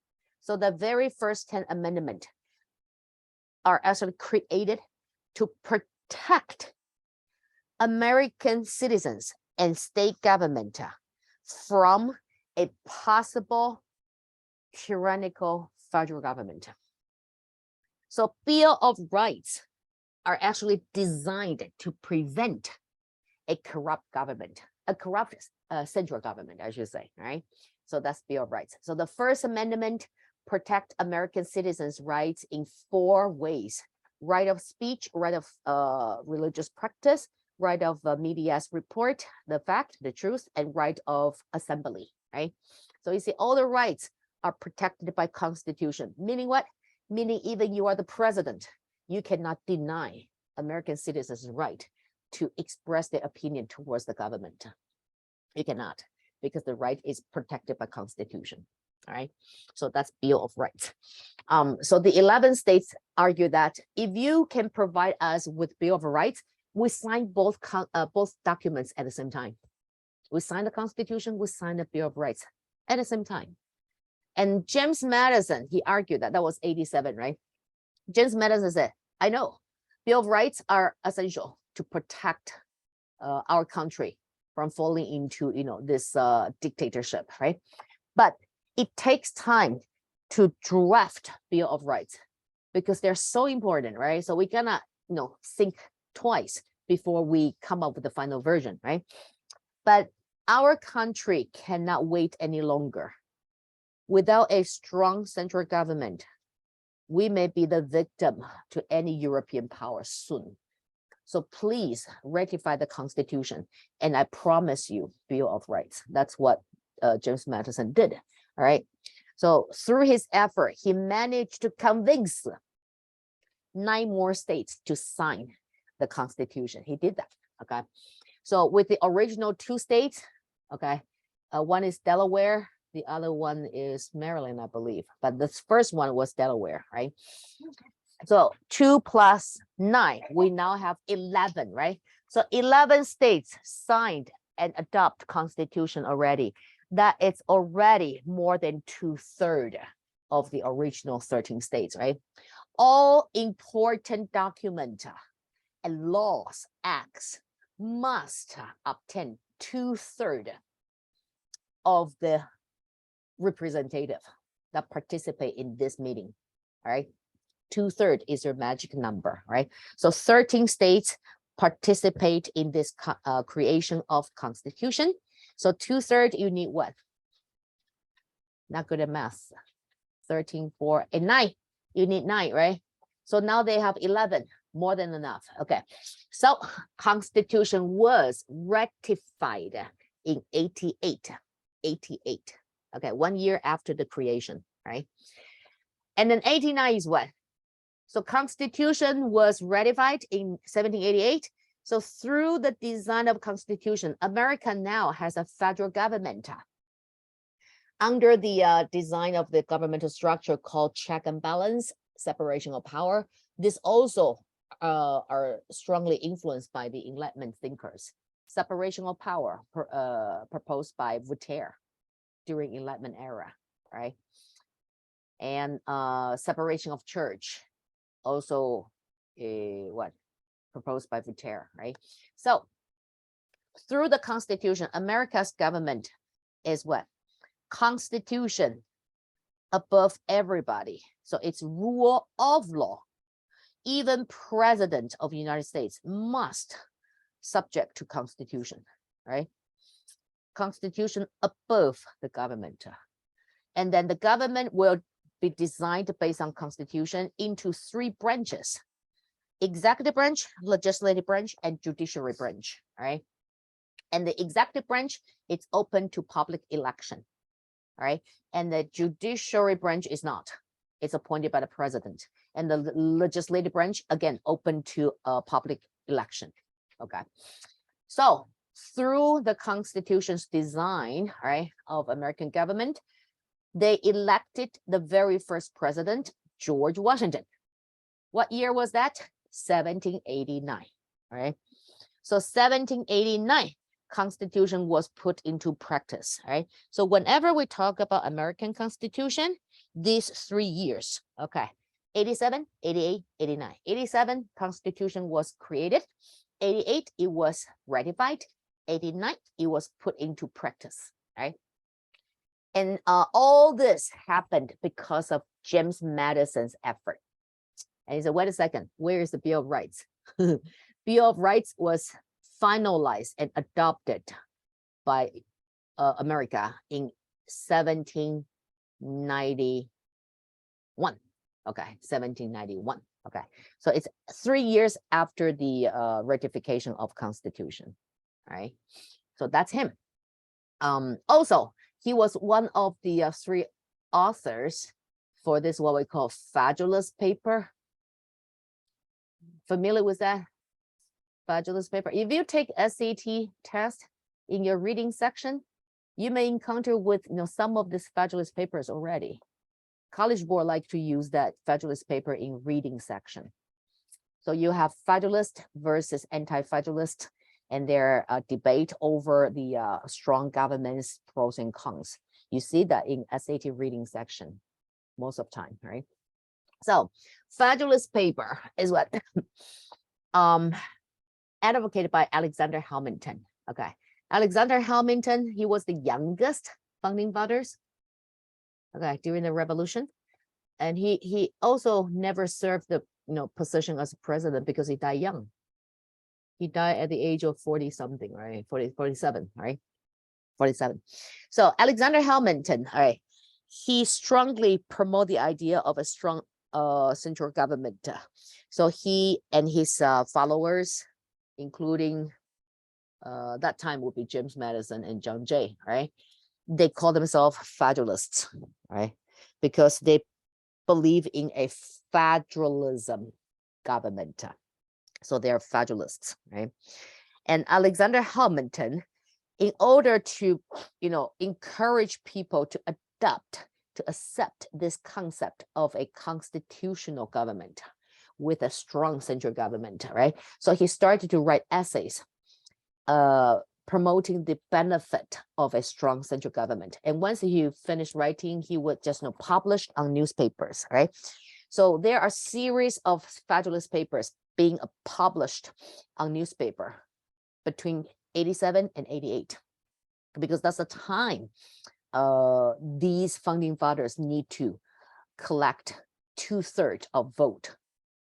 So the very first 10 amendments are actually created to protect American citizens and state government from a possible tyrannical federal government. So Bill of Rights are actually designed to prevent a corrupt government, a corrupt central government, I should say, right? So that's Bill of Rights. So the First Amendment protect American citizens' rights in 4 ways: right of speech, right of religious practice, right of media's report, the fact, the truth, and right of assembly, right? So you see, all the rights are protected by Constitution, meaning what? Meaning even you are the president, you cannot deny American citizens' right to express their opinion towards the government. You cannot, because the right is protected by Constitution. All right, so that's Bill of Rights. So the 11 states argue that if you can provide us with Bill of Rights, we sign both documents at the same time. We sign the Constitution, we sign the Bill of Rights at the same time. And James Madison, he argued that was 87, right? James Madison said, I know Bill of Rights are essential to protect our country from falling into this dictatorship, right? But it takes time to draft Bill of Rights because they're so important, right? So we cannot think twice before we come up with the final version, right? But our country cannot wait any longer. Without a strong central government, we may be the victim to any European power soon. So please ratify the Constitution, and I promise you Bill of Rights. That's what James Madison did. All right. So through his effort, he managed to convince 9 more states to sign the Constitution. He did that. Okay. So with the original 2 states, okay, one is Delaware, the other one is Maryland, I believe. But the first one was Delaware, right? So 2 plus 9, we now have 11, right? So 11 states signed and adopt Constitution already. That it's already more than 2/3 of the original 13 states, right? All important documents and laws, acts must obtain 2/3 of the representative that participate in this meeting, all right? 2/3 is your magic number, right? So 13 states participate in this creation of Constitution. So 2/3, you need what? Not good at math. 13, 4, and 9. You need 9, right? So now they have 11, more than enough. Okay. So Constitution was ratified in 88. Okay, 1 year after the creation, right? And then 89 is what? So Constitution was ratified in 1788. So through the design of Constitution, America now has a federal government under the design of the governmental structure called check and balance, separation of power. This also are strongly influenced by the Enlightenment thinkers. Separation of power proposed by Voltaire during Enlightenment era, right? And separation of church, also proposed by Voltaire, right? So through the Constitution, America's government is what? Constitution above everybody. So it's rule of law. Even President of the United States must subject to Constitution, right? Constitution above the government. And then the government will be designed based on Constitution into 3 branches: executive branch, legislative branch, and judiciary branch, right? And the executive branch, it's open to public election, right? And the judiciary branch is not. It's appointed by the president. And the legislative branch, again, open to a public election, okay? So through the Constitution's design, right, of American government, they elected the very first president, George Washington. What year was that? 1789, right? So 1789, Constitution was put into practice, right? So whenever we talk about American Constitution, these 3 years, okay, 87, 88, 89. 87, Constitution was created. 88, it was ratified. 89, it was put into practice, right? And all this happened because of James Madison's effort. And he said, wait a second, where is the Bill of Rights? Bill of Rights was finalized and adopted by America in 1791. Okay, 1791. Okay, so it's 3 years after the ratification of Constitution, right? So that's him. Also, he was one of the 3 authors for this, what we call Fabulous paper. Familiar with that? Fabulous paper. If you take SAT test in your reading section, you may encounter with some of these Fabulous papers already. College Board like to use that Fabulous paper in reading section. So you have Fabulist versus anti-Fabulist, and their debate over the strong government's pros and cons. You see that in SAT reading section most of the time, right? So Fabulous paper is what advocated by Alexander Hamilton. Okay, Alexander Hamilton, he was the youngest founding fathers, okay, during the revolution. And he also never served the position as president because he died young. He died at the age of 40 something, right? 47, right? 47. So Alexander Hamilton, all right, he strongly promoted the idea of a strong central government. So he and his followers, including that time would be James Madison and John Jay, right? They call themselves federalists, right? Because they believe in a federalism government. So they're federalists, right? And Alexander Hamilton, in order to, encourage people to accept this concept of a constitutional government with a strong central government, right? So he started to write essays promoting the benefit of a strong central government. And once he finished writing, he would just publish on newspapers, right? So there are series of Federalist papers being published on newspaper between 87 and 88, because that's the time these founding fathers need to collect 2/3 of vote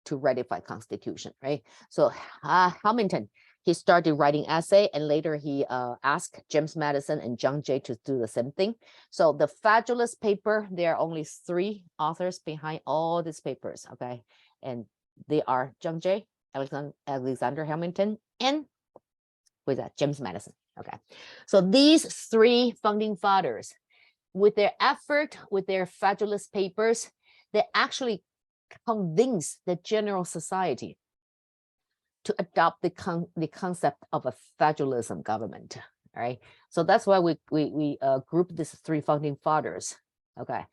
to ratify Constitution, right? So Hamilton, he started writing essay, and later he asked James Madison and John Jay to do the same thing. So the Federalist paper, there are only 3 authors behind all these papers, okay? And they are John Jay, Alexander Hamilton, and with that, James Madison, okay? So these 3 founding fathers, with their effort, with their Federalist papers, they actually convinced the general society to adopt the concept of a federalism government, right? So that's why we group these 3 founding fathers, okay,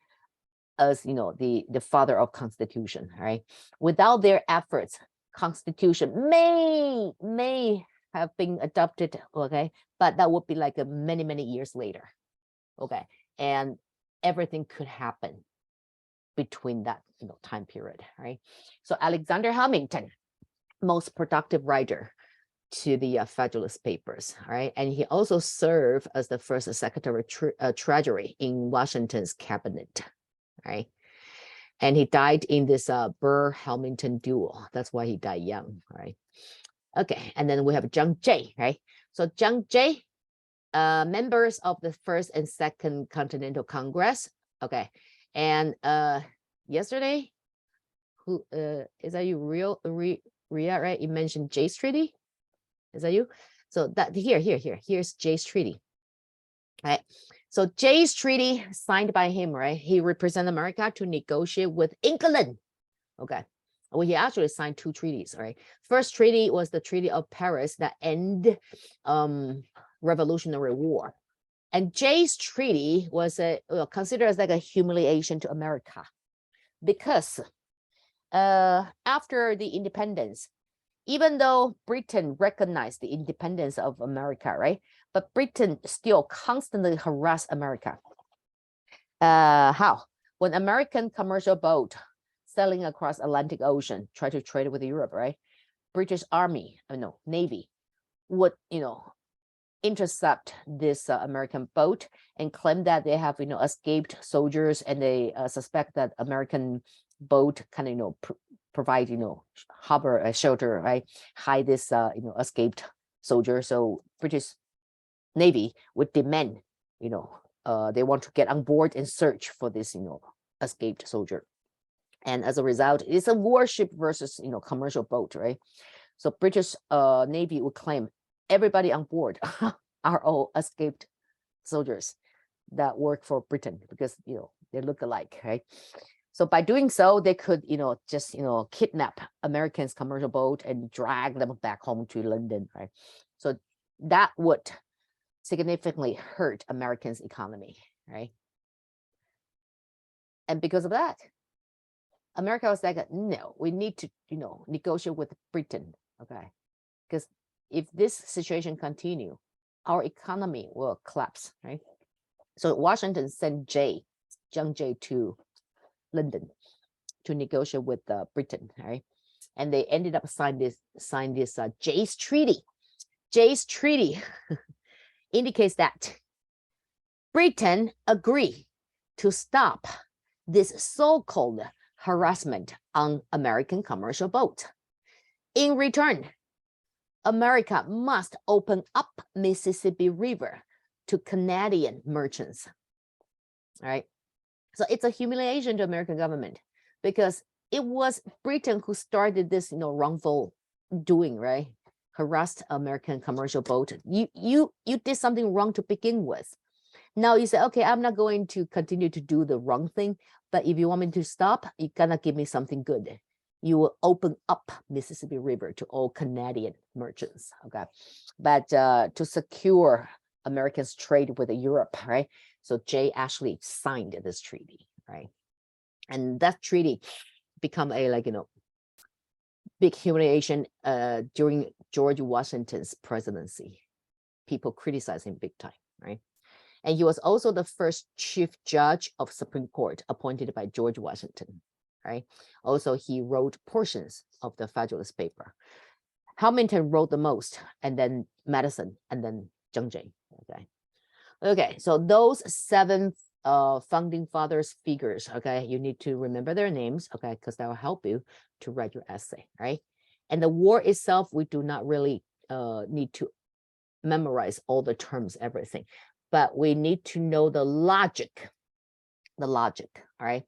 as the father of Constitution, right? Without their efforts, Constitution may have been adopted, okay, but that would be like many years later, okay, and everything could happen between that time period, right? So Alexander Hamilton, most productive writer to the Federalist Papers, right? And he also served as the first Secretary of Treasury in Washington's cabinet, right? And he died in this Burr-Hamilton duel. That's why he died young, right? Okay, and then we have John Jay, right? So John Jay, members of the First and Second Continental Congress, okay? And yesterday, who is that you, Ria, right? You mentioned Jay's Treaty. Is that you? So that here's Jay's Treaty. Right. So Jay's Treaty signed by him, right? He represents America to negotiate with England. Okay. Well, he actually signed 2 treaties, right? First treaty was the Treaty of Paris that ended Revolutionary War. And Jay's Treaty was considered as like a humiliation to America, because after the independence, even though Britain recognized the independence of America, right? But Britain still constantly harassed America. How? When American commercial boat sailing across Atlantic Ocean try to trade with Europe, right? British Army, Navy would, intercept this American boat and claim that they have, escaped soldiers, and they suspect that American boat kind of, provide, harbor shelter, right? Hide this, escaped soldier. So British Navy would demand, they want to get on board and search for this, escaped soldier. And as a result, it's a warship versus, commercial boat, right? So British Navy would claim everybody on board are all escaped soldiers that work for Britain, because, they look alike, right? So by doing so, they could, just, kidnap Americans' commercial boat and drag them back home to London, right? So that would significantly hurt Americans' economy, right? And because of that, America was like, no, we need to, negotiate with Britain, okay? Because if this situation continue, our economy will collapse, right? So Washington sent John Jay to London to negotiate with Britain, right? And they ended up sign this Jay's Treaty. Jay's Treaty indicates that Britain agreed to stop this so-called harassment on American commercial boats. In return, America must open up Mississippi River to Canadian merchants, right? So it's a humiliation to American government, because it was Britain who started this, wrongful doing, right? Harassed American commercial boat. You did something wrong to begin with. Now you say, okay, I'm not going to continue to do the wrong thing, but if you want me to stop, you gotta give me something good. you will open up Mississippi River to all Canadian merchants. Okay, but to secure Americans' trade with Europe, right? So Jay actually signed this treaty, right? And that treaty become a big humiliation during George Washington's presidency. People criticize him big time, right? And he was also the first chief judge of Supreme Court appointed by George Washington, right? Also, he wrote portions of the Federalist Paper. Hamilton wrote the most, and then Madison, and then Young Jay. Okay, so those 7 founding fathers figures, okay, you need to remember their names, okay, because that will help you to write your essay, right? And the war itself, we do not really need to memorize all the terms, everything, but we need to know the logic, all right?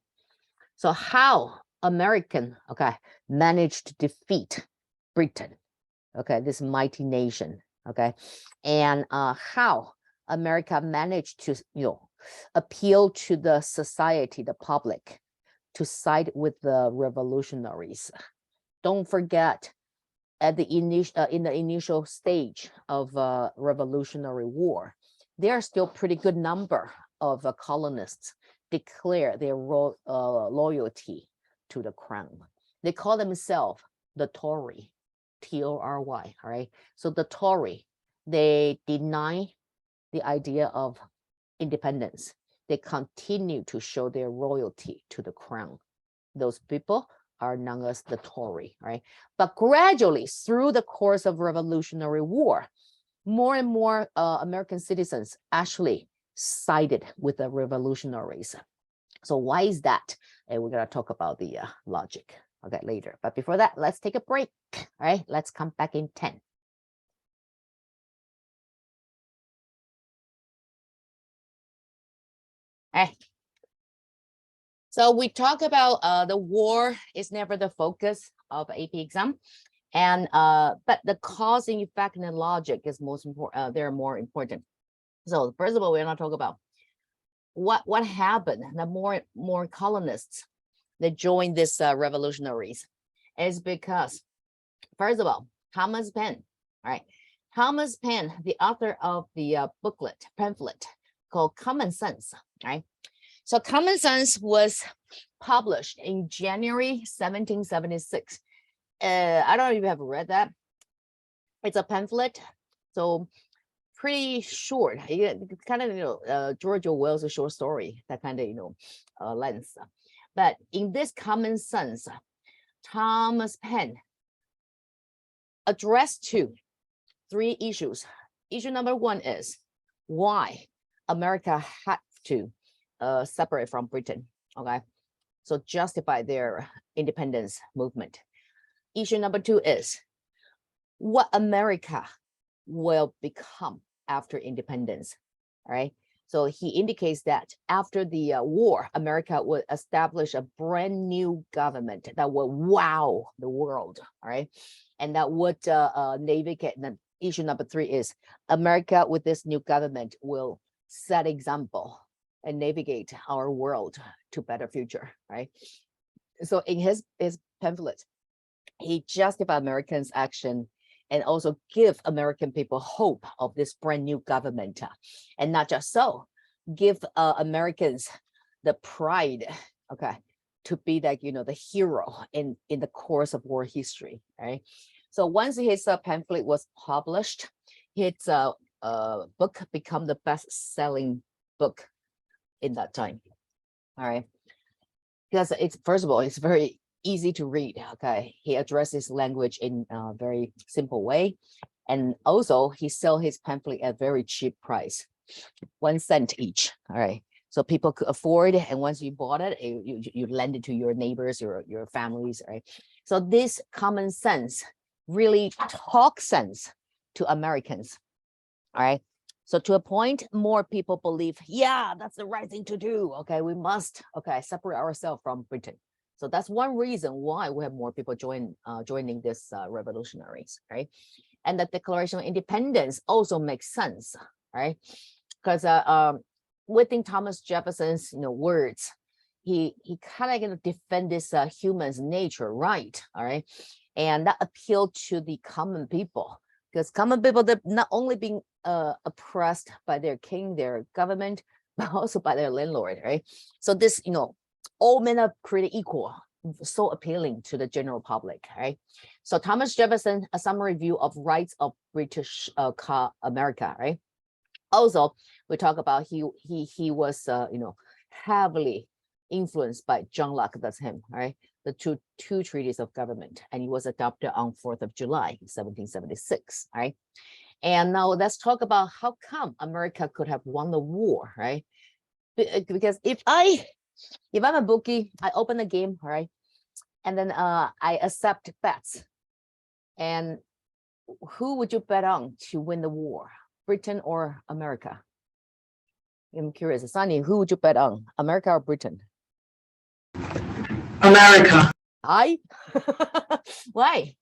So how American, okay, managed to defeat Britain, okay, this mighty nation, okay, and how America managed to, appeal to the society, the public, to side with the revolutionaries. Don't forget, at the in the initial stage of Revolutionary War, there are still pretty good number of colonists declare their loyalty to the crown. They call themselves the Tory, T-O-R-Y, right? So the Tory, they deny the idea of independence. They continue to show their loyalty to the crown. Those people are known as the Tory, right? But gradually, through the course of Revolutionary War, more and more American citizens actually sided with the revolutionaries. So why is that? And we're gonna talk about the logic, okay, later. But before that, let's take a break, all right? Let's come back in 10. Hey. So we talk about the war is never the focus of AP exam, and but the cause and effect and the logic is most important. They're more important. So first of all, we're gonna talk about what happened. The more colonists that joined this revolutionaries is because, first of all, Thomas Paine, all right? Thomas Paine, the author of the pamphlet called Common Sense, right? So Common Sense was published in January 1776. I don't know if you have read that. It's a pamphlet, so pretty short. Kind of, George Orwell's a short story, that kind of, length. But in this Common Sense, Thomas Paine addressed 3 issues. Issue number 1 is why America had to separate from Britain, okay? So justify their independence movement. Issue number 2 is what America will become after independence, all right? So he indicates that after the war, America would establish a brand new government that would wow the world, all right? And that would navigate. And then issue number 3 is America with this new government will set example and navigate our world to better future, right? So in his pamphlet, he justified Americans' action and also give American people hope of this brand new government. And not just so, give Americans the pride, okay, to be like, the hero in the course of war history, right? So once his pamphlet was published, his book became the best-selling book in that time, all right? Because it's, first of all, it's very easy to read, okay? He addresses language in a very simple way. And also he sell his pamphlet at very cheap price, 1 cent each, all right? So people could afford it, and once you bought it, you lend it to your neighbors, your families, right? So this Common Sense really talks sense to Americans, all right? So to a point, more people believe, yeah, that's the right thing to do. Okay, we must, okay, separate ourselves from Britain. So that's one reason why we have more people joining this revolutionaries, right? And the Declaration of Independence also makes sense, right? Because within Thomas Jefferson's words, he kind of defend this human's nature, right? All right, and that appealed to the common people, because common people, they're not only being oppressed by their king, their government, but also by their landlord, right? So this, all men are created equal, so appealing to the general public, right? So Thomas Jefferson, a summary view of rights of British America, right? Also, we talk about he was heavily influenced by John Locke. That's him, right? The two treaties of government, and he was adopted on 4th of July, 1776, right? And now let's talk about how come America could have won the war, right? Because if I'm a bookie, I open a game, right? And then I accept bets. And who would you bet on to win the war? Britain or America? I'm curious. Sunny, who would you bet on? America or Britain? America. I? Why?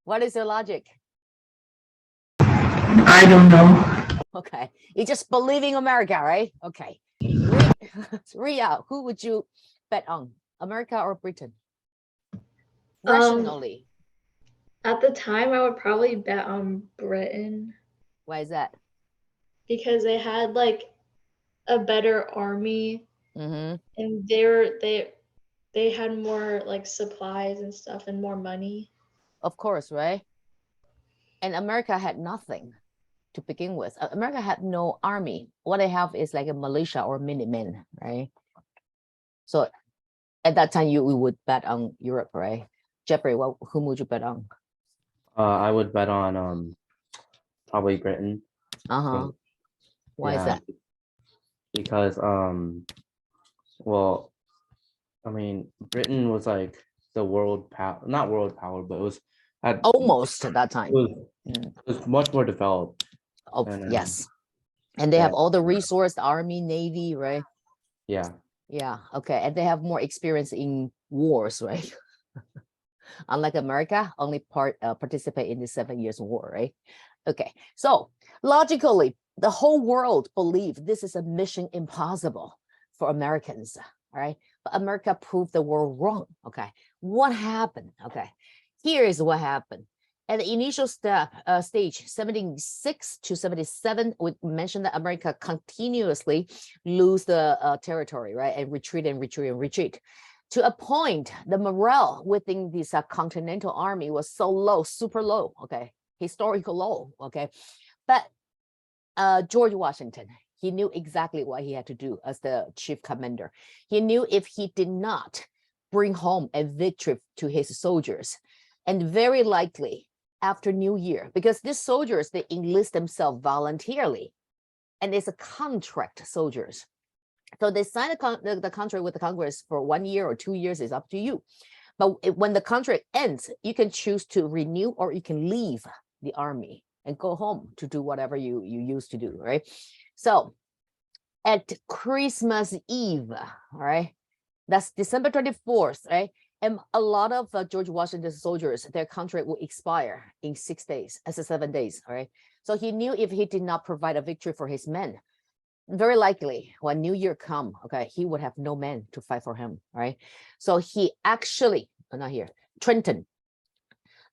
What is your logic? I don't know. Okay. You just believe in America, right? Okay. Ria, who would you bet on? America or Britain? Rationally. At the time, I would probably bet on Britain Why is that? because they had like a better army, Mm-hmm. and they had more like supplies and stuff and more money. Of course, right? And America had nothing to begin with. America had no army. What they have is like a militia or Minutemen, right? So at that time, we would bet on Europe, right? Jeffrey, whom would you bet on? I would bet on probably Britain. Uh-huh. Why is that? Because well, I mean, Britain was like the world power, not world power, but it was at Almost at that time. it was much more developed. Oh, And, yes. And they have yeah. all the resource, army, navy, right? Yeah. Yeah, okay. And they have more experience in wars, right? Unlike America, only participate in the 7 Years' War, right? Okay, so logically, the whole world believed this is a mission impossible for Americans, all right? But America proved the world wrong, okay? What happened? Okay, here is what happened. At the initial stage, 76 to 77, we mentioned that America continuously lose the territory, right? And retreat and retreat and retreat. To a point, the morale within this continental army was so low, super low, okay? Historical low, okay? But George Washington, he knew exactly what he had to do as the chief commander. He knew if he did not bring home a victory to his soldiers, and very likely after New Year, because these soldiers, they enlist themselves voluntarily, and it's a contract soldiers. So they sign the contract with the Congress for 1 year or 2 years, is up to you. But when the contract ends, you can choose to renew or you can leave the army and go home to do whatever you used to do, right? So at Christmas Eve, all right, that's December 24th, right? And a lot of George Washington's soldiers, their contract will expire in 6 days, as 7 days, all right? So he knew if he did not provide a victory for his men, very likely when New Year come, okay, he would have no men to fight for him, right? So he actually, not here, Trenton,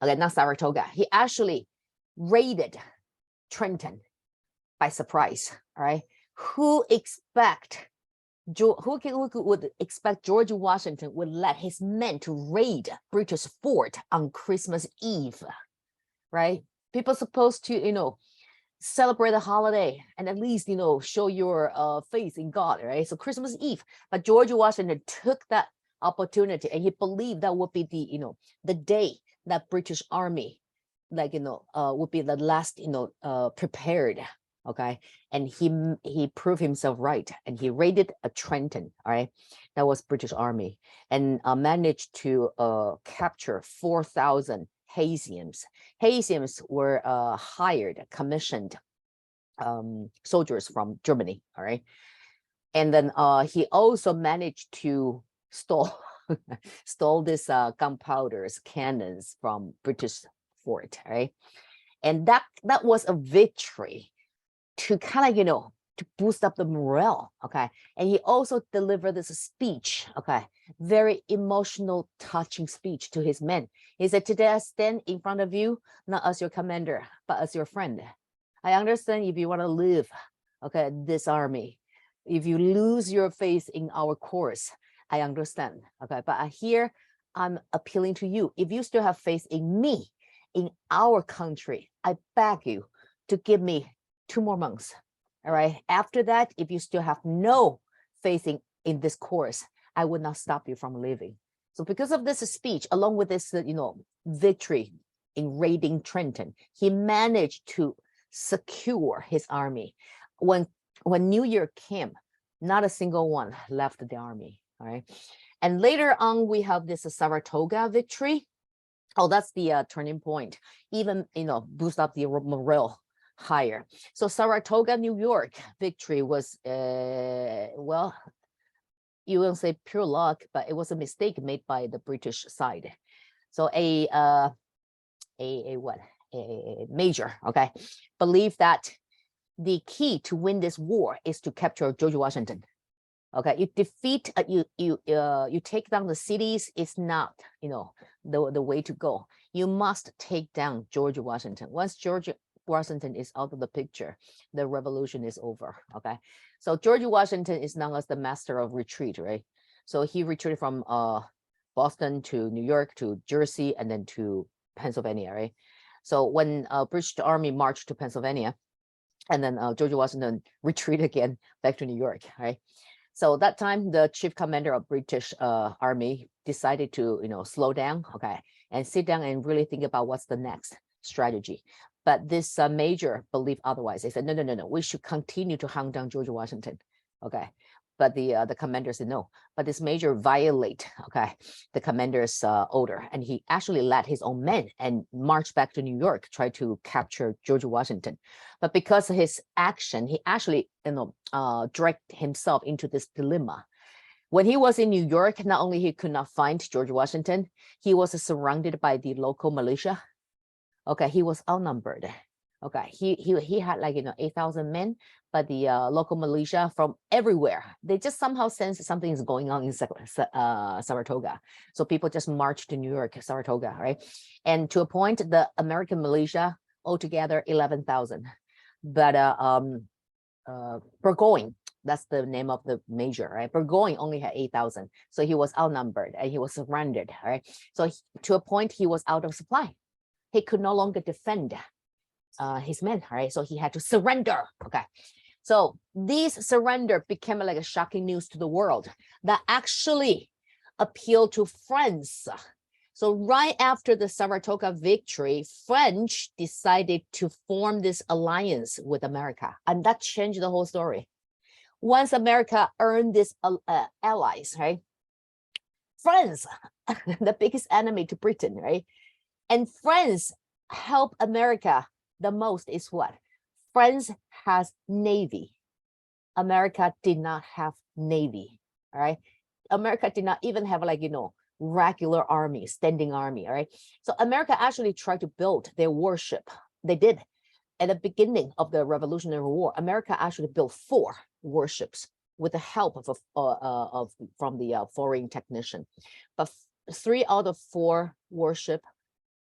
okay, not Saratoga. He actually raided Trenton by surprise, all right? Who would expect George Washington would let his men to raid British fort on Christmas Eve, right? People supposed to, celebrate the holiday and at least, show your faith in God, right? So Christmas Eve, but George Washington took that opportunity and he believed that would be the day that British army, would be the last, prepared, okay? And he proved himself right and he raided a Trenton, all right? That was British army and managed to capture 4,000 Haitians. Haitians were commissioned soldiers from Germany, all right? And then he also managed to stole this gunpowders, cannons from British fort, right? And that was a victory to kind of, to boost up the morale. Okay. And he also delivered this speech. Okay. Very emotional, touching speech to his men. He said, today I stand in front of you, not as your commander, but as your friend. I understand if you want to live, okay, this army, if you lose your faith in our course, I understand. Okay. But here I'm appealing to you. If you still have faith in me, in our country, I beg you to give me 2 more months. All right. After that, if you still have no faith in this course, I would not stop you from leaving. So because of this speech, along with this, victory in raiding Trenton, he managed to secure his army. When New Year came, not a single one left the army. All right. And later on, we have this Saratoga victory. Oh, that's the turning point. Even, boost up the morale higher. So Saratoga, New York victory was, well, you will say pure luck, but it was a mistake made by the British side. So a major, okay, believed that the key to win this war is to capture George Washington. Okay, you defeat, you take down the cities. It's not, the way to go. You must take down George Washington. Once George Washington is out of the picture, the revolution is over. Okay, so George Washington is known as the master of retreat, right? So he retreated from Boston to New York to Jersey and then to Pennsylvania, right? So when British Army marched to Pennsylvania, and then George Washington retreated again back to New York, right? So that time, the chief commander of British Army decided to, slow down, okay, and sit down and really think about what's the next strategy. But this major believed otherwise. They said, no, we should continue to hunt down George Washington, okay. But the commander said no. But this major violate, okay, the commander's order, and he actually led his own men and marched back to New York, tried to capture George Washington. But because of his action, he actually, dragged himself into this dilemma. When he was in New York, not only he could not find George Washington, he was surrounded by the local militia. Okay, he was outnumbered. Okay, he had 8,000 men, but the local militia from everywhere, they just somehow sensed something is going on in Saratoga. So people just marched to New York, Saratoga, right? And to a point, the American militia altogether 11,000. But Burgoyne, that's the name of the major, right? Burgoyne only had 8,000, so he was outnumbered and he was surrounded, right? So to a point, he was out of supply. He could no longer defend his men, right? So he had to surrender. Okay, so this surrender became like a shocking news to the world that actually appealed to France. So right after the Saratoga victory, French decided to form this alliance with America, and that changed the whole story. Once America earned these allies, right? France, the biggest enemy to Britain, right? And France helped America the most is what? France has Navy. America did not have Navy, all right? America did not even have regular army, standing army, all right? So America actually tried to build their warship. They did. At the beginning of the Revolutionary War, America actually built 4 warships with the help from the foreign technician. But 3 out of 4 warship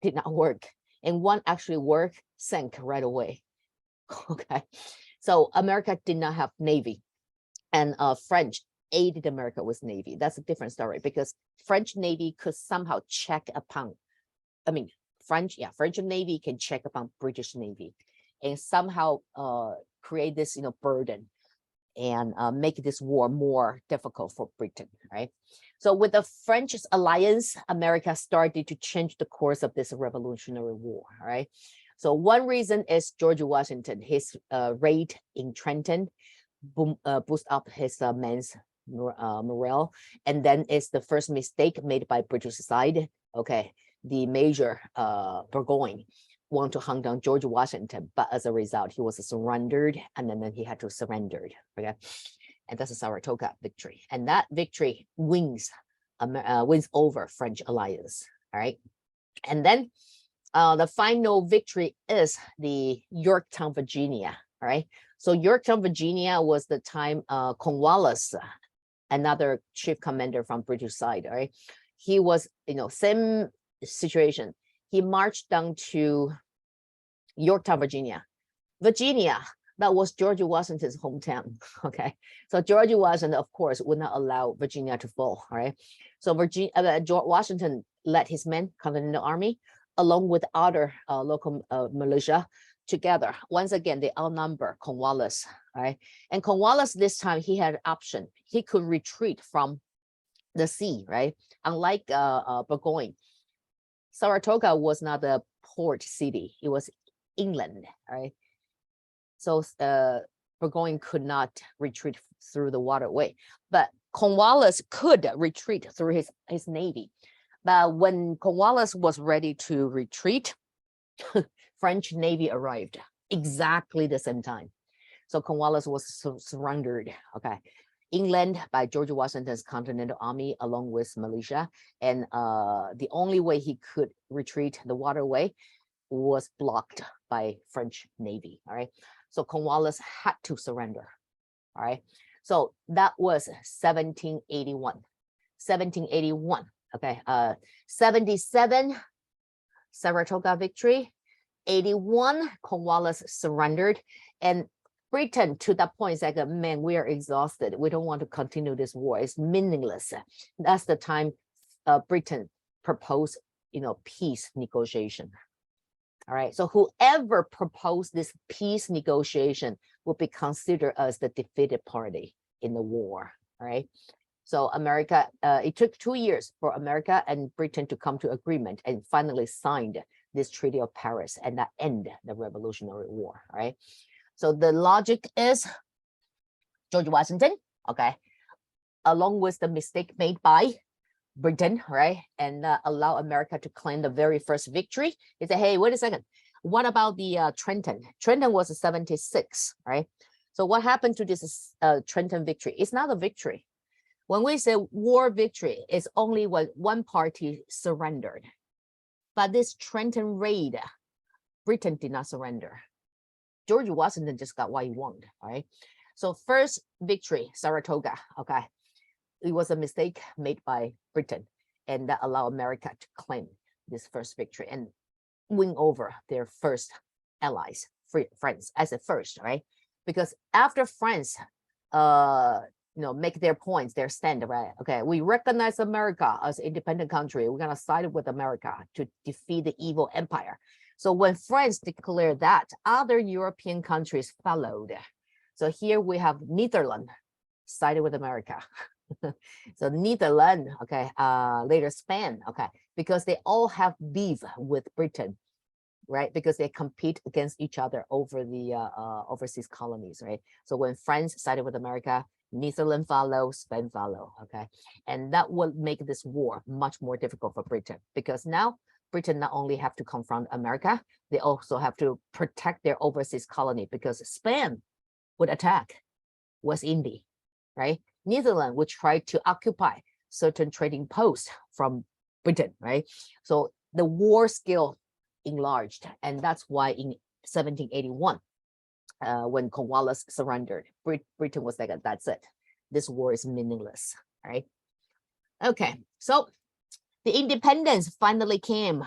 did not work, and 1 actually worked, sank right away. Okay, so America did not have Navy, and French aided America with Navy. That's a different story because French Navy could somehow check upon, French Navy can check upon British Navy, and somehow create this burden and make this war more difficult for Britain, right? So with the French alliance, America started to change the course of this Revolutionary War, right? So one reason is George Washington, his raid in Trenton boost up his men's morale. And then it's the first mistake made by British side. Okay, the major Burgoyne want to hunt down George Washington, but as a result, he was surrendered, and then he had to surrender. Okay, and that's a Saratoga victory, and that victory wins over French alliance. All right, and then the final victory is the Yorktown, Virginia. All right, So Yorktown, Virginia was the time Cornwallis, another chief commander from British side, right? He was, same situation. He marched down to Yorktown, Virginia. That was George Washington's hometown. Okay, so George Washington, of course, would not allow Virginia to fall. All right, so George Washington led his men, Continental Army, along with other local militia together. Once again, they outnumber Cornwallis. Right, and Cornwallis this time he had an option. He could retreat from the sea. Right, unlike Burgoyne, Saratoga was not a port city; it was inland. Right. So Burgoyne could not retreat through the waterway, but Cornwallis could retreat through his navy. But when Cornwallis was ready to retreat, French navy arrived exactly the same time. So Cornwallis was surrendered. Okay, inland by George Washington's Continental Army along with militia, and the only way he could retreat the waterway was blocked by French navy. All right. So Cornwallis had to surrender. All right. So that was 1781. 1781. Okay. 77, Saratoga victory. 81, Cornwallis surrendered. And Britain, to that point, is like, man, we are exhausted. We don't want to continue this war. It's meaningless. That's the time Britain proposed, peace negotiation. All right, so whoever proposed this peace negotiation will be considered as the defeated party in the war. All right, so America, it took 2 years for America and Britain to come to agreement and finally signed this Treaty of Paris, and that ended the Revolutionary War. All right, so the logic is George Washington, okay, along with the mistake made by Britain, right, and allow America to claim the very first victory. He said, hey, wait a second. What about the Trenton? Trenton was 76, right? So what happened to this Trenton victory? It's not a victory. When we say war victory, it's only when one party surrendered. But this Trenton raid, Britain did not surrender. George Washington just got what he wanted, right? So first victory, Saratoga, okay. It was a mistake made by Britain, and that allowed America to claim this first victory and win over their first allies, France, as a first, right? Because after France, make their points, their stand, right? Okay, we recognize America as an independent country. We're gonna side with America to defeat the evil empire. So when France declared that, other European countries followed. So here we have Netherlands sided with America. So Netherlands, okay, later Spain, okay, because they all have beef with Britain, right? Because they compete against each other over the overseas colonies, right? So when France sided with America, Netherlands follow, Spain follow, okay? And that will make this war much more difficult for Britain, because now Britain not only have to confront America, they also have to protect their overseas colony, because Spain would attack West India, right? Netherlands would try to occupy certain trading posts from Britain, right? So the war scale enlarged, and that's why in 1781, when Cornwallis surrendered, Britain was like, that's it. This war is meaningless, right? Okay, so the independence finally came.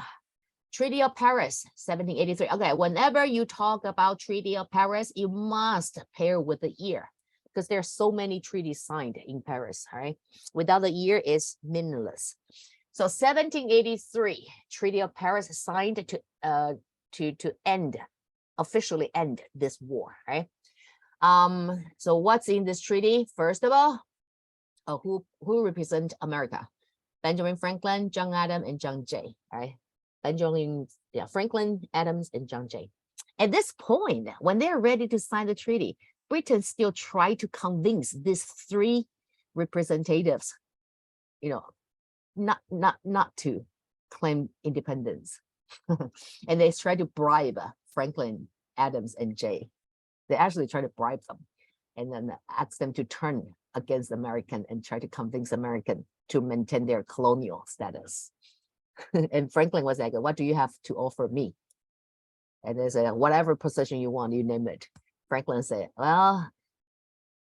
Treaty of Paris, 1783. Okay, whenever you talk about Treaty of Paris, you must pair with the year, because there are so many treaties signed in Paris, all right? Without the year, it's meaningless. So 1783, Treaty of Paris signed to officially end this war, right? So what's in this treaty? First of all, who represent America? Benjamin Franklin, John Adams, and John Jay, right? Franklin, Adams, and John Jay. At this point, when they're ready to sign the treaty, Britain still tried to convince these three representatives, not to claim independence. And they tried to bribe Franklin, Adams, and Jay. They actually tried to bribe them and then ask them to turn against American and try to convince American to maintain their colonial status. And Franklin was like, what do you have to offer me? And they said, whatever position you want, you name it. Franklin said, well,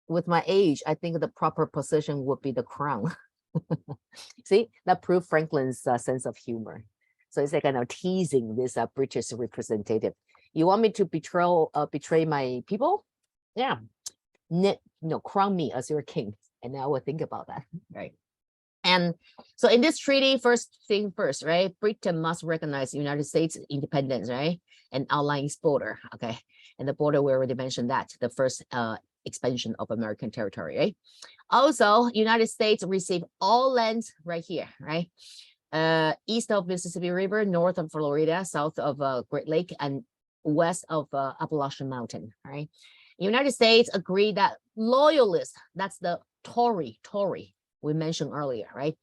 with my age, I think the proper position would be the crown. See, that proved Franklin's sense of humor. So it's like kind of teasing this British representative. You want me to betray my people? Yeah, crown me as your king. And I will think about that, right? And so in this treaty, first thing first, right? Britain must recognize the United States independence, right? And outline its border, okay? And the border, we already mentioned that, the first expansion of American territory, right? Also, United States received all lands right here, right? East of Mississippi River, north of Florida, south of Great Lake, and west of Appalachian Mountain, right? United States agreed that loyalists, that's the Tory we mentioned earlier, right?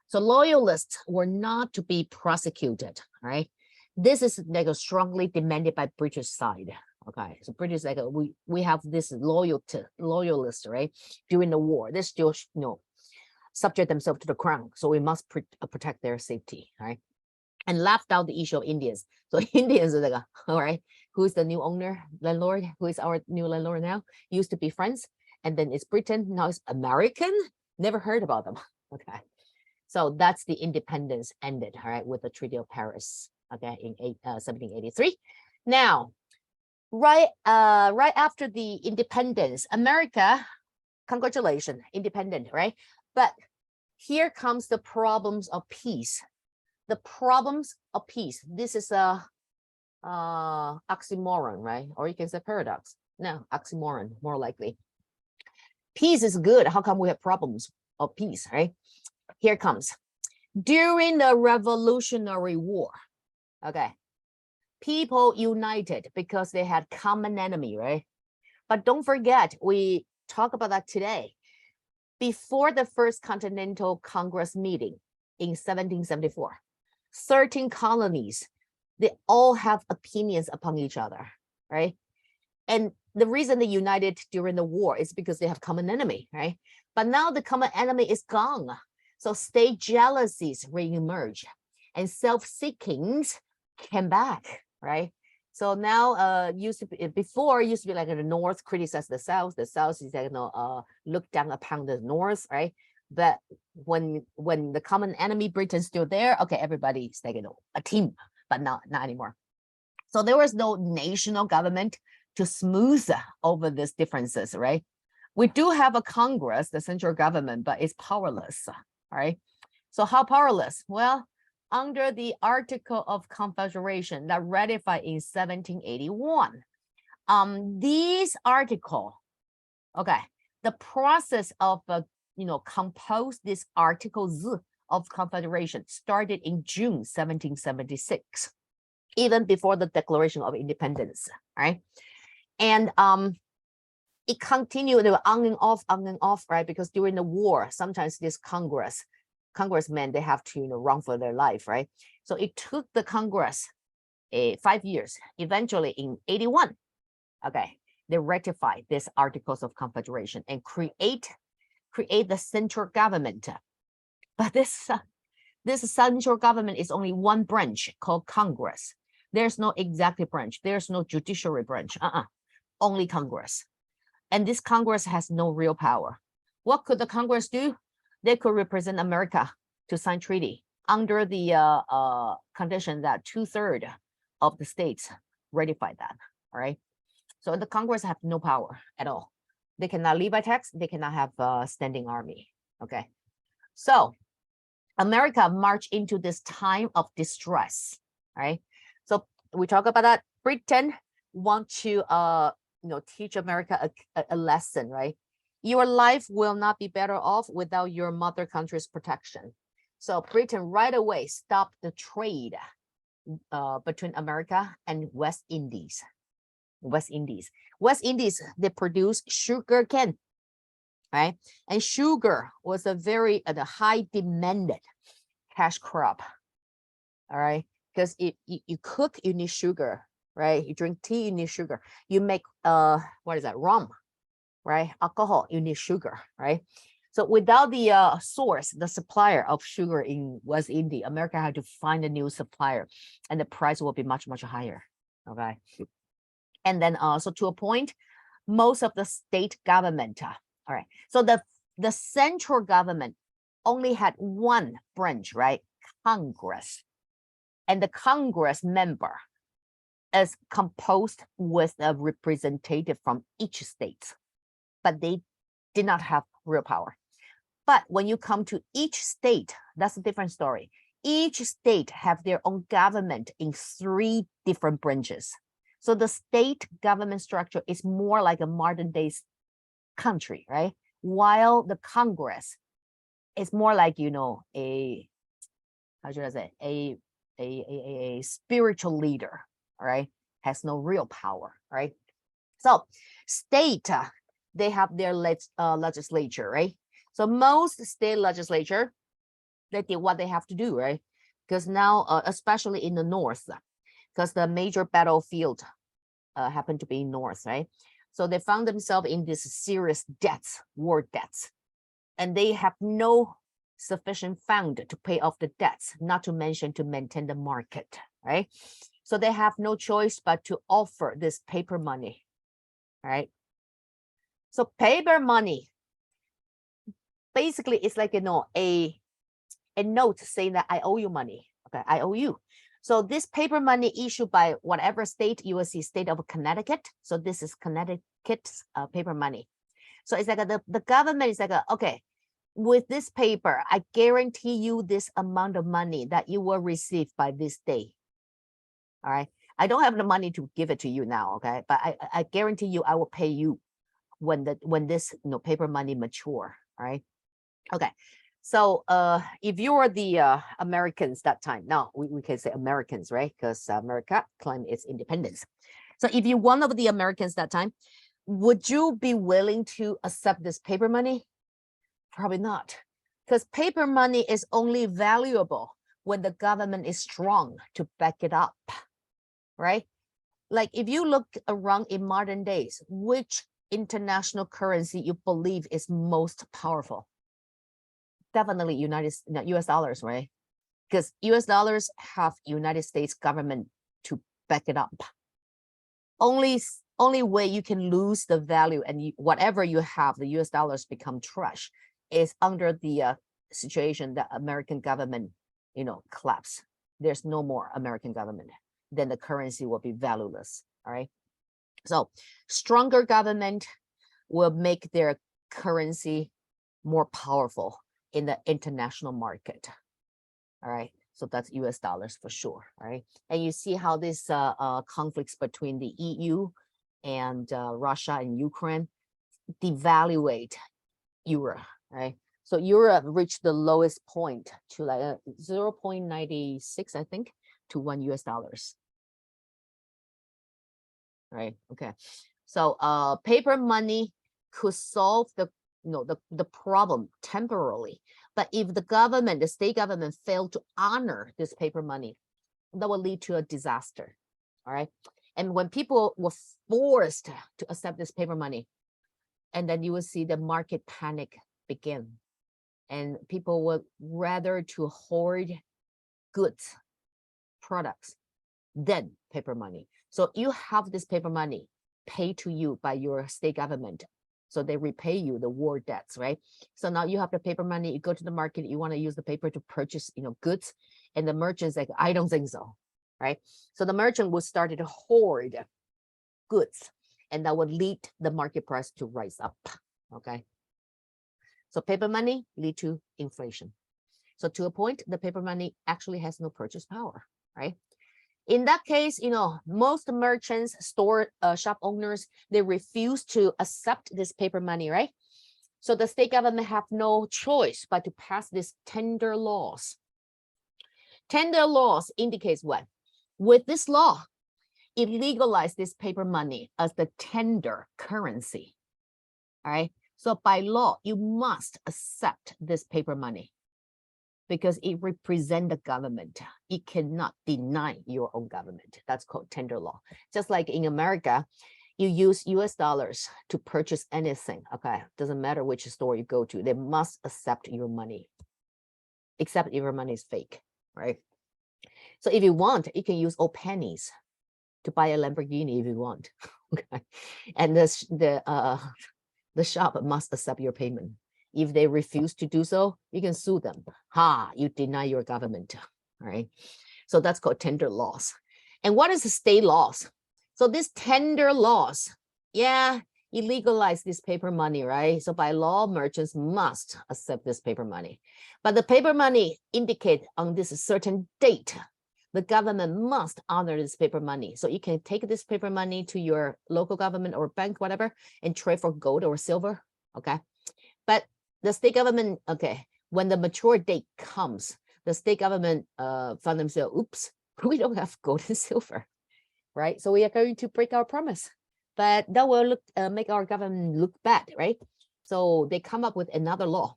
So loyalists were not to be prosecuted, right? This is like strongly demanded by British side. Okay, so British like we have this loyalists, right? During the war, they still subject themselves to the crown, so we must protect their safety, right? And left out the issue of Indians. So Indians are like, all right, who is the new owner, landlord? Who is our new landlord now? Used to be France, and then it's Britain, now it's American. Never heard about them. Okay, so that's the independence ended, all right, with the Treaty of Paris, okay, in 1783. Now, right after the independence, America, congratulations, independent, right? But here comes the problems of peace. The problems of peace. This is a oxymoron, right? Or you can say paradox. No, oxymoron, more likely. Peace is good. How come we have problems of peace, right? Here comes. During the Revolutionary War, okay, people united because they had common enemy, right? But don't forget, we talk about that today. Before the First Continental Congress meeting in 1774, 13 colonies, they all have opinions upon each other, right? And the reason they united during the war is because they have common enemy, right? But now the common enemy is gone. So state jealousies reemerge and self-seekings came back, right? So now before used to be like the North criticize the South is like, look down upon the North, right? But when the common enemy Britain's still there, okay, everybody's like a team, but not anymore. So there was no national government to smooth over these differences, right? We do have a Congress, the central government, but it's powerless, right? So how powerless? Well, under the Article of Confederation that ratified in 1781, these article, okay, the process of compose these articles of confederation started in June 1776, even before the Declaration of Independence, right? And it continued on and off, right? Because during the war, sometimes this congressmen, they have to run for their life, right? So it took the Congress 5 years. Eventually, in 81, okay, they ratified these Articles of Confederation and create the central government. But this central government is only one branch called Congress. There's no executive branch. There's no judiciary branch. Only Congress. And this Congress has no real power. What could the Congress do? They could represent America to sign treaty under the condition that 2/3 of the states ratify that, all right? So the Congress have no power at all. They cannot levy tax. They cannot have a standing army, okay? So America marched into this time of distress, right? So we talk about that. Britain want to teach America a lesson, right? Your life will not be better off without your mother country's protection. So Britain right away stopped the trade between America and West Indies. West Indies, they produce sugar cane, right? And sugar was a very high demanded cash crop, all right? Because you cook, you need sugar, right? You drink tea, you need sugar. You make rum, right? Alcohol, you need sugar, right? So without the source, the supplier of sugar in West India, America had to find a new supplier, and the price will be much higher, okay? And then also to a point, most of the state government. All right. So the central government only had one branch, right? Congress. And the Congress member is composed with a representative from each state, but they did not have real power. But when you come to each state, that's a different story. Each state have their own government in 3 different branches. So the state government structure is more like a modern day country, right? While the Congress is more like, you know, how should I say, a spiritual leader, right? Has no real power, right? So state, they have their legislature, right? So most state legislature, they did what they have to do, right? Because now, especially in the north, because the major battlefield happened to be north, right? So they found themselves in this serious debts, war debts, and they have no sufficient fund to pay off the debts, not to mention to maintain the market, right? So they have no choice but to offer this paper money, right? So paper money, basically it's like, you know, a note saying that I owe you money, okay, I owe you. So this paper money issued by whatever state, you will see state of Connecticut. So this is Connecticut's paper money. So it's like the government is like, okay, with this paper, I guarantee you this amount of money that you will receive by this day. All right. I don't have the money to give it to you now, okay? But I guarantee you I will pay you when this, you know, paper money mature. All right. Okay. So if you were the Americans that time, now we can say Americans, right? Because America claimed its independence. So if you're one of the Americans that time, would you be willing to accept this paper money? Probably not, because paper money is only valuable when the government is strong to back it up, right? Like if you look around in modern days, which international currency you believe is most powerful? Definitely US dollars, right? Because US dollars have United States government to back it up. Only way you can lose the value and whatever you have, the US dollars become trash, is under the situation that American government, you know, collapse. There's no more American government, then the currency will be valueless. All right. So stronger government will make their currency more powerful in the international market. All right. So that's US dollars for sure. All right. And you see how this conflicts between the EU and Russia and Ukraine devaluate euro, right? So euro reached the lowest point to like 0.96, I think, to $1. Right. Okay. So paper money could solve the the problem temporarily. But if the government, the state government, failed to honor this paper money, that will lead to a disaster. All right. And when people were forced to accept this paper money, and then you will see the market panic begin. And people would rather to hoard goods, products, than paper money. So you have this paper money paid to you by your state government. So they repay you the war debts, right? So now you have the paper money, you go to the market, you want to use the paper to purchase, goods. And the merchant's like, I don't think so, right? So the merchant would start to hoard goods, and that would lead the market price to rise up, okay? So paper money lead to inflation. So to a point, the paper money actually has no purchase power, right? In that case, most merchants, shop owners, they refuse to accept this paper money, right? So the state government have no choice but to pass these tender laws. Tender laws indicates what? With this law, it legalized this paper money as the tender currency, all right? So by law, you must accept this paper money because it represents the government. It cannot deny your own government. That's called tender law. Just like in America, you use US dollars to purchase anything, okay? Doesn't matter which store you go to, they must accept your money, except if your money is fake, right? So if you want, you can use old pennies to buy a Lamborghini if you want, Okay, and the shop must accept your payment. If they refuse to do so, you can sue them. Ha, you deny your government. All right. So that's called tender loss. And what is the state loss? So this tender loss, yeah, you legalize this paper money, right? So by law, merchants must accept this paper money. But the paper money indicate on this certain date, the government must honor this paper money. So you can take this paper money to your local government or bank, whatever, and trade for gold or silver, okay? But the state government, okay, when the mature date comes, the state government found themselves, oops, we don't have gold and silver, right? So we are going to break our promise, but that will make our government look bad, right? So they come up with another law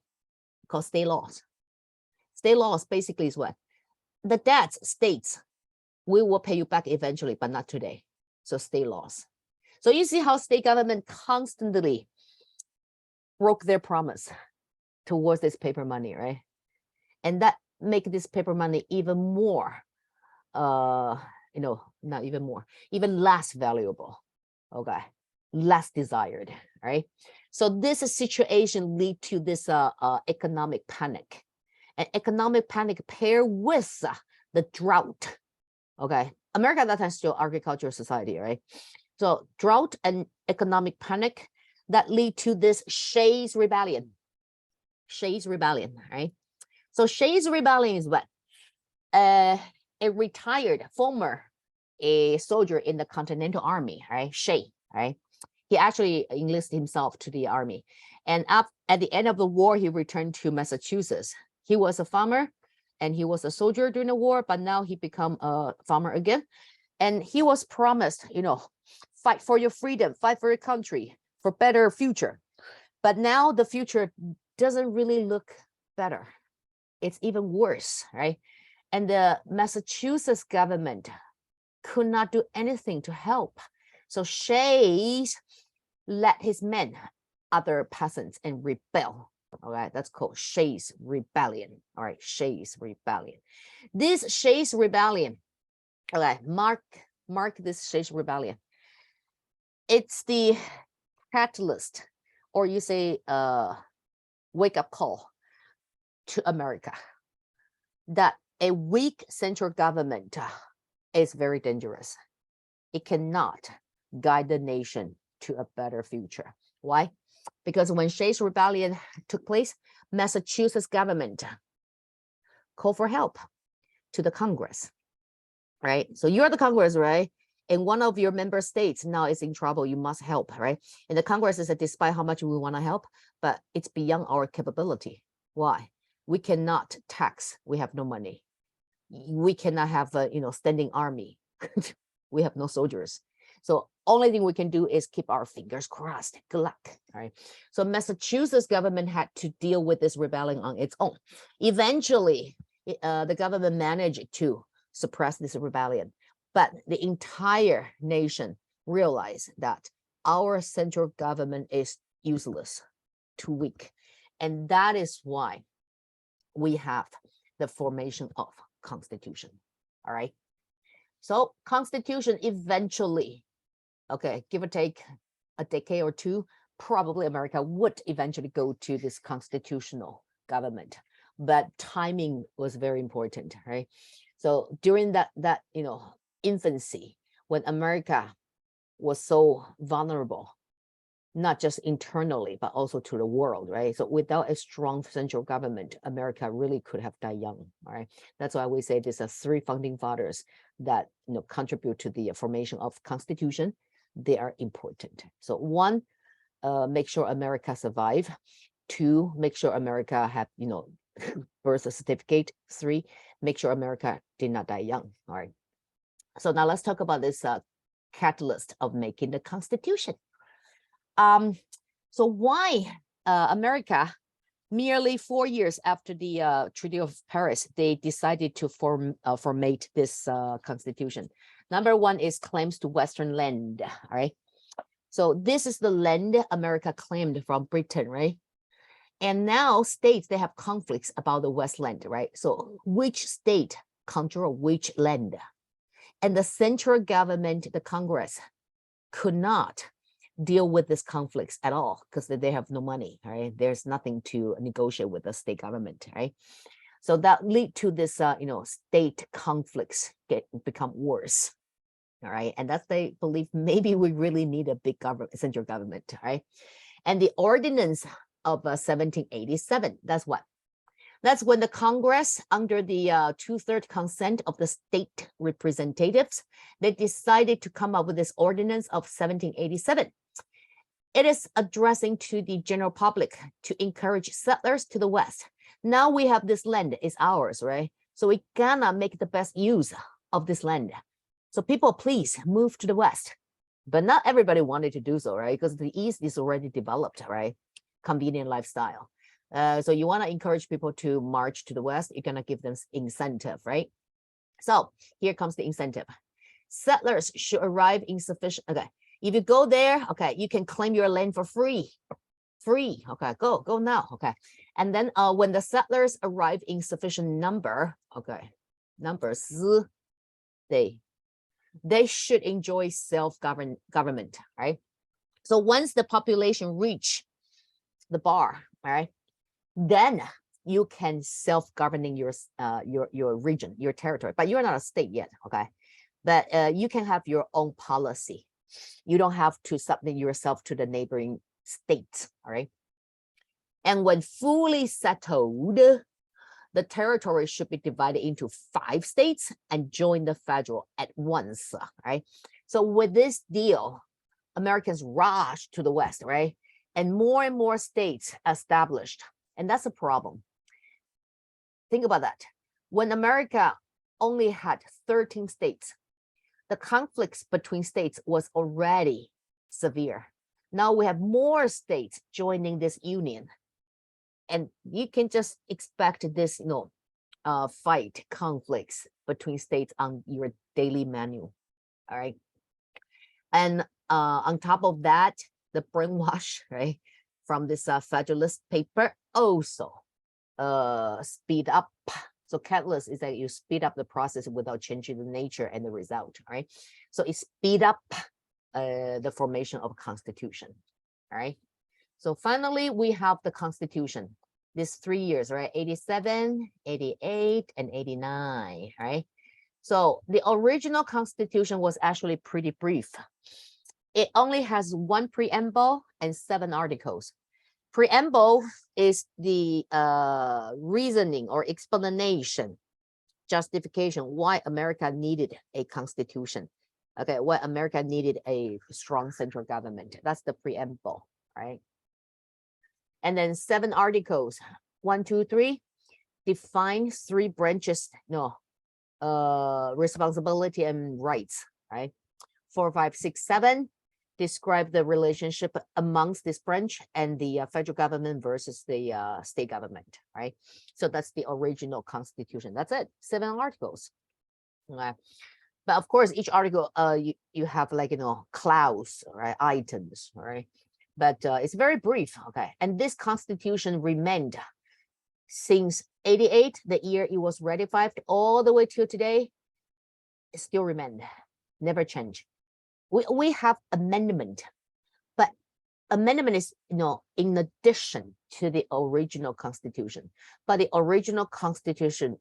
called state laws. State laws basically is what? The debt states, we will pay you back eventually, but not today. So state laws. So you see how state government constantly broke their promise towards this paper money, right? And that make this paper money even more, not even more, even less valuable, okay, less desired, right? So this situation lead to this economic panic, and economic panic pair with the drought, okay? America at that time still agricultural society, right? So drought and economic panic that lead to this Shays Rebellion. Shays Rebellion, right? So Shays Rebellion is what? A retired former soldier in the Continental Army, right? Shay, right? He actually enlisted himself to the army. And at the end of the war, he returned to Massachusetts. He was a farmer and he was a soldier during the war, but now he become a farmer again. And he was promised, fight for your freedom, fight for your country, for better future. But now the future doesn't really look better. It's even worse, right? And the Massachusetts government could not do anything to help. So Shays led his men, other peasants, and rebel. All right, that's called Shays Rebellion. All right, Shays Rebellion. This Shays Rebellion, all right, mark this Shays Rebellion. It's the catalyst, or you say wake-up call to America that a weak central government is very dangerous. It cannot guide the nation to a better future. Why? Because when Shays Rebellion took place, Massachusetts government called for help to the Congress, right? So you're the Congress, right? And one of your member states now is in trouble, you must help, right? And the Congress said, despite how much we want to help, but it's beyond our capability. Why? We cannot tax, we have no money. We cannot have a standing army. We have no soldiers. So only thing we can do is keep our fingers crossed. Good luck. All right. So Massachusetts government had to deal with this rebellion on its own. Eventually, the government managed to suppress this rebellion, but the entire nation realized that our central government is useless, too weak. And that is why we have the formation of Constitution. All right. So Constitution eventually, okay, give or take a decade or two, probably America would eventually go to this constitutional government. But timing was very important, right? So during that infancy, when America was so vulnerable, not just internally, but also to the world, right? So without a strong central government, America really could have died young, all right? That's why we say these are three founding fathers that contribute to the formation of Constitution. They are important. So one, make sure America survive. Two, make sure America have, birth certificate. Three, make sure America did not die young, all right? So now let's talk about this catalyst of making the Constitution. So why America, merely 4 years after the Treaty of Paris, they decided to formate this Constitution? Number one is claims to Western land, all right? So this is the land America claimed from Britain, right? And now states, they have conflicts about the West land, right? So which state control which land? And the central government, the Congress, could not deal with these conflicts at all because they have no money, right? There's nothing to negotiate with the state government, right? So that lead to this, state conflicts become worse, all right? And that's they believe maybe we really need a big government, central government, right? And the ordinance of 1787, that's what? That's when the Congress, under the 2/3 consent of the state representatives, they decided to come up with this ordinance of 1787. It is addressing to the general public to encourage settlers to the West. Now we have this land, it's ours, right? So we gotta make the best use of this land. So people, please move to the West. But not everybody wanted to do so, right? Because the East is already developed, right? Convenient lifestyle. So you want to encourage people to march to the West, you're going to give them incentive, right? So here comes the incentive. Settlers should arrive in sufficient, okay. If you go there, okay, you can claim your land for free. Free, okay, go now, okay. And then when the settlers arrive in sufficient number, okay, numbers, they should enjoy self-government, right? So once the population reach the bar, all right, then you can self-governing your region, your territory, but you're not a state yet, okay? But you can have your own policy. You don't have to submit yourself to the neighboring states, all right? And when fully settled, the territory should be divided into 5 states and join the federal at once, right? So with this deal, Americans rush to the West, right? And more states established. And that's a problem. Think about that. When America only had 13 states, the conflicts between states was already severe. Now we have more states joining this union. And you can just expect this, fight, conflicts between states on your daily menu, all right? And on top of that, the brainwash, right, from this Federalist paper also speed up. So catalyst is that you speed up the process without changing the nature and the result, right? So it speed up the formation of a constitution, all right? So finally, we have the constitution. These 3 years, right? 87, 88, and 89, right? So the original constitution was actually pretty brief. It only has 1 preamble and 7 articles. Preamble is the reasoning or explanation, justification why America needed a constitution. Okay, why America needed a strong central government. That's the preamble, right? And then 7 articles, 1, 2, 3, define 3 branches, responsibility and rights, right? 4, 5, 6, 7, describe the relationship amongst this branch and the federal government versus the state government, right? So that's the original constitution. That's it, 7 articles. But of course, each article, you have like, clause, right, items, right? But it's very brief, okay? And this constitution remained since 88, the year it was ratified, all the way till today, it still remained, never changed. We have amendment, but amendment is, in addition to the original constitution, but the original constitution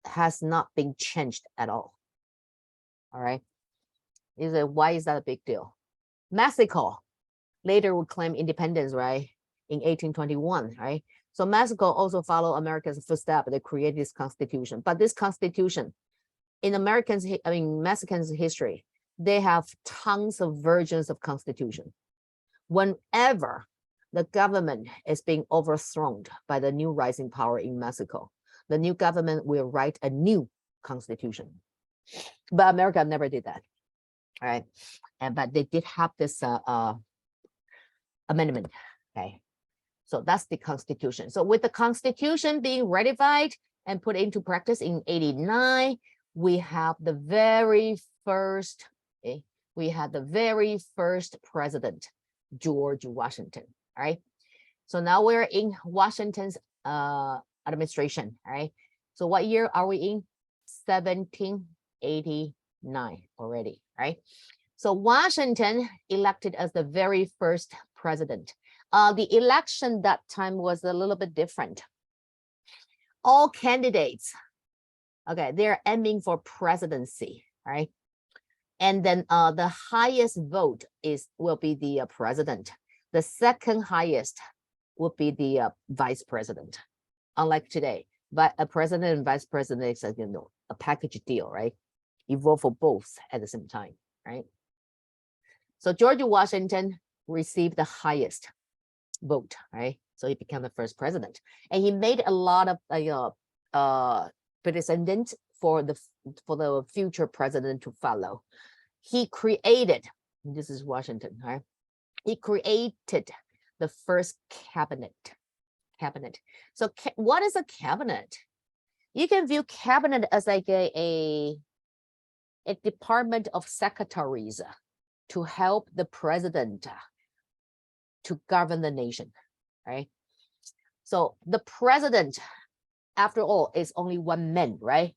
has not been changed at all. All right. Why is that a big deal? Mexico later would claim independence, right? In 1821, right? So Mexico also followed America's footsteps. They created this constitution, but this constitution in Mexicans history, they have tons of versions of constitution. Whenever the government is being overthrown by the new rising power in Mexico, the new government will write a new constitution. But America never did that, all right? But they did have this amendment, okay? So that's the constitution. So with the constitution being ratified and put into practice in 89, we have the very first president, George Washington, all right? So now we're in Washington's administration, all right? So what year are we in? 1789 already, right? So Washington elected as the very first president. The election that time was a little bit different. All candidates, okay, they're aiming for presidency, right? And then the highest vote will be the president. The second highest would be the vice president. Unlike today, but a president and vice president is a package deal, right? You vote for both at the same time, right? So George Washington received the highest vote, right? So he became the first president, and he made a lot of precedent for the future president to follow. He created, this is Washington, right? He created the first cabinet. So what is a cabinet? You can view cabinet as like a department of secretaries to help the president to govern the nation, right? So the president, after all, is only one man, right?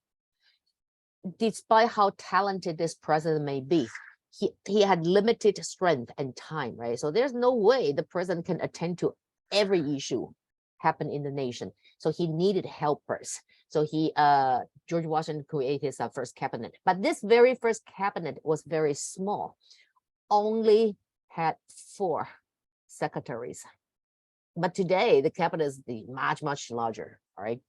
Despite how talented this president may be, he had limited strength and time, right? So there's no way the president can attend to every issue happen in the nation. So he needed helpers. So George Washington created his first cabinet. But this very first cabinet was very small, only had 4 secretaries. But today the cabinet is much larger, all right?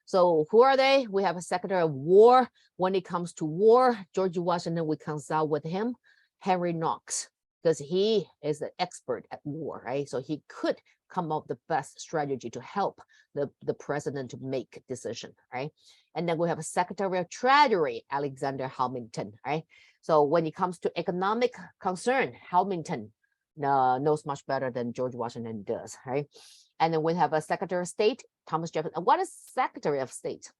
So who are they? We have a Secretary of War. When it comes to war, George Washington, we consult with him, Henry Knox, because he is the expert at war, right? So he could come up with the best strategy to help the president to make a decision, right? And then we have a Secretary of Treasury, Alexander Hamilton, right? So when it comes to economic concern, Hamilton knows much better than George Washington does, right? And then we have a Secretary of State, Thomas Jefferson. What is Secretary of State?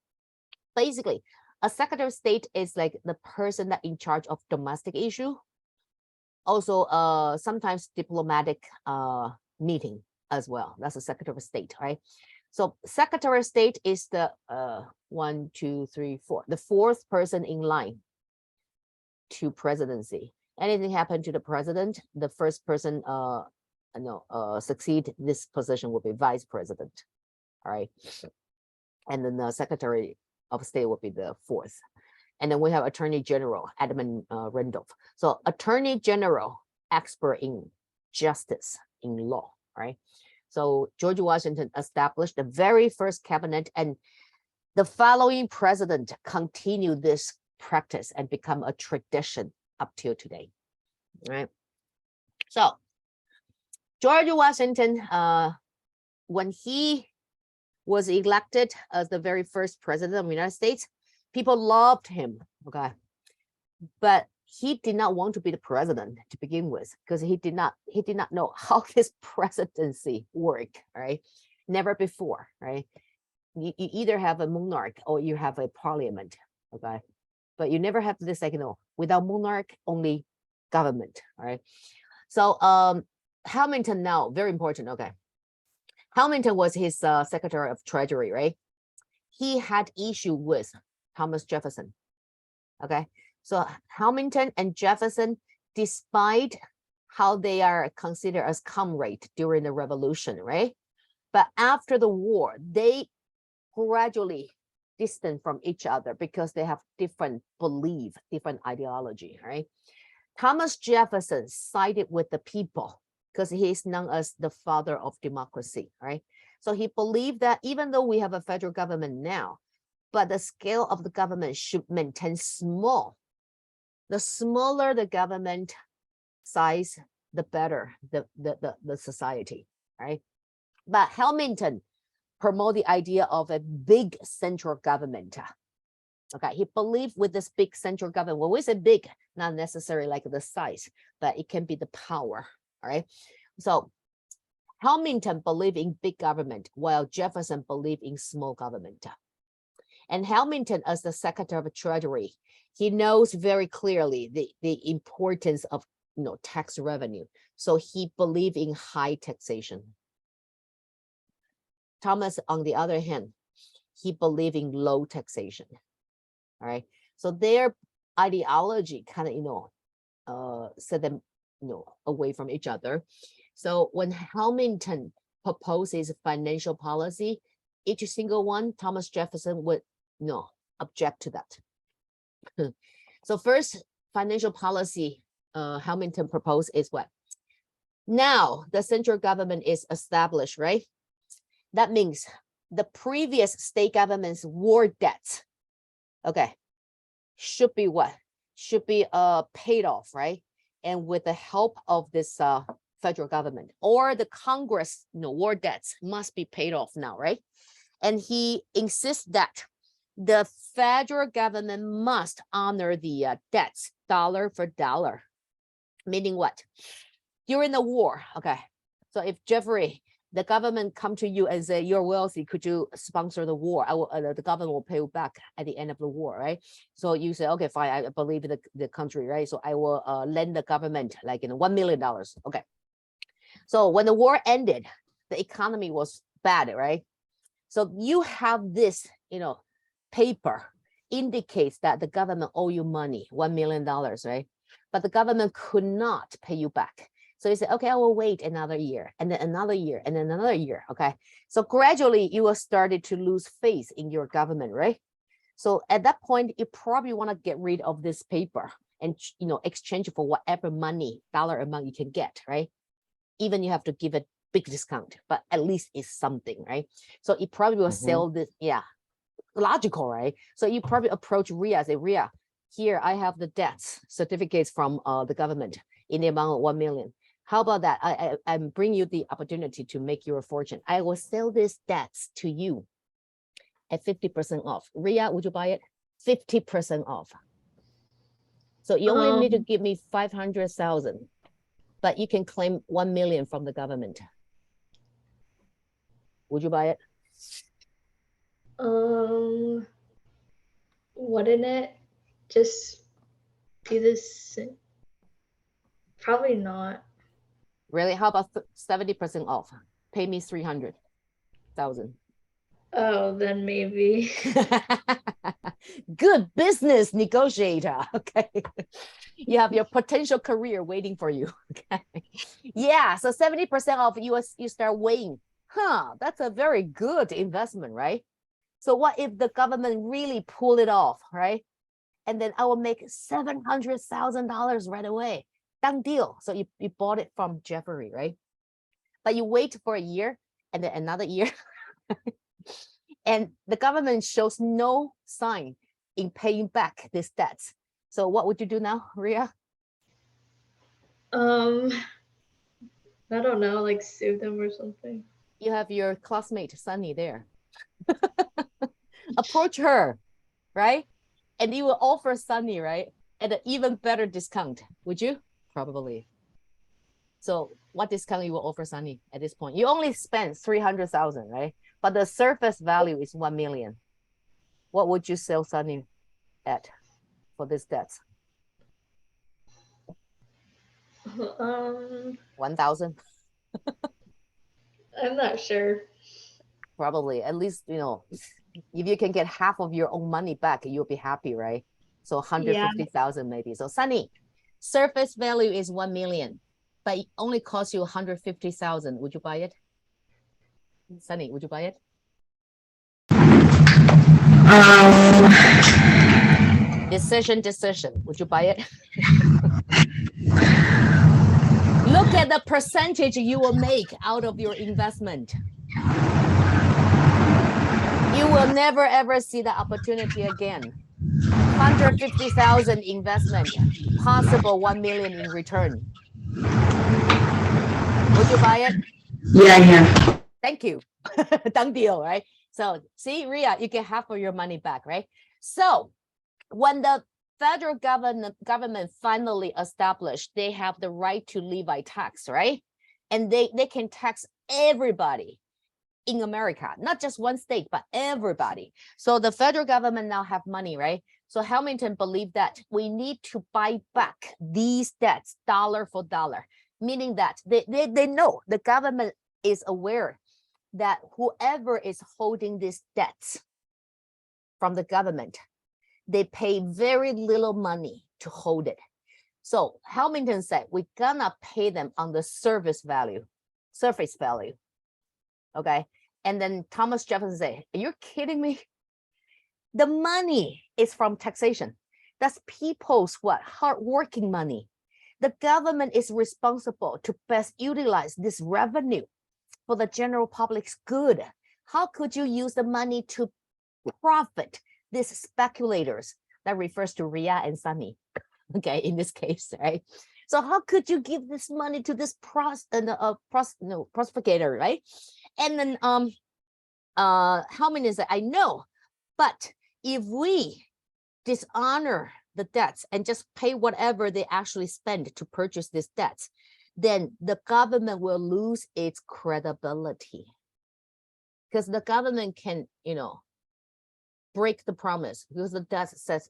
Basically, a Secretary of State is like the person that in charge of domestic issue. Also, sometimes diplomatic meeting as well. That's a Secretary of State, right? So Secretary of State is the 1, 2, 3, 4, the 4th person in line to presidency. Anything happen to the president, the first person succeed this position will be vice president, all right? And then the Secretary of State will be the 4th. And then we have Attorney General, Edmund Randolph. So Attorney General, expert in justice, in law, right? So George Washington established the very first cabinet, and the following president continued this practice and become a tradition up till today, right? So George Washington, when he was elected as the very first president of the United States, people loved him, okay? But he did not want to be the president to begin with, because he did not know how this presidency worked, right? Never before, right? You either have a monarch or you have a parliament, okay? But you never have this, like, without monarch, only government, right? So Hamilton now, very important, okay. Hamilton was his Secretary of Treasury, right? He had issue with Thomas Jefferson, okay? So Hamilton and Jefferson, despite how they are considered as comrades during the revolution, right? But after the war, they gradually distant from each other because they have different belief, different ideology, right? Thomas Jefferson sided with the people because he is known as the father of democracy, right? So he believed that even though we have a federal government now, but the scale of the government should maintain small. The smaller the government size, the better the society, right? But Hamilton promoted the idea of a big central government. Okay, he believed with this big central government. When we say big, not necessarily like the size, but it can be the power, all right? So Hamilton believed in big government, while Jefferson believed in small government. And Hamilton, as the Secretary of Treasury, he knows very clearly the importance of tax revenue. So he believed in high taxation. Thomas, on the other hand, he believed in low taxation. All right. So their ideology kind of, set them away from each other. So when Hamilton proposes financial policy, each single one, Thomas Jefferson would object to that. So first financial policy Hamilton proposed is what? Now the central government is established, right? That means the previous state government's war debts, okay, should be what? Should be paid off, right? And with the help of this federal government or the Congress, war debts must be paid off now, right? And he insists that the federal government must honor the debts dollar for dollar. Meaning what? During the war, okay. So if Jeffrey, the government come to you and say, you're wealthy, could you sponsor the war? The government will pay you back at the end of the war, right? So you say, okay, fine, I believe in the country, right? So I will lend the government like $1 million, okay. So when the war ended, the economy was bad, right? So you have this, paper indicates that the government owe you money, $1 million, right? But the government could not pay you back. So you say, okay, I will wait another year and then another year and then another year, okay? So gradually you will start to lose faith in your government, right? So at that point, you probably want to get rid of this paper and, exchange for whatever money, dollar amount you can get, right? Even you have to give a big discount, but at least it's something, right? So you probably will sell this, logical, right? So you probably approach RIA, say, RIA, here I have the debts certificates from the government in the amount of 1 million. How about that? I bring you the opportunity to make your fortune. I will sell these debts to you at 50% off. RIA, would you buy it? 50% off. So you only need to give me 500,000, but you can claim 1 million from the government. Would you buy it? Wouldn't it just be this? Probably not. Really? How about 70% off? Pay me 300,000. Oh, then maybe. Good business negotiator. Okay. You have your potential career waiting for you. Okay. Yeah. So 70% off, you start weighing, that's a very good investment, right? So what if the government really pull it off, right? And then I will make $700,000 right away. Done deal. So you bought it from Jeffrey, right? But you wait for a year and then another year. And the government shows no sign in paying back these debts. So what would you do now, Ria? I don't know, like sue them or something. You have your classmate, Sunny, there. Approach her, right? And you will offer Sunny, right? At an even better discount. Would you? Probably. So what discount you will offer Sunny at this point? You only spent 300,000, right? But the surface value is 1 million. What would you sell Sunny at for this debts? 1,000? I'm not sure. Probably. At least, if you can get half of your own money back, you'll be happy, right? So 150,000 maybe. So Sunny, surface value is 1 million, but it only costs you 150,000. Would you buy it? Sunny, would you buy it? Decision. Would you buy it? Look at the percentage you will make out of your investment. You will never ever see the opportunity again. 150,000 investment, possible 1 million in return. Would you buy it? Yeah. Thank you. Done deal, right? So see, Ria, you get half of your money back, right? So when the federal government finally established, they have the right to levy tax, right? And they can tax everybody in America, not just one state, but everybody. So the federal government now have money, right? So Hamilton believed that we need to buy back these debts dollar for dollar, meaning that they know, the government is aware that whoever is holding these debts from the government, they pay very little money to hold it. So Hamilton said, we're gonna pay them on the surface value. Okay. And then Thomas Jefferson said, are you kidding me? The money is from taxation. That's people's what? Hardworking money. The government is responsible to best utilize this revenue for the general public's good. How could you use the money to profit these speculators? That refers to Ria and Sunny, okay, in this case, right? So how could you give this money to this prospector, right? And then Hamilton said, I know, but if we dishonor the debts and just pay whatever they actually spend to purchase these debts, then the government will lose its credibility. Because the government can, break the promise because the debt says,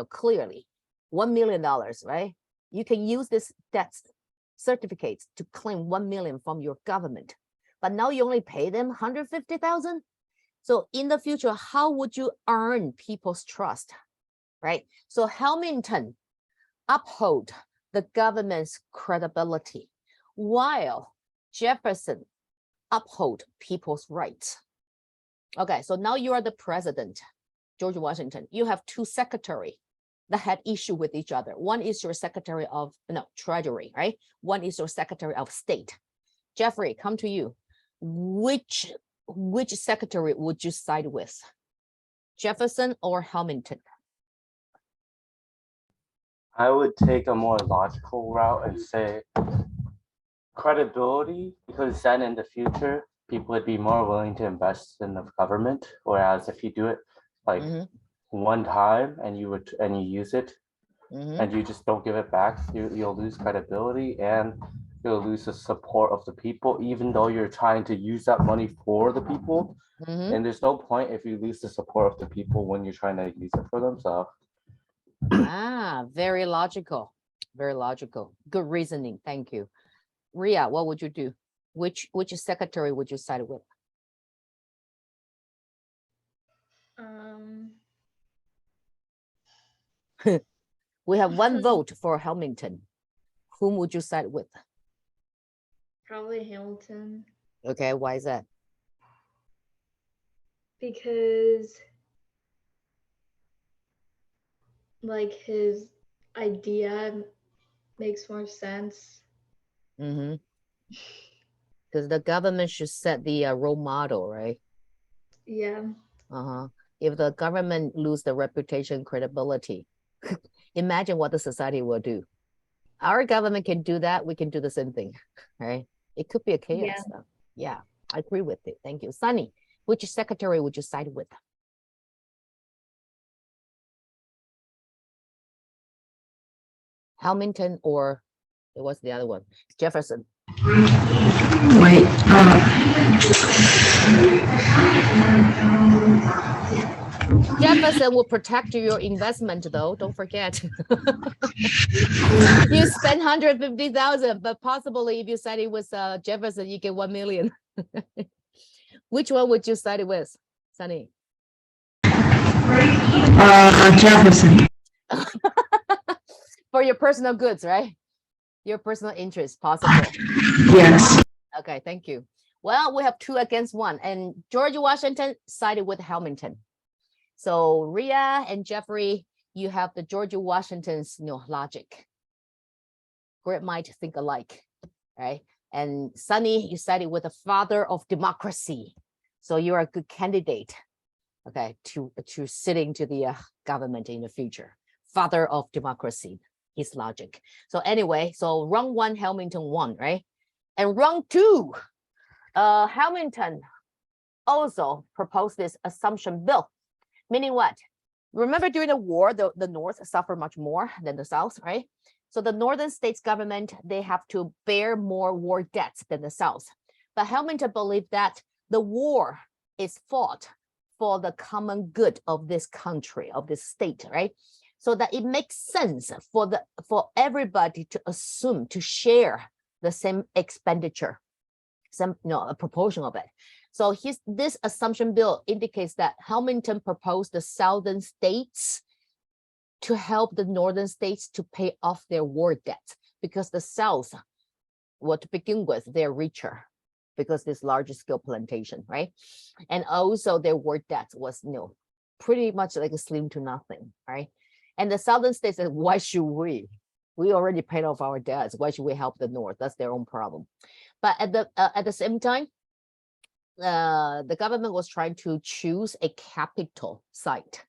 clearly $1 million, right? You can use this debt certificates to claim 1 million from your government, but now you only pay them 150,000. So in the future, how would you earn people's trust, right? So Hamilton uphold the government's credibility, while Jefferson uphold people's rights. Okay, so now you are the president, George Washington. You have two secretaries that had issue with each other. One is your secretary of treasury, right? One is your secretary of state. Jeffrey, come to you. Which secretary would you side with? Jefferson or Hamilton? I would take a more logical route and say credibility, because then in the future, people would be more willing to invest in the government. Whereas if you do it like one time and you use it and you just don't give it back, you'll lose credibility and you'll lose the support of the people, even though you're trying to use that money for the people. And there's no point if you lose the support of the people when you're trying to use it for them. So very logical. Very logical. Good reasoning. Thank you. Ria, what would you do? Which secretary would you side with? We have one vote for Hamilton. Whom would you side with? Probably Hamilton. Okay, why is that? Because like his idea makes more sense. Because the government should set the role model, right? Yeah. If the government lose the reputation, credibility, imagine what the society will do. Our government can do that. We can do the same thing, right? It could be a chaos. Yeah, I agree with it. Thank you. Sunny, which secretary would you side with? Hamilton or it was the other one? Jefferson. Wait. Jefferson will protect your investment, though. Don't forget. You spend 150,000, but possibly if you side it with Jefferson, you get 1 million. Which one would you side it with, Sunny? Jefferson. For your personal goods, right? Your personal interest, possible. Yes. Okay, thank you. Well, we have 2 against 1, and George Washington sided with Hamilton. So Ria and Jeffrey, you have the George Washington's logic. Great mind think alike, right? And Sunny, you sided with the father of democracy. So you're a good candidate, okay, to sitting to the government in the future. Father of democracy, his logic. So anyway, so round 1, Hamilton won, right? And round 2, Hamilton also proposed this assumption bill. Meaning what? Remember during the war, the North suffered much more than the South, right? So the Northern states government, they have to bear more war debts than the South. But Hamilton believed that the war is fought for the common good of this country, of this state, right? So that it makes sense for everybody to assume, to share the same expenditure, a proportion of it. So this assumption bill indicates that Hamilton proposed the southern states to help the northern states to pay off their war debts, because the South, well, to begin with, they're richer because this larger scale plantation, right? And also their war debt was, pretty much like a slim to nothing, right? And the southern states said, why should we? We already paid off our debts. Why should we help the North? That's their own problem. But at the same time, the government was trying to choose a capital site.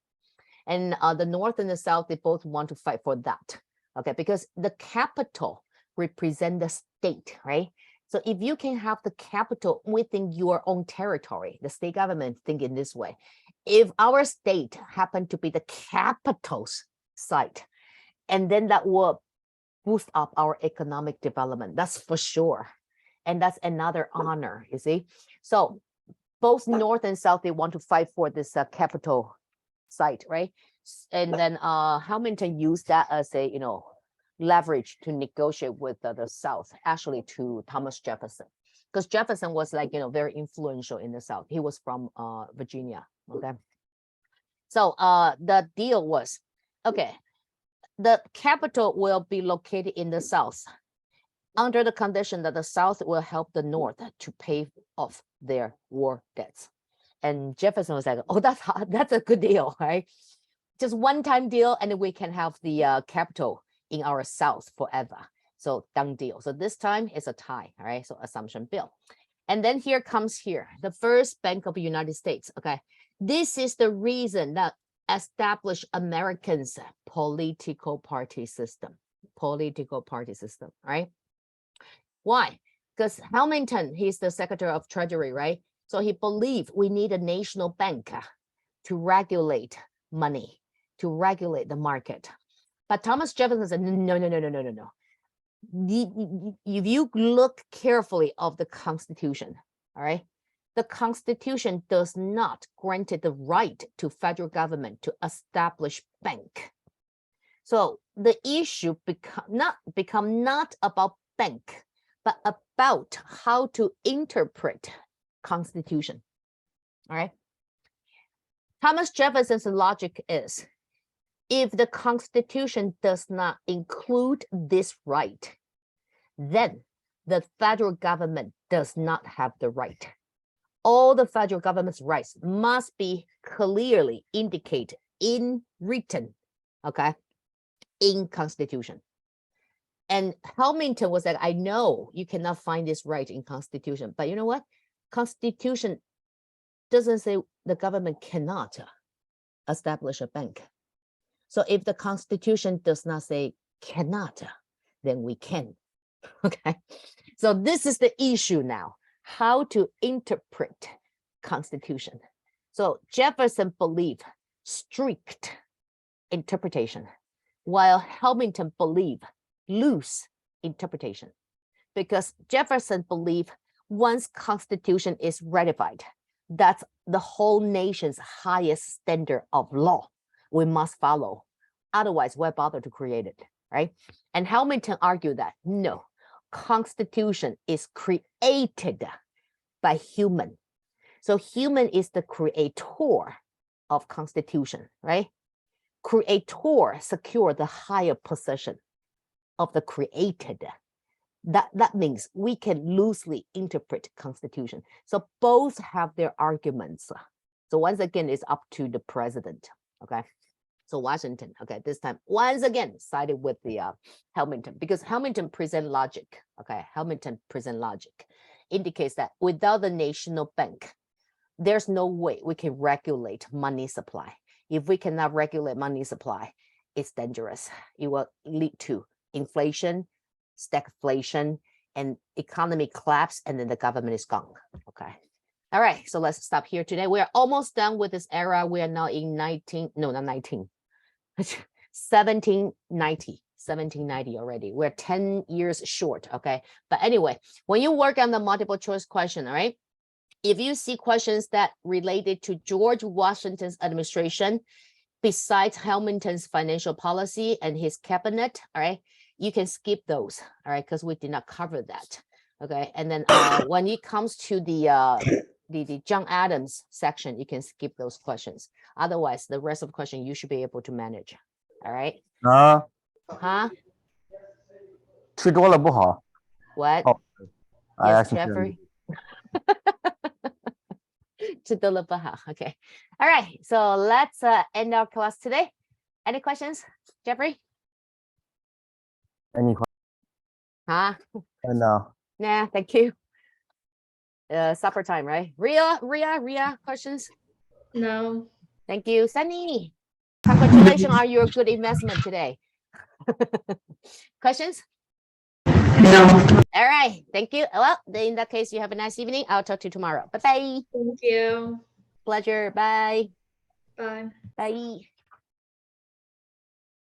And the North and the South, they both want to fight for that, okay? Because the capital represent the state, right? So if you can have the capital within your own territory, the state government think in this way. If our state happened to be the capital's site, and then that will boost up our economic development, that's for sure. And that's another honor, you see? So both North and South, they want to fight for this capital site, right? And then Hamilton used that as a, leverage to negotiate with the South, actually to Thomas Jefferson, because Jefferson was like, very influential in the South. He was from Virginia, okay? So the deal was, okay, the capital will be located in the South under the condition that the South will help the North to pay off their war debts. And Jefferson was like, oh, that's a good deal, right? Just one-time deal, and we can have the capital in our South forever. So done deal. So this time it's a tie, all right? So assumption bill. And then here comes the First Bank of the United States, okay? This is the reason that established Americans' political party system, right? Why? Because Hamilton, he's the Secretary of Treasury, right? So he believed we need a national bank to regulate money, to regulate the market. But Thomas Jefferson said, no. If you look carefully of the Constitution, all right, the Constitution does not grant it the right to federal government to establish bank. So the issue become not about bank, but about how to interpret Constitution, all right? Thomas Jefferson's logic is, if the Constitution does not include this right, then the federal government does not have the right. All the federal government's rights must be clearly indicated in written, okay, in Constitution. And Hamilton was like, I know you cannot find this right in Constitution, but you know what? Constitution doesn't say the government cannot establish a bank. So if the Constitution does not say cannot, then we can, okay? So this is the issue now, how to interpret Constitution. So Jefferson believed strict interpretation, while Hamilton believed loose interpretation, because Jefferson believed once Constitution is ratified, that's the whole nation's highest standard of law we must follow. Otherwise, why bother to create it, right? And Hamilton argued that no, Constitution is created by human. So human is the creator of Constitution, right? Creator secure the higher position of the created. That means we can loosely interpret Constitution. So both have their arguments. So once again, it's up to the president, okay? So Washington, okay, this time, once again, sided with the Hamilton, because Hamilton present logic, okay? Hamilton present logic indicates that without the national bank, there's no way we can regulate money supply. If we cannot regulate money supply, it's dangerous. It will lead to inflation, stagflation, and economy collapse, and then the government is gone, okay? All right, so let's stop here today. We are almost done with this era. We are now in 1790 already. We're 10 years short, okay? But anyway, when you work on the multiple choice question, all right, if you see questions that related to George Washington's administration, besides Hamilton's financial policy and his cabinet, all right, you can skip those, all right, because we did not cover that, okay? And then when it comes to the John Adams section, you can skip those questions. Otherwise, the rest of the question you should be able to manage. All right. 啊， Huh? 吃多了不好。 What? Oh, I Yes, accidentally- Jeffrey. Okay. All right. So let's end our class today. Any questions, Jeffrey? Any question? Huh? No. Nah, thank you. Supper time, right? Ria, questions? No. Thank you. Sunny, congratulations on your good investment today. Questions? No. All right. Thank you. Well, in that case, you have a nice evening. I'll talk to you tomorrow. Bye-bye. Thank you. Pleasure. Bye. Bye. Bye.